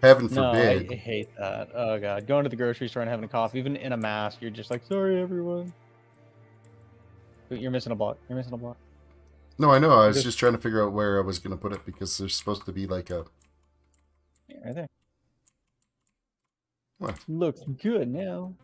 heaven forbid. No, I hate that. Oh god, going to the grocery store and having a cough, even in a mask, you're just like, sorry everyone. But you're missing a block. No, I know. I was just trying to figure out where I was going to put it because there's supposed to be like a... Yeah, right there. What? Looks good now.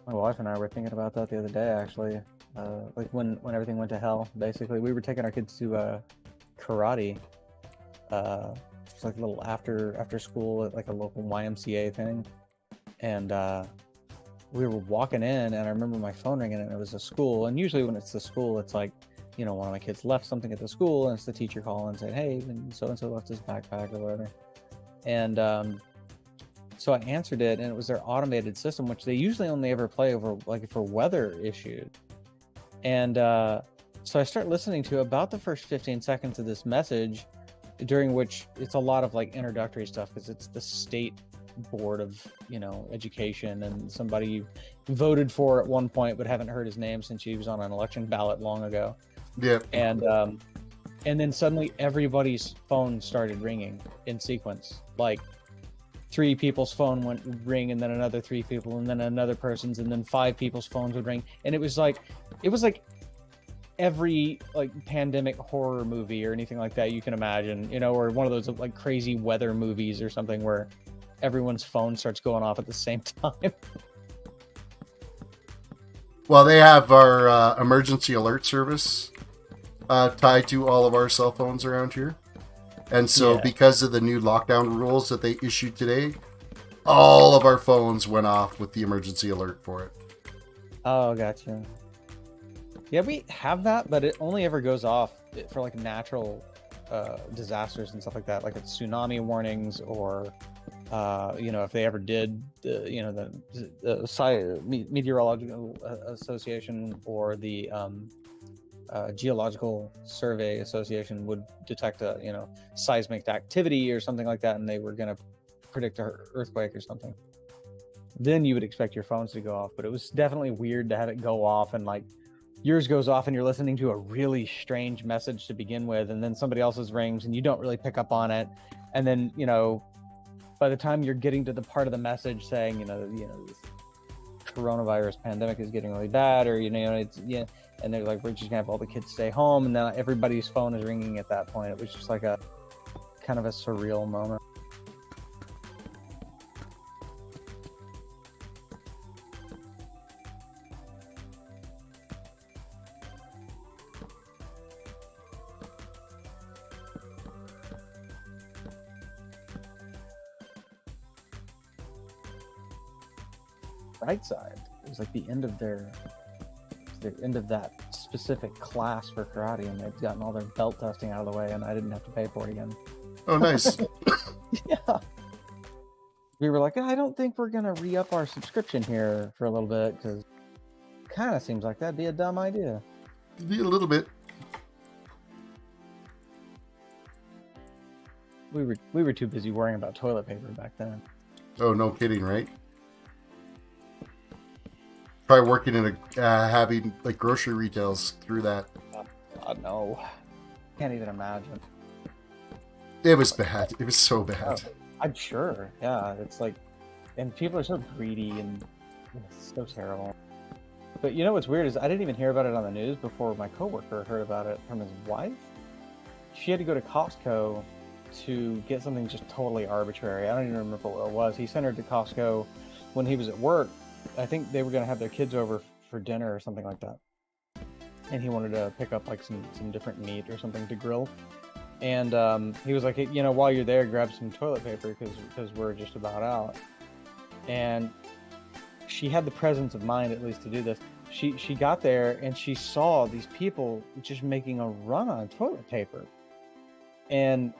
My wife and I were thinking about that the other day, actually. Like when everything went to hell, basically, we were taking our kids to karate. It's like a little after school at like a local YMCA thing, and we were walking in, and I remember my phone ringing, and it was a school. And usually when it's the school, it's like, one of my kids left something at the school, and it's the teacher calling and saying, hey, so and so left his backpack or whatever. And so I answered it, and it was their automated system, which they usually only ever play over like for weather issues. And so I start listening to about the first 15 seconds of this message, during which it's a lot of like introductory stuff because it's the state board of education and somebody you voted for at one point but haven't heard his name since he was on an election ballot long ago. Yeah. And then suddenly everybody's phone started ringing in sequence. Like 3 people's phone went ring, and then another 3 people, and then another person's, and then 5 people's phones would ring. And it was like every like pandemic horror movie or anything like that you can imagine, or one of those like crazy weather movies or something where everyone's phone starts going off at the same time. Well, they have our emergency alert service tied to all of our cell phones around here. And so because of the new lockdown rules that they issued today, all of our phones went off with the emergency alert for it. Oh, gotcha. Yeah, we have that, but it only ever goes off for like natural disasters and stuff like that, like it's tsunami warnings or if they ever did the Meteorological Association or the Geological Survey Association would detect a seismic activity or something like that, and they were going to predict an earthquake or something, then you would expect your phones to go off. But it was definitely weird to have it go off, and like yours goes off and you're listening to a really strange message to begin with, and then somebody else's rings and you don't really pick up on it, and then by the time you're getting to the part of the message saying this coronavirus pandemic is getting really bad, or it's and they're like, we're just gonna have all the kids stay home, and then everybody's phone is ringing at that point. It was just like a kind of a surreal moment. Right side, it was like the end of the end of that specific class for karate, and they'd gotten all their belt testing out of the way, and I didn't have to pay for it again. Oh, nice. Yeah. We were like, I don't think we're gonna re-up our subscription here for a little bit, because kind of seems like that'd be a dumb idea. Be a little bit. We were too busy worrying about toilet paper back then. Oh, no kidding, right? Probably working in a having like grocery retails through that. God, no. Can't even imagine. It was bad. It was so bad. Oh, I'm sure. Yeah, it's like, and people are so greedy, and it's so terrible. But you know what's weird is I didn't even hear about it on the news before my coworker heard about it from his wife. She had to go to Costco to get something just totally arbitrary. I don't even remember what it was. He sent her to Costco when he was at work. I think they were going to have their kids over for dinner or something like that. And he wanted to pick up like some different meat or something to grill. And he was like, hey, while you're there, grab some toilet paper because we're just about out. And she had the presence of mind, at least, to do this. She got there and she saw these people just making a run on toilet paper. And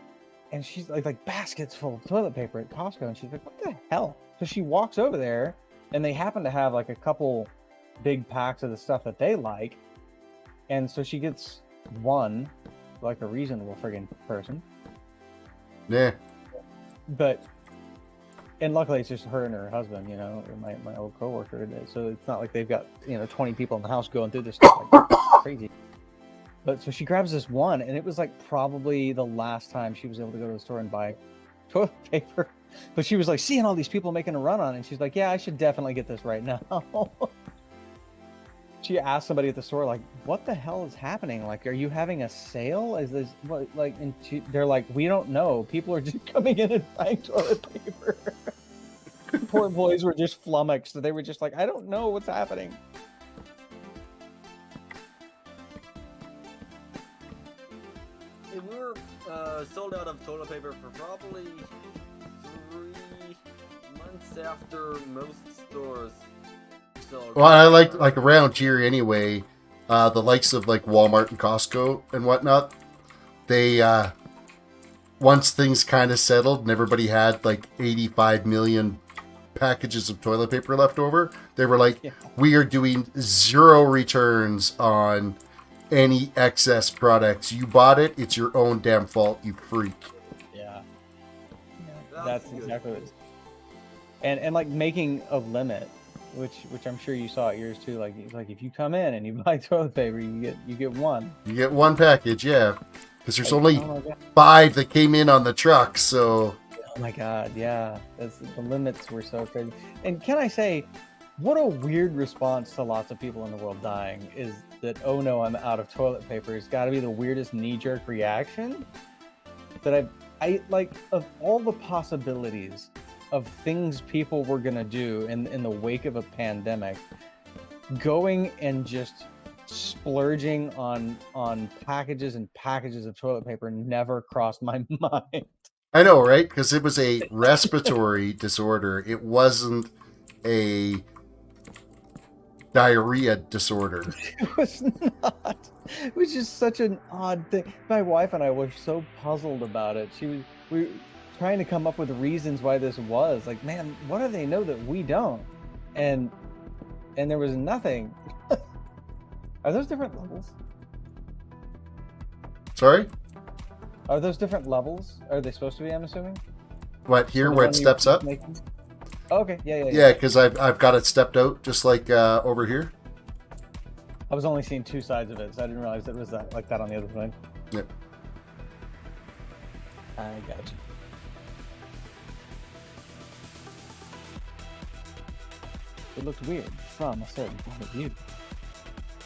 she's like baskets full of toilet paper at Costco. And she's like, what the hell? So she walks over there, and they happen to have like a couple big packs of the stuff that they like. And so she gets one, like a reasonable friggin' person. Yeah. And luckily it's just her and her husband, or my old coworker. So it's not like they've got, 20 people in the house going through this stuff like crazy. But so she grabs this one, and it was like probably the last time she was able to go to the store and buy toilet paper. But she was like seeing all these people making a run on it, and she's like, yeah, I should definitely get this right now. She asked somebody at the store, like, what the hell is happening? Like, are you having a sale? Is this what, like, and they're like, we don't know. People are just coming in and buying toilet paper. Poor employees were just flummoxed. They were just like, I don't know what's happening. We were sold out of toilet paper for probably 3 months after most stores. Well, I like around here anyway, the likes of like Walmart and Costco and whatnot, they once things kind of settled and everybody had like 85 million packages of toilet paper left over, they were like, we are doing 0 returns on any excess products. You bought it, it's your own damn fault, you freak. Yeah. That's exactly what it is. And like making a limit, which I'm sure you saw at yours too. Like if you come in and you buy toilet paper, you get one. You get one package, yeah. Because there's only 5 that came in on the truck, so. Oh my god, yeah. The limits were so crazy. And can I say, what a weird response to lots of people in the world dying is that, oh no, I'm out of toilet paper. It's got to be the weirdest knee-jerk reaction that I like, of all the possibilities of things people were gonna do in the wake of a pandemic, going and just splurging on packages and packages of toilet paper never crossed my mind. I know, right? Because it was a respiratory disorder. It wasn't a diarrhea disorder. It was not. It was just such an odd thing. My wife and I were so puzzled about it. We were trying to come up with reasons why this was. Like, man, what do they know that we don't? And there was nothing. Are those different levels? Sorry? Are those different levels? Are they supposed to be, I'm assuming? What, here, where it steps up? Oh, okay, yeah. Yeah, because I've got it stepped out, just like over here. I was only seeing 2 sides of it, so I didn't realize it was like that on the other side. Yep. I got you. It looked weird from a certain point of view.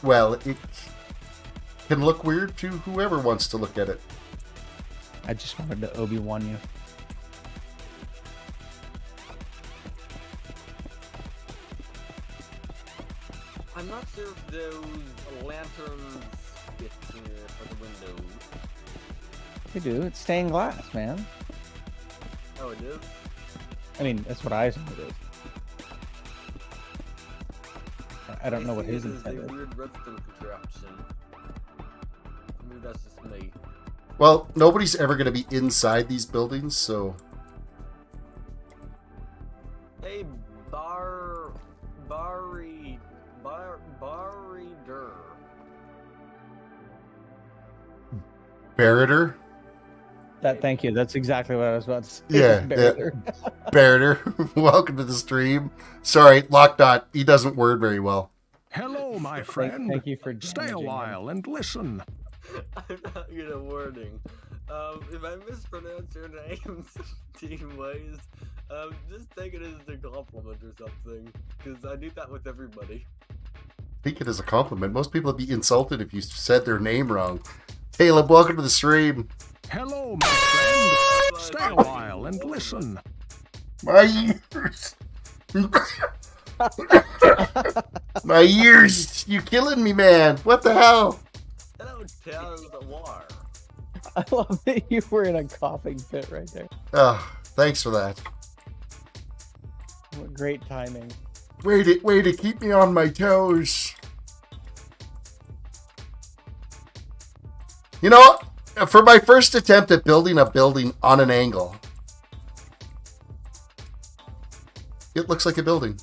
Well, it can look weird to whoever wants to look at it. I just wanted to Obi-Wan you. I'm not sure if those lanterns fit for the window. They do. It's stained glass, man. Oh, it is? I mean, that's what I assume it is. I don't know what his intent is. is. A weird redstone contraption. Maybe that's just me. Well, nobody's ever going to be inside these buildings, so... Hey, Barrider. Barreter? Thank you. That's exactly what I was about to say. Yeah, Barreter. Welcome to the stream. Sorry, Lockdot, he doesn't word very well. Hello, my friend. Thank you for Stay a damaging while and listen. I'm not good at wording. If I mispronounce your name 17 ways, just take it as a compliment or something, because I do that with everybody. Take it as a compliment. Most people would be insulted if you said their name wrong. Caleb, welcome to the stream. Hello, my friend. Stay a while and listen. My ears. My ears. You killing me, man. What the hell? Hello, Taz the War. I love that you were in a coughing fit right there. Oh, thanks for that. What great timing. Way to keep me on my toes. You know, for my first attempt at building a building on an angle, it looks like a building.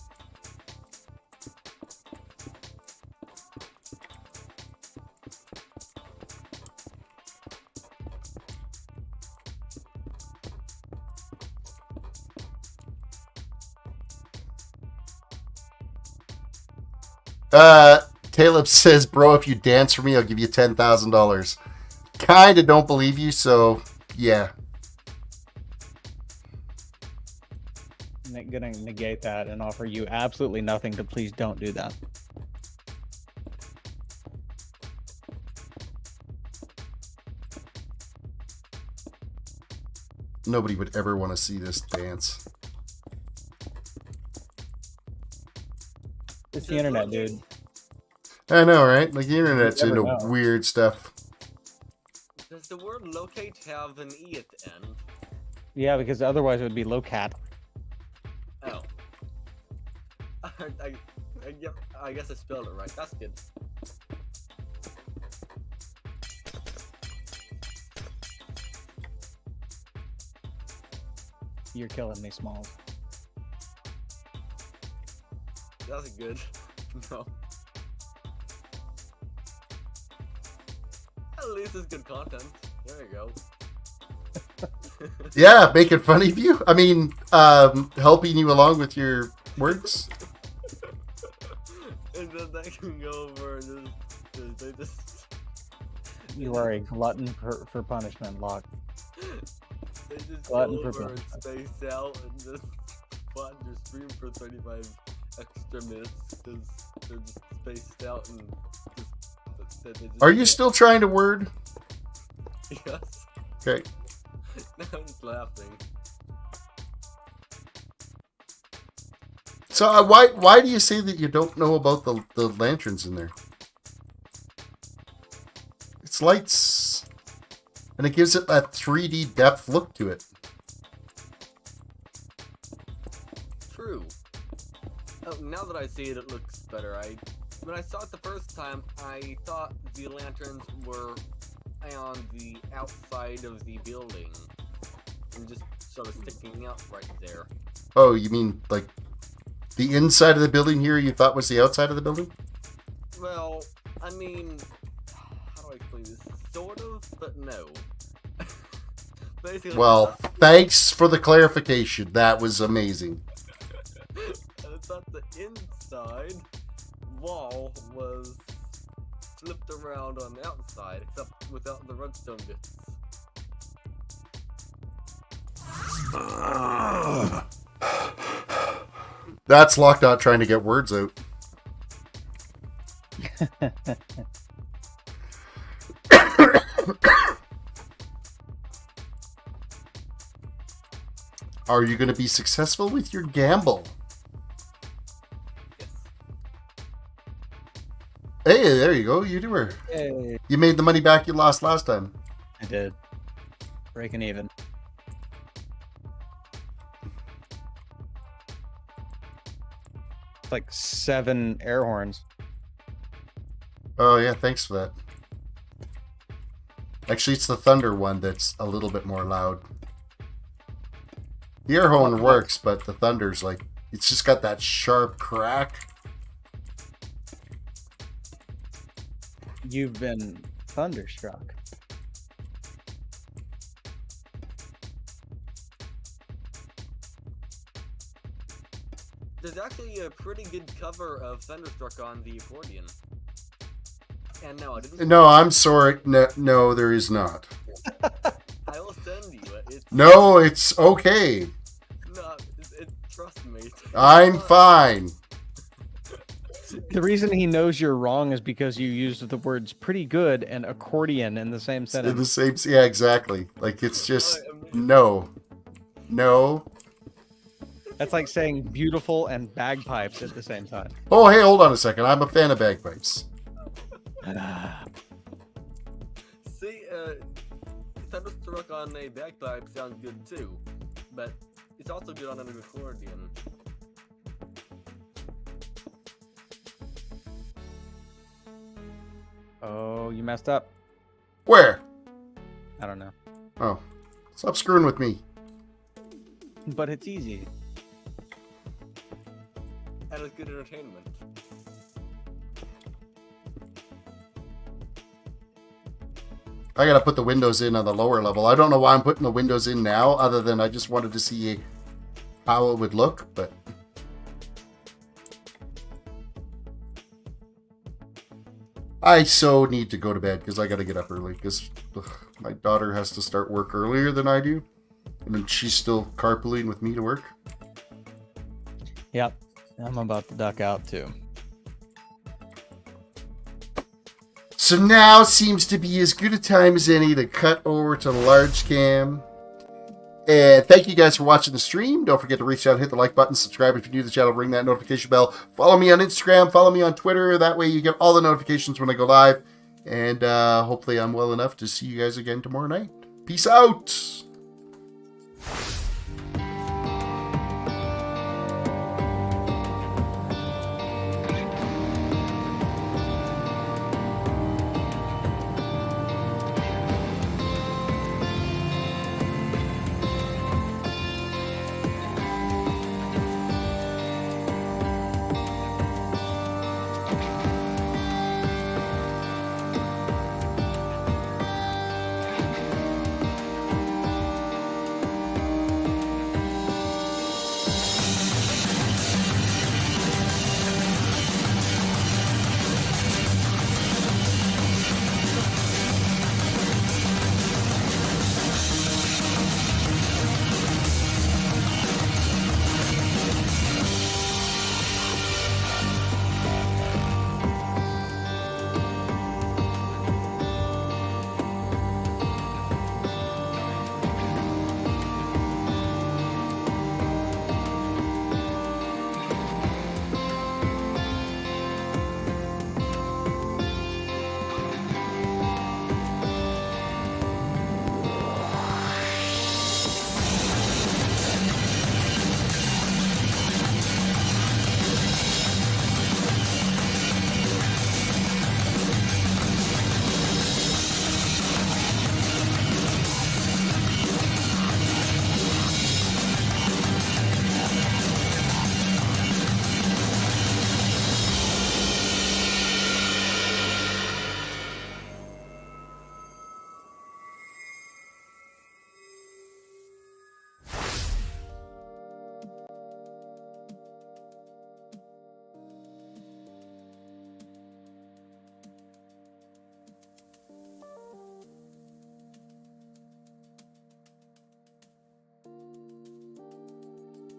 Caleb says, bro, if you dance for me, I'll give you $10,000. Kinda don't believe you, so yeah. I'm gonna negate that and offer you absolutely nothing to please don't do that. Nobody would ever want to see this dance. It's the internet, dude. I know, right? Like, the internet's You never into know. weird stuff. Does the word locate have an E at the end? Yeah, because otherwise it would be locat. Oh. I guess I spelled it right. That's good. You're killing me, Smalls. That's good. No. At least it's good content. There you go. Yeah, making fun of you. I mean, helping you along with your words. And then they can go over and they just You are a glutton for punishment, Locke. they just Glutton go for over and punishment. space out and just watch your stream for 35 extra minutes because they're just spaced out and they just Are you still trying to word? Yes. Okay. No, I'm just laughing. So why do you say that you don't know about the lanterns in there? It's lights, and it gives it that 3D depth look to it. True. Oh, now that I see it, it looks better. When I saw it the first time, I thought the lanterns were on the outside of the building and just sort of sticking out right there. Oh, you mean like the inside of the building here you thought was the outside of the building? Well, I mean, how do I explain this? Sort of, but no. Basically, Well, thanks for the clarification. That was amazing. I thought the inside wall was flipped around on the outside, except without the redstone bits. That's Lockdot trying to get words out. Are you going to be successful with your gamble? Yes. Hey, there you go. You do her. Hey. You made the money back you lost last time. I did. Breaking even. It's like 7 air horns. Oh, yeah. Thanks for that. Actually, it's the thunder one that's a little bit more loud. The air horn works, but the thunder's like, it's just got that sharp crack. You've been thunderstruck. There's actually a pretty good cover of Thunderstruck on the accordion. And no, I didn't. No, I'm sorry. No, there is not. I will send you it. It's, No, it's okay. no, trust me. I'm fine. The reason he knows you're wrong is because you used the words pretty good and accordion in the same In sentence. the same, yeah, exactly. Like, it's just, no. That's like saying beautiful and bagpipes at the same time. Oh, hey, hold on a second. I'm a fan of bagpipes. See, Thunderstruck on a bagpipe sounds good too, but it's also good on an accordion. Oh, you messed up. Where? I don't know. Oh, stop screwing with me. But it's easy. And it's good entertainment. I gotta put the windows in on the lower level. I don't know why I'm putting the windows in now, other than I just wanted to see how it would look, but... I so need to go to bed, because I gotta get up early, because my daughter has to start work earlier than I do. And then she's still carpooling with me to work. Yep. I'm about to duck out too. So now seems to be as good a time as any to cut over to the large cam. And thank you guys for watching the stream. Don't forget to reach out, hit the like button, subscribe if you're new to the channel, ring that notification bell. Follow me on Instagram, follow me on Twitter. That way you get all the notifications when I go live. And hopefully I'm well enough to see you guys again tomorrow night. Peace out.